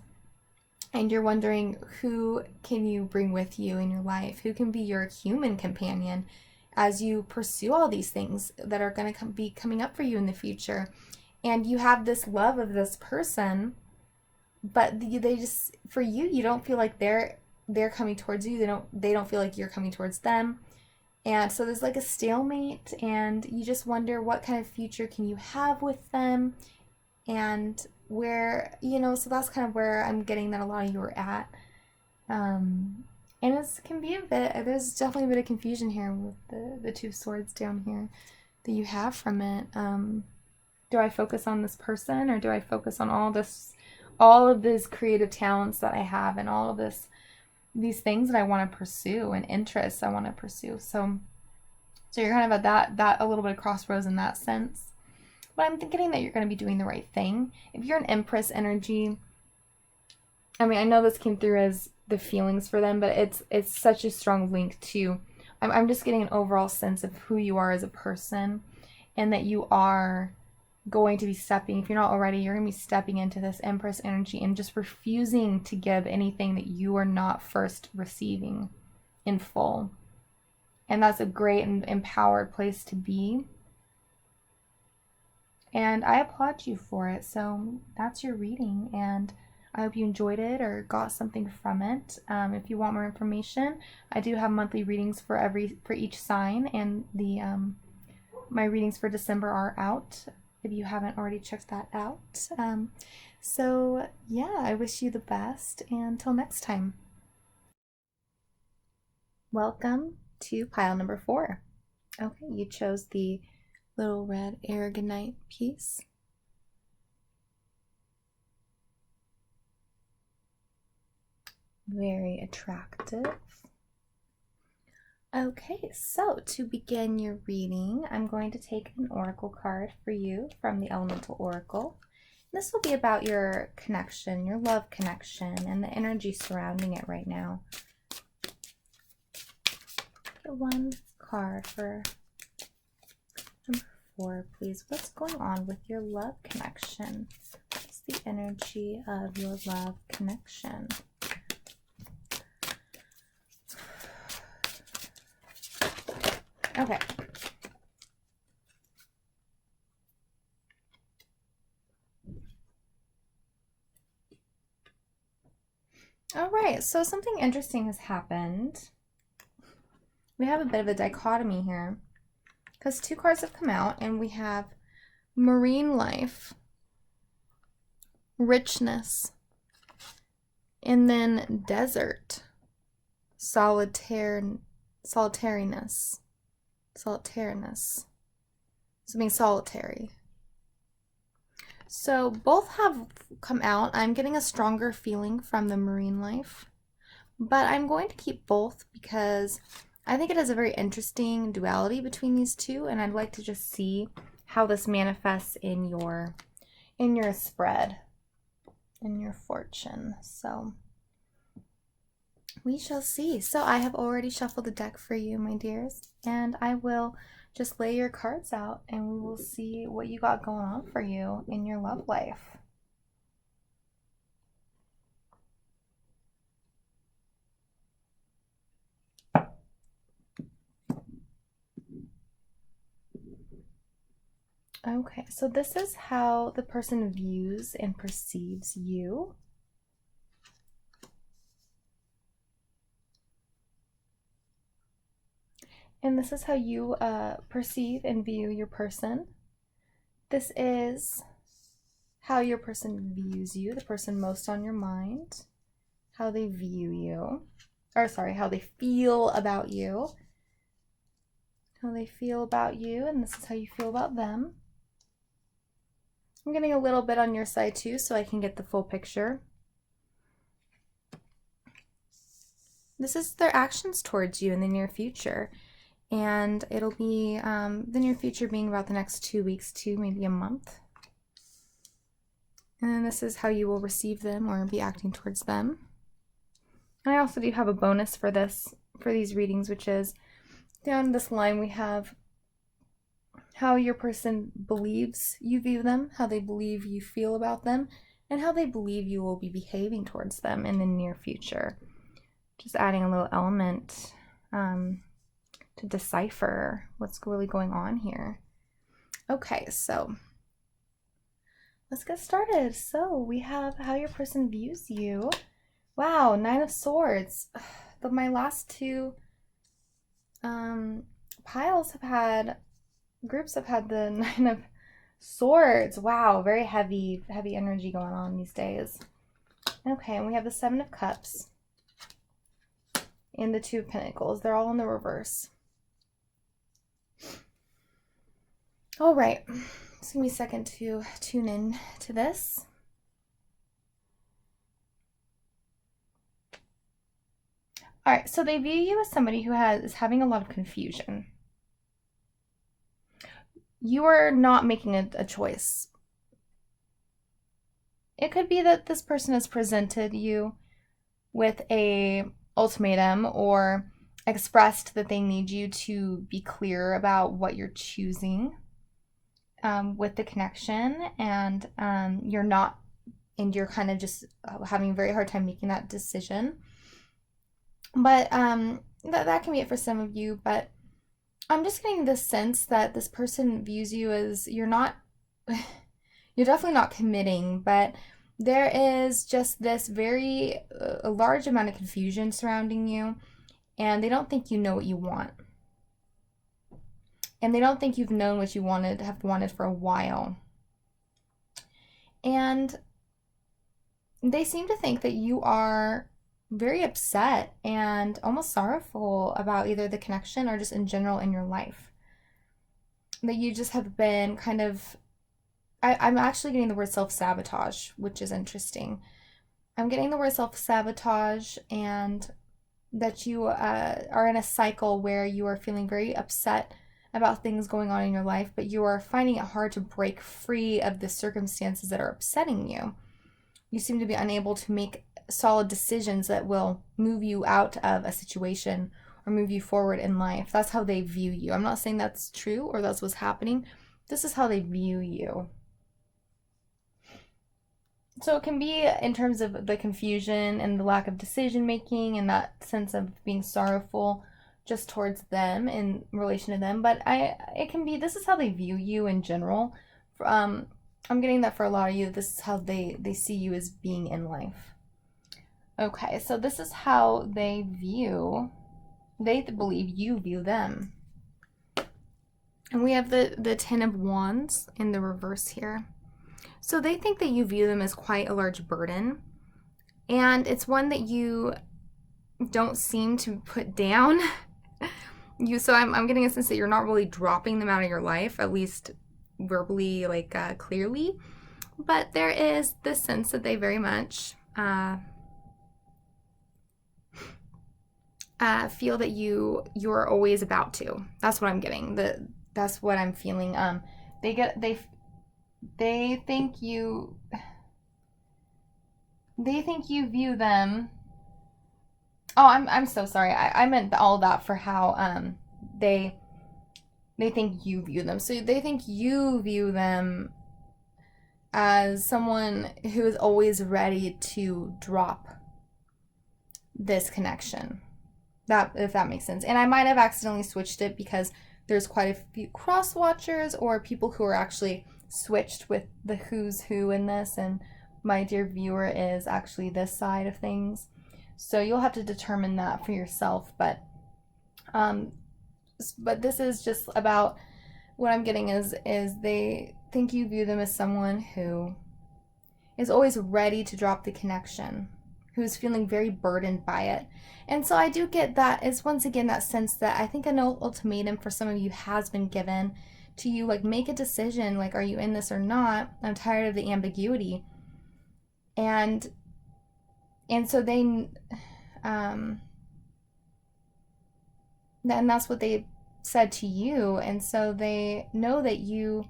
And you're wondering, who can you bring with you in your life? Who can be your human companion as you pursue all these things that are going to be coming up for you in the future? And you have this love of this person, but they just, for you, you don't feel like they're coming towards you. They don't feel like you're coming towards them. And so there's like a stalemate, and you just wonder what kind of future can you have with them, and where, you know, so that's kind of where I'm getting that a lot of you are at. And it can be a bit, there's definitely a bit of confusion here with the 2 swords down here that you have from it. Do I focus on this person, or do I focus on all of these creative talents that I have, and all of these things that I want to pursue, and interests I want to pursue? So you're kind of at that a little bit of crossroads in that sense. But I'm thinking that you're going to be doing the right thing. If you're an Empress energy, I mean, I know this came through as the feelings for them, but it's such a strong link to, I'm just getting an overall sense of who you are as a person, and that you are going to be stepping, if you're not already, you're going to be stepping into this Empress energy and just refusing to give anything that you are not first receiving in full. And that's a great and empowered place to be. And I applaud you for it. So that's your reading, and I hope you enjoyed it or got something from it. If you want more information, I do have monthly readings for each sign, and my readings for December are out, if you haven't already checked that out. So yeah, I wish you the best, and until next time. Welcome to pile number 4. Okay, you chose the little red aragonite piece. Very attractive. Okay, so to begin your reading, I'm going to take an oracle card for you from the Elemental Oracle. This will be about your connection, your love connection, and the energy surrounding it right now. The 1 card for number 4, please. What's going on with your love connection? What's the energy of your love connection? Okay. All right, so something interesting has happened. We have a bit of a dichotomy here, because 2 cards have come out, and we have marine life, richness, And then desert, solitariness, so being solitary. So both have come out. I'm getting a stronger feeling from the marine life, but I'm going to keep both because I think it has a very interesting duality between these two, and I'd like to just see how this manifests in your spread, in your fortune. So we shall see. So I have already shuffled the deck for you, my dears, and I will just lay your cards out and we will see what you got going on for you in your love life. Okay, so this is how the person views and perceives you. And this is how you perceive and view your person. This is how your person views you, the person most on your mind, how they view you, or sorry, how they feel about you. How they feel about you, and this is how you feel about them. I'm getting a little bit on your side too, so I can get the full picture. This is their actions towards you in the near future. And it'll be the near future being about the next 2 weeks to maybe a month. And then this is how you will receive them or be acting towards them. I also do have a bonus for these readings, which is down this line we have how your person believes you view them, how they believe you feel about them, and how they believe you will be behaving towards them in the near future. Just adding a little element to decipher what's really going on here. Okay, so let's get started. So we have how your person views you. Wow, 9 of Swords. My last two piles have had, groups have had the 9 of Swords. Wow, very heavy energy going on these days. Okay, and we have the 7 of Cups and the 2 of Pentacles. They're all in the reverse. All right, just give me a second to tune in to this. All right, so they view you as somebody who is having a lot of confusion. You are not making a choice. It could be that this person has presented you with a ultimatum or expressed that they need you to be clear about what you're choosing with the connection, and you're not, and you're kind of just having a very hard time making that decision. But that can be it for some of you, but I'm just getting this sense that this person views you as you're definitely not committing, but there is just this a large amount of confusion surrounding you, and they don't think you know what you want. And they don't think you've known what you have wanted for a while. And they seem to think that you are very upset and almost sorrowful about either the connection or just in general in your life. That you just have been kind of, I'm actually getting the word self-sabotage, which is interesting. I'm getting the word self-sabotage, and that you are in a cycle where you are feeling very upset about things going on in your life, but you are finding it hard to break free of the circumstances that are upsetting you. You seem to be unable to make solid decisions that will move you out of a situation or move you forward in life. That's how they view you. I'm not saying that's true or that's what's happening. This is how they view you. So it can be in terms of the confusion and the lack of decision making and that sense of being sorrowful just towards them in relation to them, but it can be, this is how they view you in general. I'm getting that for a lot of you, this is how they see you as being in life. Okay, so this is how they believe you view them. And we have the 10 of Wands in the reverse here. So they think that you view them as quite a large burden, And it's one that you don't seem to put down. So I'm getting a sense that you're not really dropping them out of your life, at least verbally, like clearly. But there is this sense that they very much feel that you're always about to. That's what I'm getting. That's what I'm feeling. They think you view them. Oh, I'm so sorry. I meant all that for how they think you view them. So they think you view them as someone who is always ready to drop this connection. That, if that makes sense. And I might have accidentally switched it because there's quite a few cross watchers or people who are actually switched with the who's who in this, and my dear viewer is actually this side of things. So you'll have to determine that for yourself, but this is just about what I'm getting is they think you view them as someone who is always ready to drop the connection, who's feeling very burdened by it. And so I do get that is once again that sense that I think an ultimatum for some of you has been given to you, like make a decision, like are you in this or not? I'm tired of the ambiguity. And so they and that's what they said to you, and so they know that you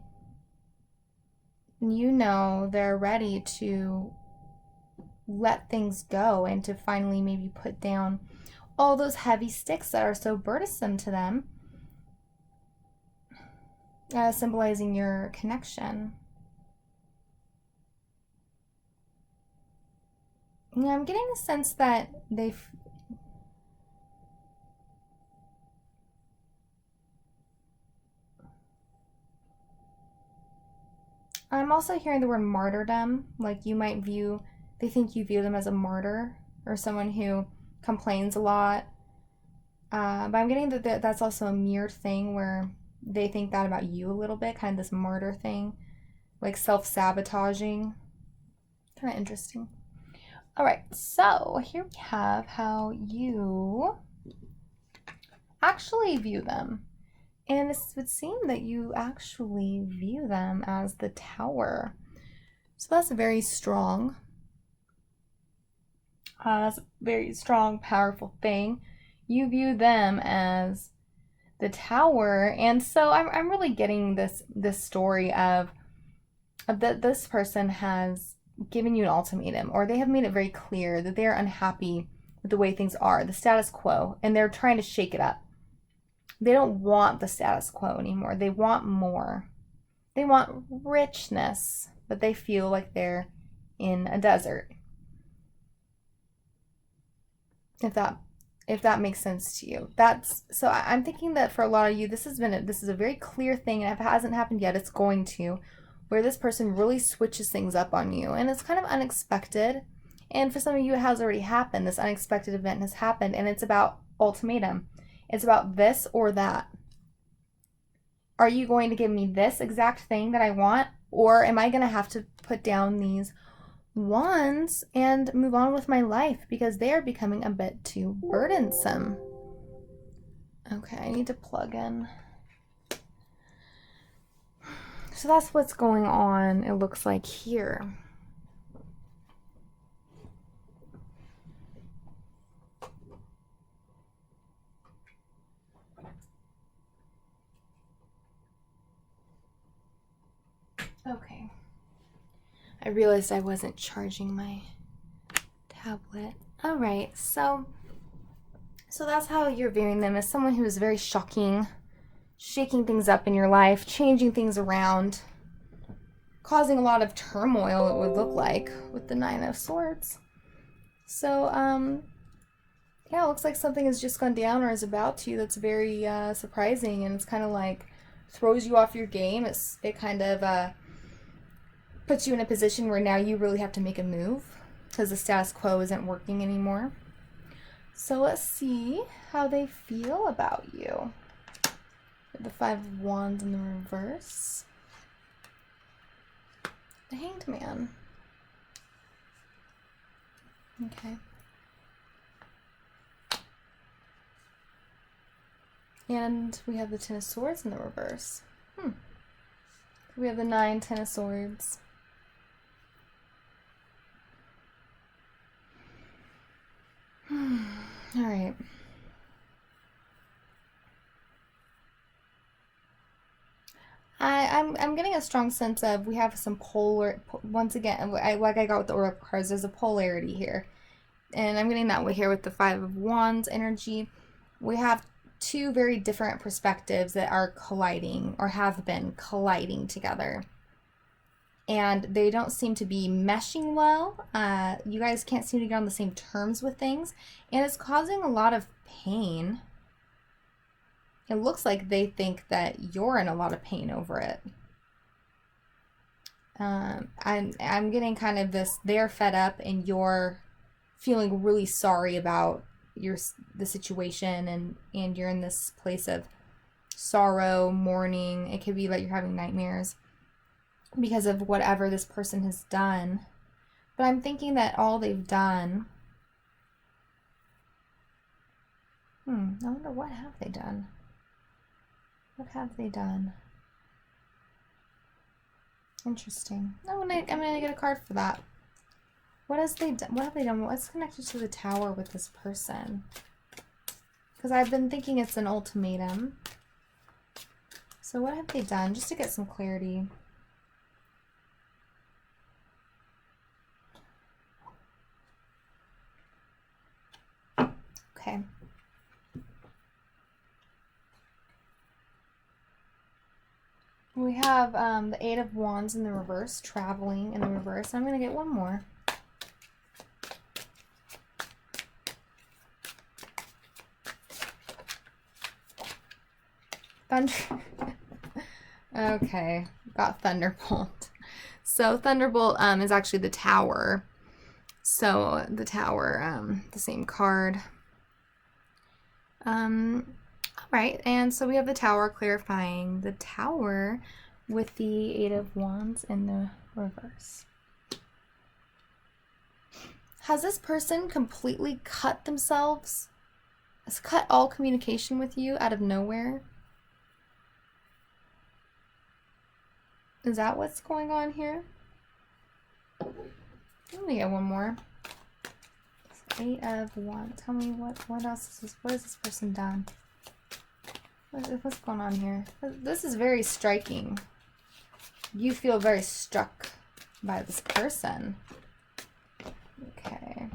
know they're ready to let things go and to finally maybe put down all those heavy sticks that are so burdensome to them, symbolizing your connection. And I'm getting the sense that I'm also hearing the word martyrdom, like you might they think you view them as a martyr or someone who complains a lot. But I'm getting that that's also a mirrored thing where they think that about you a little bit, kind of this martyr thing, like self-sabotaging. Kind of interesting. All right, so here we have how you actually view them. And it would seem that you actually view them as the Tower. So that's very strong. That's a very strong, powerful thing. You view them as the Tower. And so I'm really getting this story of that this person has given you an ultimatum, or they have made it very clear that they're unhappy with the way things are, the status quo, and they're trying to shake it up. They don't want the status quo anymore. They want more. They want richness, but they feel like they're in a desert. If that makes sense to you. So I'm thinking that for a lot of you, this is a very clear thing, and if it hasn't happened yet, it's going to, where this person really switches things up on you, and it's kind of unexpected. And for some of you, it has already happened. This unexpected event has happened, and it's about ultimatum. It's about this or that. Are you going to give me this exact thing that I want, or am I going to have to put down these wands and move on with my life because they are becoming a bit too burdensome? Okay, I need to plug in. So that's what's going on, it looks like here. Okay. I realized I wasn't charging my tablet. All right, so that's how you're viewing them, as someone who is very shocking, shaking things up in your life, changing things around, causing a lot of turmoil, it would look like, with the Nine of Swords. So, yeah, it looks like something has just gone down or is about to that's very surprising, and it's kind of like throws you off your game. It kind of puts you in a position where now you really have to make a move because the status quo isn't working anymore. So let's see how they feel about you. The Five of Wands in the reverse. The Hanged Man. Okay. And we have the Ten of Swords in the reverse. We have the 9, 10 of Swords. All right. I'm getting a strong sense of we have some once again, like I got with the Oracle cards, there's a polarity here. And I'm getting that way here with the 5 of Wands energy. We have 2 very different perspectives that are colliding or have been colliding together. And they don't seem to be meshing well. You guys can't seem to get on the same terms with things. And it's causing a lot of pain. It looks like they think that you're in a lot of pain over it. I'm getting kind of this, they're fed up and you're feeling really sorry about the situation, and you're in this place of sorrow, mourning. It could be like you're having nightmares because of whatever this person has done. But I'm thinking that all they've done, I wonder, what have they done? What have they done? Interesting. I'm gonna get a card for that. What have they done? What's connected to the Tower with this person? Because I've been thinking it's an ultimatum. So what have they done? Just to get some clarity. Okay. We have the 8 of Wands in the reverse, traveling in the reverse. I'm going to get one more. Thunder. Okay, got Thunderbolt. So Thunderbolt is actually the Tower. So the Tower, the same card. Right, and so we have the Tower clarifying the Tower with the 8 of Wands in the reverse. Has this person completely cut themselves? Has cut all communication with you out of nowhere? Is that what's going on here? Let me get one more. 8 of Wands. Tell me what else is this? What has this person done? What's going on here? This is very striking. You feel very struck by this person. Okay.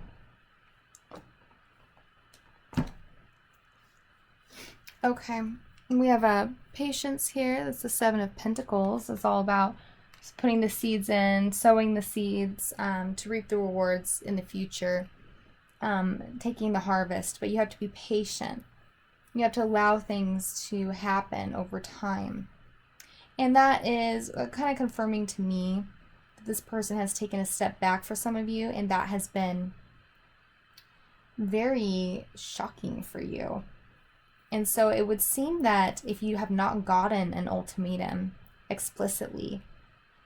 Okay. We have a patience here. That's the 7 of Pentacles. It's all about just putting the seeds in, sowing the seeds to reap the rewards in the future. Taking the harvest, but you have to be patient. You have to allow things to happen over time. And that is kind of confirming to me that this person has taken a step back for some of you, and that has been very shocking for you. And so it would seem that if you have not gotten an ultimatum explicitly,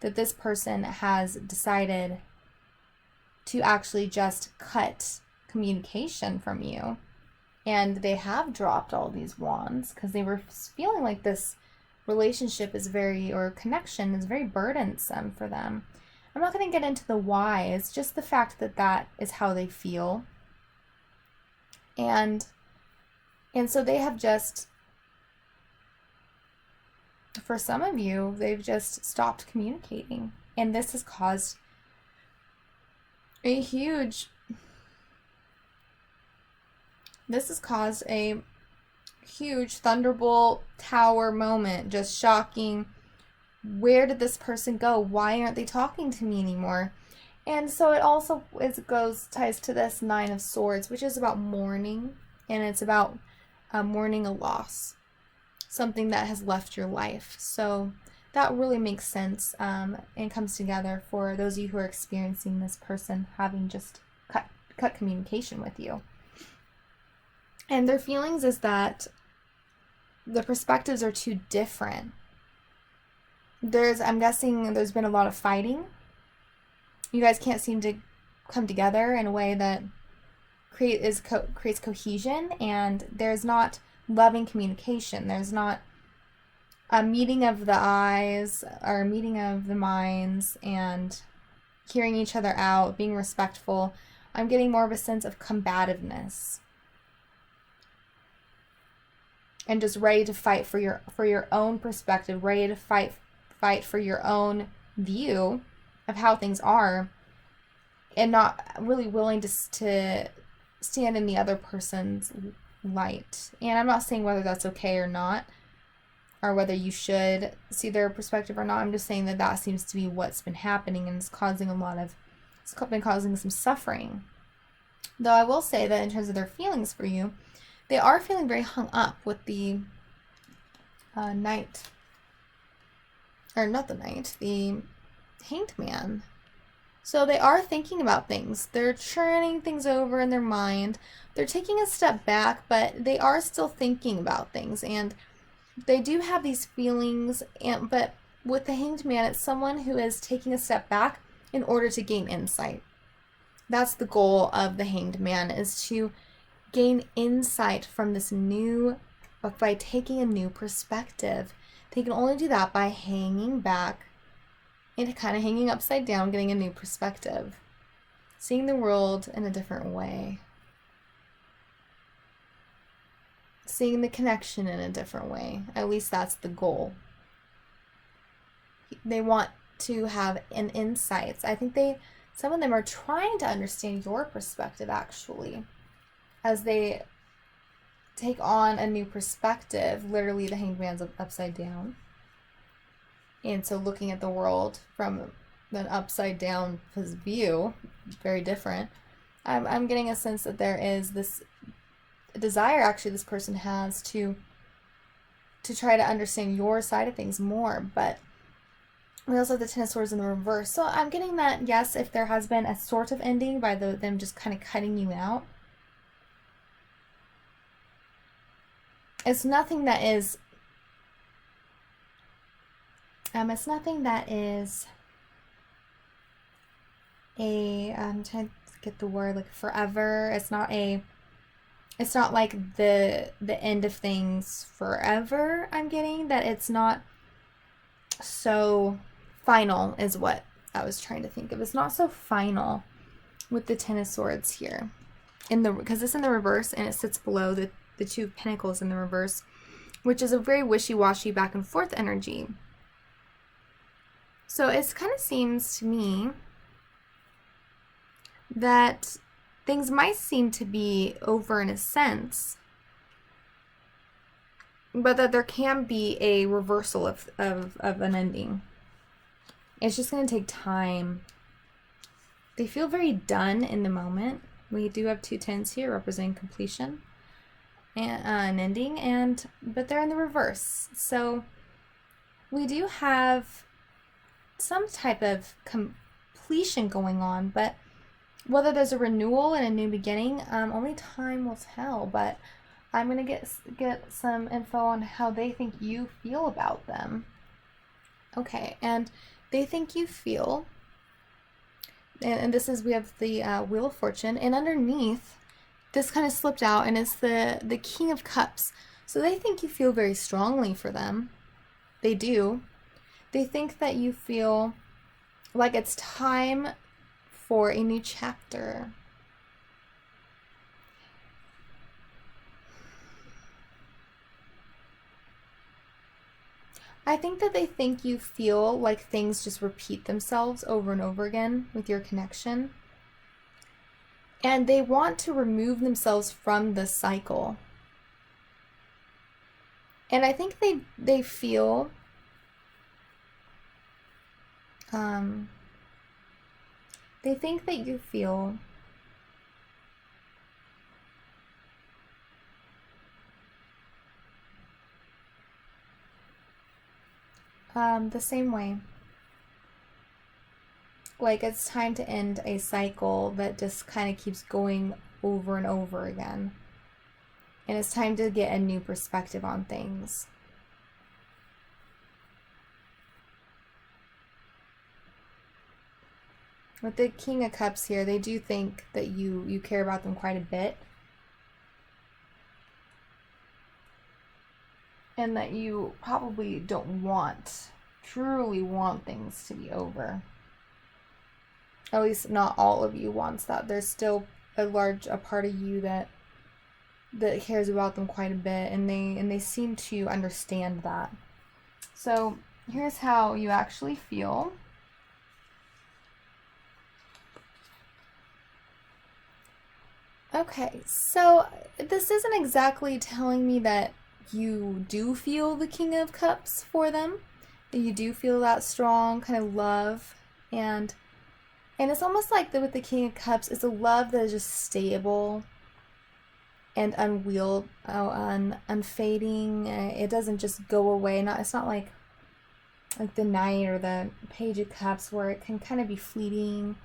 that this person has decided to actually just cut communication from you. And they have dropped all these wands because they were feeling like this relationship is or connection is very burdensome for them. I'm not going to get into the why. It's just the fact that that is how they feel. And so they have just, for some of you, they've just stopped communicating. And this has caused a huge Thunderbolt Tower moment. Just shocking. Where did this person go? Why aren't they talking to me anymore? And so it also ties to this 9 of Swords, which is about mourning, and it's about mourning a loss, something that has left your life. So that really makes sense and comes together for those of you who are experiencing this person having just cut communication with you. And their feelings is that the perspectives are too different. I'm guessing there's been a lot of fighting. You guys can't seem to come together in a way that creates cohesion, and there's not loving communication. There's not a meeting of the eyes or a meeting of the minds and hearing each other out, being respectful. I'm getting more of a sense of combativeness and just ready to fight for your own perspective, ready to fight for your own view of how things are, and not really willing to stand in the other person's light. And I'm not saying whether that's okay or not, or whether you should see their perspective or not. I'm just saying that that seems to be what's been happening, and it's been causing some suffering. Though I will say that in terms of their feelings for you, they are feeling very hung up with the the Hanged Man. So they are thinking about things. They're churning things over in their mind. They're taking a step back, but they are still thinking about things. And they do have these feelings, but with the Hanged Man, it's someone who is taking a step back in order to gain insight. That's the goal of the Hanged Man, is to gain insight from this by taking a new perspective. They can only do that by hanging back and kind of hanging upside down, getting a new perspective, seeing the world in a different way, seeing the connection in a different way. At least that's the goal. They want to have an insights. I think some of them are trying to understand your perspective, actually, as they take on a new perspective. Literally, the Hanged Man's upside down. And so looking at the world from an upside down view, very different. I'm getting a sense that there is this desire, actually, this person has to try to understand your side of things more. But we also have the Ten of Swords in the reverse. So I'm getting that, yes, if there has been a sort of ending by them just kind of cutting you out, it's nothing that is I'm trying to get the word, like, forever. It's not like the end of things forever. I'm getting that it's not so final, is what I was trying to think of. It's not so final with the Ten of Swords here, because it's in the reverse and it sits below the Two of Pentacles in the reverse, which is a very wishy-washy back and forth energy. So it kind of seems to me that things might seem to be over in a sense, but that there can be a reversal of an ending. It's just going to take time. They feel very done in the moment. We do have two tens here representing completion and an ending, but they're in the reverse. So we do have some type of completion going on, but whether there's a renewal and a new beginning, only time will tell. But I'm going to get some info on how they think you feel about them. Okay, and they think you feel, and this is, we have the Wheel of Fortune, and underneath, this kind of slipped out, and it's the King of Cups. So they think you feel very strongly for them. They do. They think that you feel like it's time for a new chapter. I think that they think you feel like things just repeat themselves over and over again with your connection. And they want to remove themselves from the cycle. And I think they feel they think that you feel the same way. Like it's time to end a cycle that just kind of keeps going over and over again. And it's time to get a new perspective on things. With the King of Cups here, they do think that you care about them quite a bit. And that you probably don't truly want things to be over. At least not all of you wants that. There's still a part of you that cares about them quite a bit, and they seem to understand that. So here's how you actually feel. Okay, so this isn't exactly telling me that you do feel the King of Cups for them, that you do feel that strong kind of love, and it's almost like with the King of Cups, it's a love that is just stable and unfading. It doesn't just go away. It's not like the Knight or the Page of Cups where it can kind of be fleeting.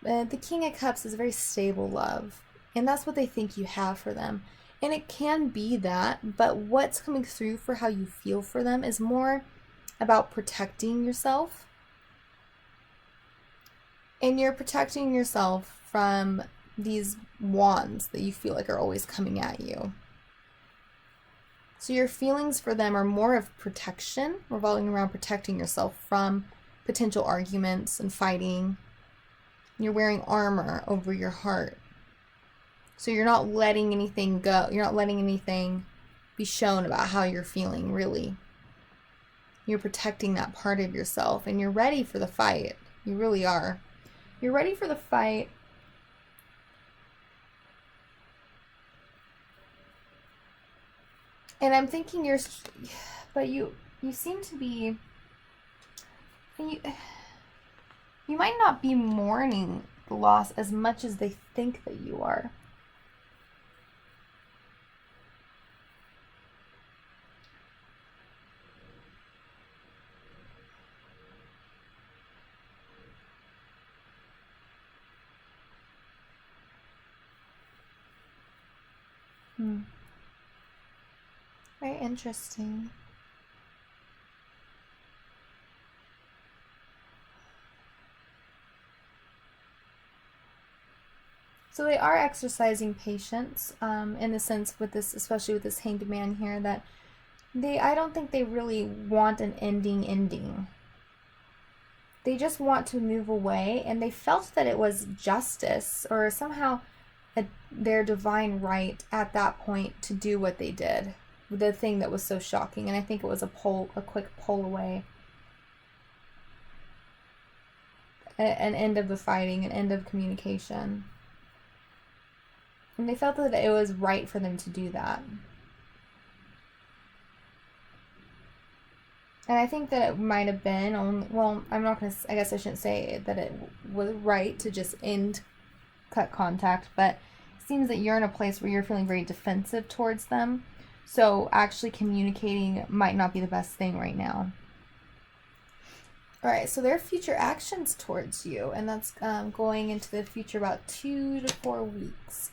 The King of Cups is a very stable love, and that's what they think you have for them. And it can be that, but what's coming through for how you feel for them is more about protecting yourself. And you're protecting yourself from these wands that you feel like are always coming at you. So your feelings for them are more of protection, revolving around protecting yourself from potential arguments and fighting. You're wearing armor over your heart. So you're not letting anything go. You're not letting anything be shown about how you're feeling, really. You're protecting that part of yourself, and you're ready for the fight. You really are. You're ready for the fight. And I'm thinking you seem to be, you might not be mourning the loss as much as they think that you are. Very interesting. So they are exercising patience, in the sense with this, especially with this Hanged Man here, that I don't think they really want an ending. They just want to move away, and they felt that it was justice, or somehow their divine right at that point to do what they did. The thing that was so shocking, and I think it was a quick pull away. An end of the fighting, an end of communication. And they felt that it was right for them to do that. And I think that it might have been, I guess I shouldn't say that it was right to just cut contact, but it seems that you're in a place where you're feeling very defensive towards them. So actually communicating might not be the best thing right now. Alright, so their future actions towards you, and that's going into the future about 2 to 4 weeks.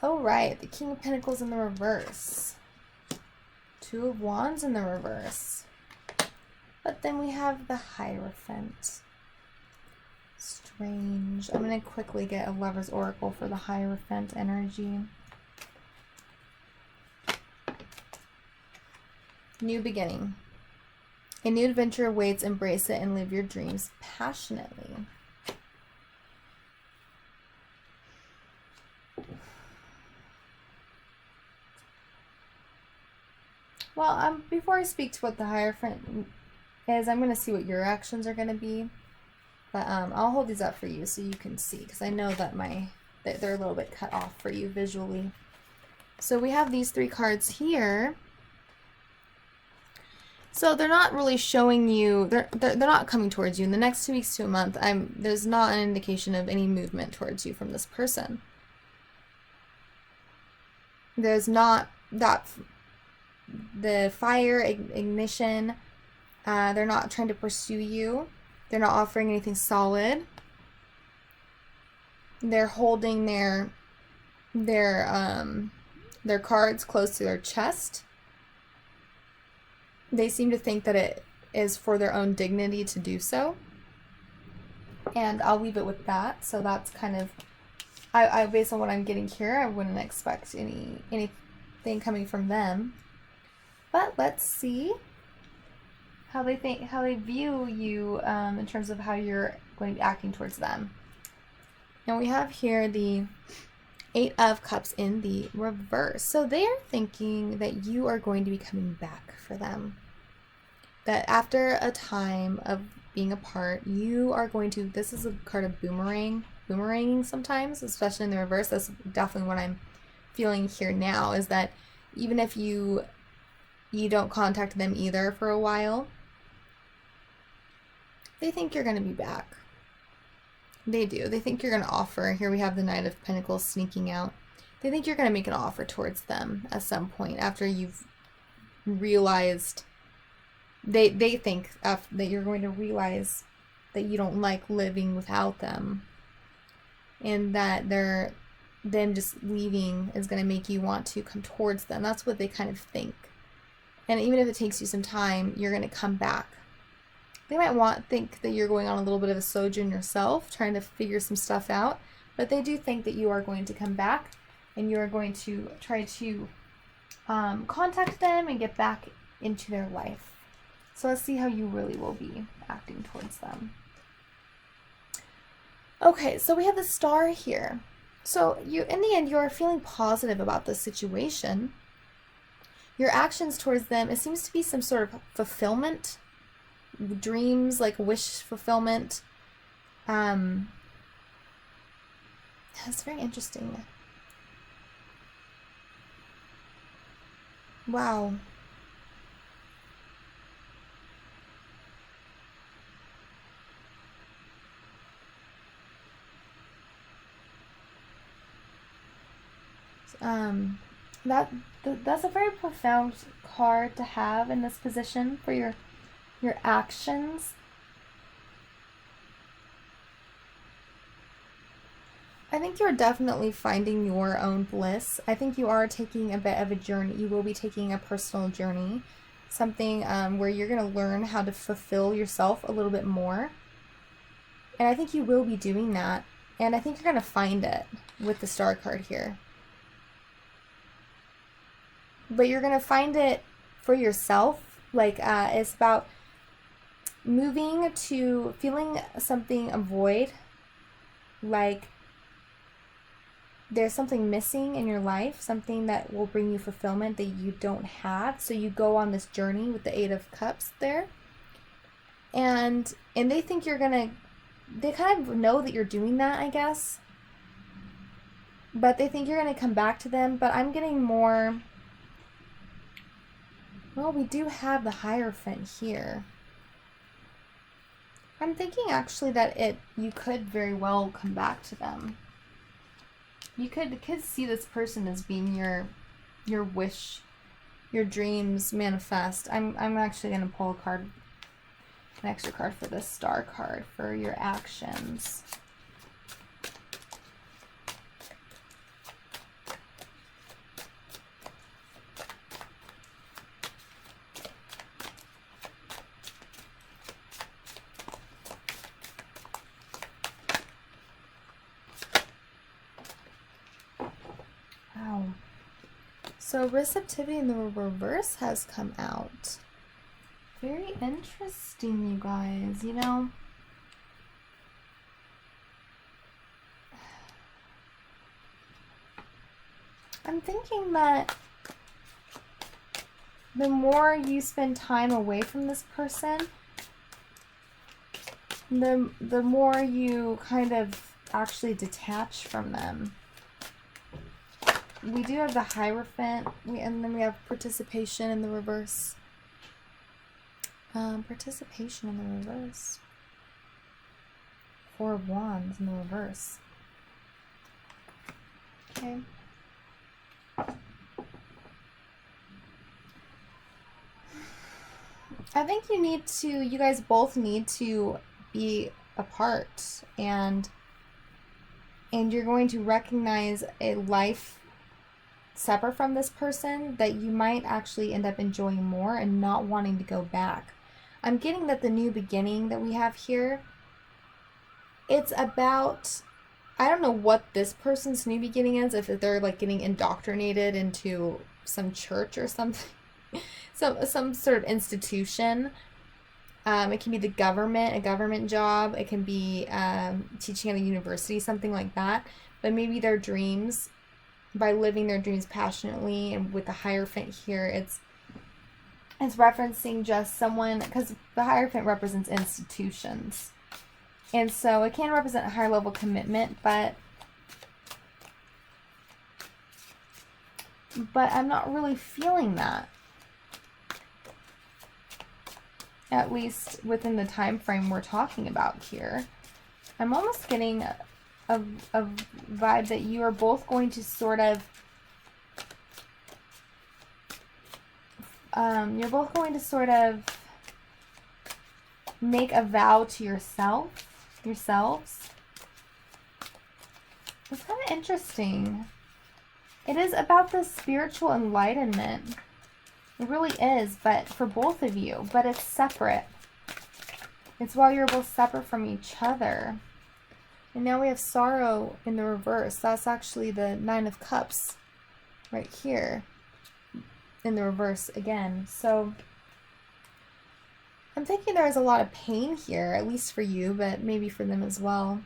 Alright, the King of Pentacles in the reverse. 2 of Wands in the reverse. But then we have the Hierophant. Strange. I'm going to quickly get a Lover's Oracle for the Hierophant energy. New beginning. A new adventure awaits. Embrace it and live your dreams passionately. Well, before I speak to what the Hierophant is, I'm going to see what your actions are going to be. But I'll hold these up for you so you can see, because I know that they're a little bit cut off for you visually. So we have these 3 cards here. So they're not really showing you, they're not coming towards you. In the next 2 weeks to a month, there's not an indication of any movement towards you from this person. There's not the fire, ignition. They're not trying to pursue you. They're not offering anything solid. They're holding their cards close to their chest. They seem to think that it is for their own dignity to do so. And I'll leave it with that. So that's kind of, I based on what I'm getting here, I wouldn't expect anything coming from them. But let's see how they view you in terms of how you're going to be acting towards them. And we have here the Eight of Cups in the reverse. So they're thinking that you are going to be coming back for them. That after a time of being apart, you are going to, this is a card of boomeranging sometimes, especially in the reverse. That's definitely what I'm feeling here now, is that even if you don't contact them either for a while, they think you're going to be back. They do. They think you're going to offer. Here we have the Knight of Pentacles sneaking out. They think you're going to make an offer towards them at some point after you've realized, they think that you're going to realize that you don't like living without them, and that them just leaving is going to make you want to come towards them. That's what they kind of think. And even if it takes you some time, you're going to come back. They might think that you're going on a little bit of a sojourn yourself, trying to figure some stuff out, but they do think that you are going to come back, and you are going to try to contact them and get back into their life. So let's see how you really will be acting towards them. Okay, so we have the Star here. So in the end, you are feeling positive about this situation. Your actions towards them, it seems to be some sort of fulfillment, dreams, like wish fulfillment. That's very interesting. Wow. That's a very profound card to have in this position for your actions. I think you're definitely finding your own bliss. I think you are taking a bit of a journey. You will be taking a personal journey, something where you're going to learn how to fulfill yourself a little bit more. And I think you will be doing that. And I think you're going to find it with the Star card here. But you're going to find it for yourself. Like, it's about moving to feeling something, a void. Like, there's something missing in your life, something that will bring you fulfillment that you don't have. So you go on this journey with the Eight of Cups there. And they think you're going to, they kind of know that you're doing that, I guess. But they think you're going to come back to them. But I'm getting more, well, we do have the Hierophant here. I'm thinking actually that you could very well come back to them. You could see this person as being your wish, your dreams manifest. I'm actually going to pull a card, an extra card for this Star card for your actions. So receptivity in the reverse has come out. Very interesting, you guys, you know. I'm thinking that the more you spend time away from this person, the more you kind of actually detach from them. We do have the Hierophant, and then we have participation in the reverse. Participation in the reverse. Four of Wands in the reverse. Okay. I think you guys both need to be apart, and you're going to recognize a life separate from this person that you might actually end up enjoying more and not wanting to go back. I'm getting that the new beginning that we have here, It's about, I don't know what this person's new beginning is, if they're like getting indoctrinated into some church or something, some sort of institution. It can be the government, a government job. It can be teaching at a university, something like that. But maybe their dreams, by living their dreams passionately, and with the Hierophant here, it's referencing just someone, because the Hierophant represents institutions. And so it can represent a higher level commitment, but I'm not really feeling that. At least within the time frame we're talking about here. I'm almost getting a vibe that you are both going to sort of make a vow to yourselves. It's kind of interesting. It is about the spiritual enlightenment. It really is, but for both of you, but it's separate. It's while you're both separate from each other. And now we have sorrow in the reverse. That's actually the Nine of Cups right here in the reverse again. So I'm thinking there's a lot of pain here, at least for you, but maybe for them as well.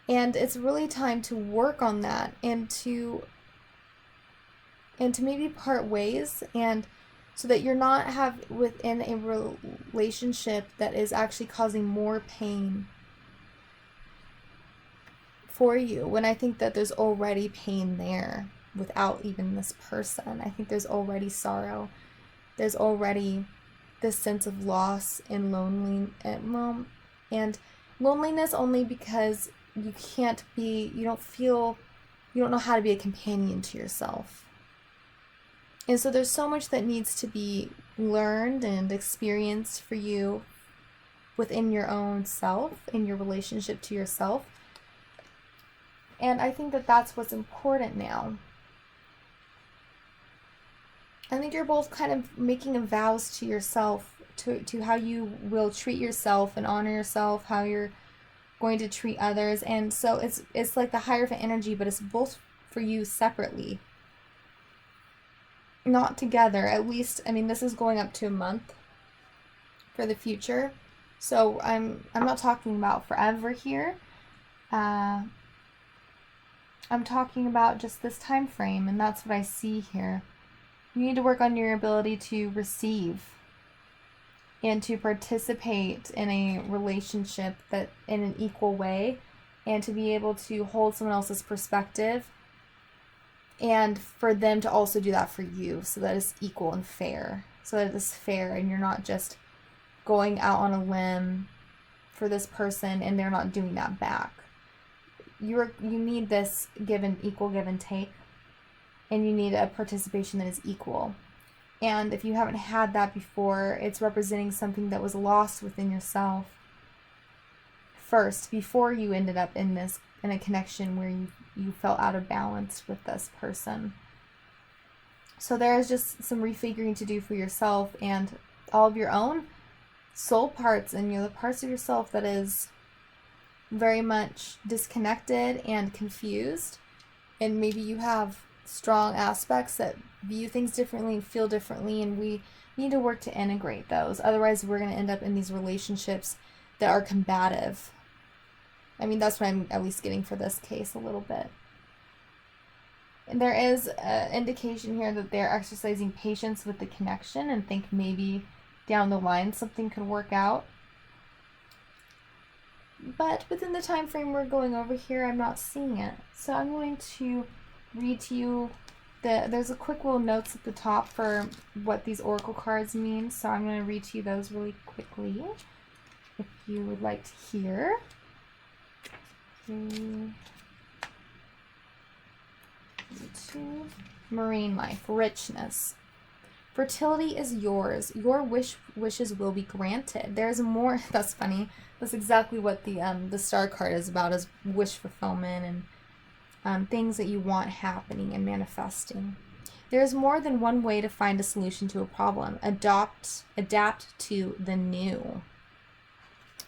And it's really time to work on that and to maybe part ways, and so that you're not within a relationship that is actually causing more pain for you, when I think that there's already pain there without even this person. I think there's already sorrow. There's already this sense of loss and loneliness only because you don't know how to be a companion to yourself. And so there's so much that needs to be learned and experienced for you within your own self, in your relationship to yourself. And I think that that's what's important now. I think you're both kind of making vows to yourself, to how you will treat yourself and honor yourself, how you're going to treat others. And so it's like the Hierophant energy, but it's both for you separately. Not together, at least. I mean, this is going up to a month for the future, so I'm not talking about forever here. I'm talking about just this time frame, and that's what I see here. You need to work on your ability to receive and to participate in a relationship that in an equal way, and to be able to hold someone else's perspective, and for them to also do that for you, so that it's equal and fair. So that it's fair and you're not just going out on a limb for this person and they're not doing that back. You need this equal give and take, and you need a participation that is equal. And if you haven't had that before, it's representing something that was lost within yourself first, before you ended up in a connection where you felt out of balance with this person. So there is just some refiguring to do for yourself and all of your own soul parts, and the parts of yourself that is very much disconnected and confused. And maybe you have strong aspects that view things differently and feel differently, and we need to work to integrate those. Otherwise, we're going to end up in these relationships that are combative. I mean, that's what I'm at least getting for this case a little bit. And there is an indication here that they're exercising patience with the connection and think maybe down the line something could work out. But within the time frame we're going over here, I'm not seeing it. So I'm going to read to you there's a quick little notes at the top for what these oracle cards mean. So I'm going to read to you those really quickly if you would like to hear. Marine life, richness. Fertility is yours. Your wishes will be granted. There's more. That's funny. That's exactly what the star card is about, is wish fulfillment and things that you want happening and manifesting. There's more than one way to find a solution to a problem. Adapt to the new.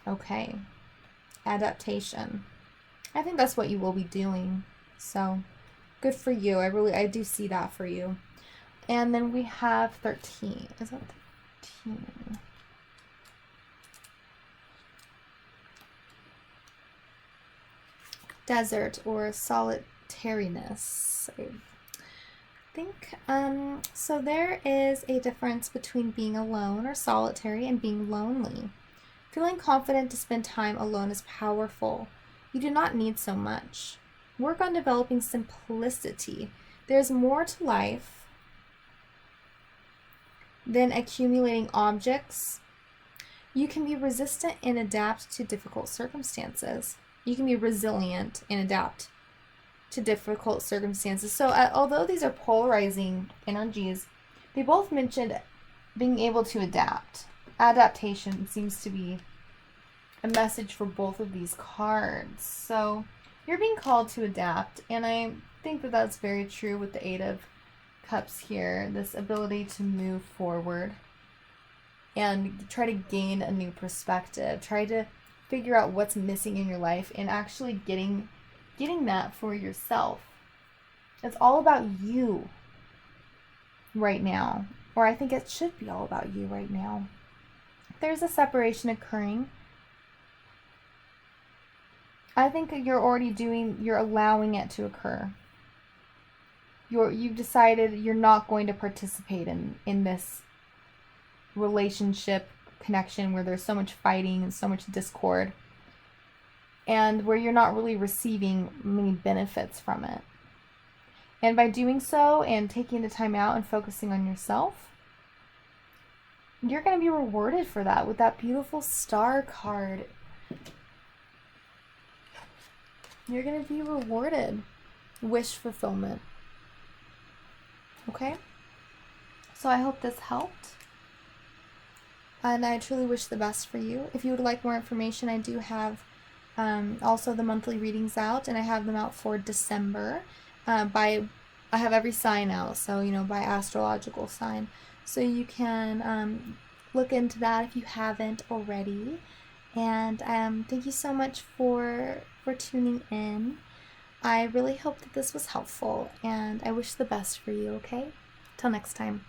Okay. adaptation. I think that's what you will be doing. So good for you. I do see that for you. And then we have 13. Is that 13? Desert or solitariness. I think so there is a difference between being alone or solitary and being lonely. Feeling confident to spend time alone is powerful. You do not need so much. Work on developing simplicity. There's more to life than accumulating objects. You can be resistant and adapt to difficult circumstances. You can be resilient and adapt to difficult circumstances. So although these are polarizing energies, they both mentioned being able to adapt. Adaptation seems to be a message for both of these cards. So you're being called to adapt, and I think that that's very true with the Eight of Cups here. This ability to move forward and try to gain a new perspective. Try to figure out what's missing in your life and actually getting that for yourself. It's all about you right now, or I think it should be all about you right now. There's a separation occurring. I think you're allowing it to occur. You've decided you're not going to participate in this relationship connection where there's so much fighting and so much discord, and where you're not really receiving many benefits from it. And by doing so and taking the time out and focusing on yourself, you're going to be rewarded for that with that beautiful star card. You're going to be rewarded. Wish fulfillment. Okay? So I hope this helped. And I truly wish the best for you. If you would like more information, I do have also the monthly readings out, and I have them out for December. I have every sign out, so by astrological sign. So you can look into that if you haven't already. And thank you so much for tuning in. I really hope that this was helpful, and I wish the best for you, okay? Till next time.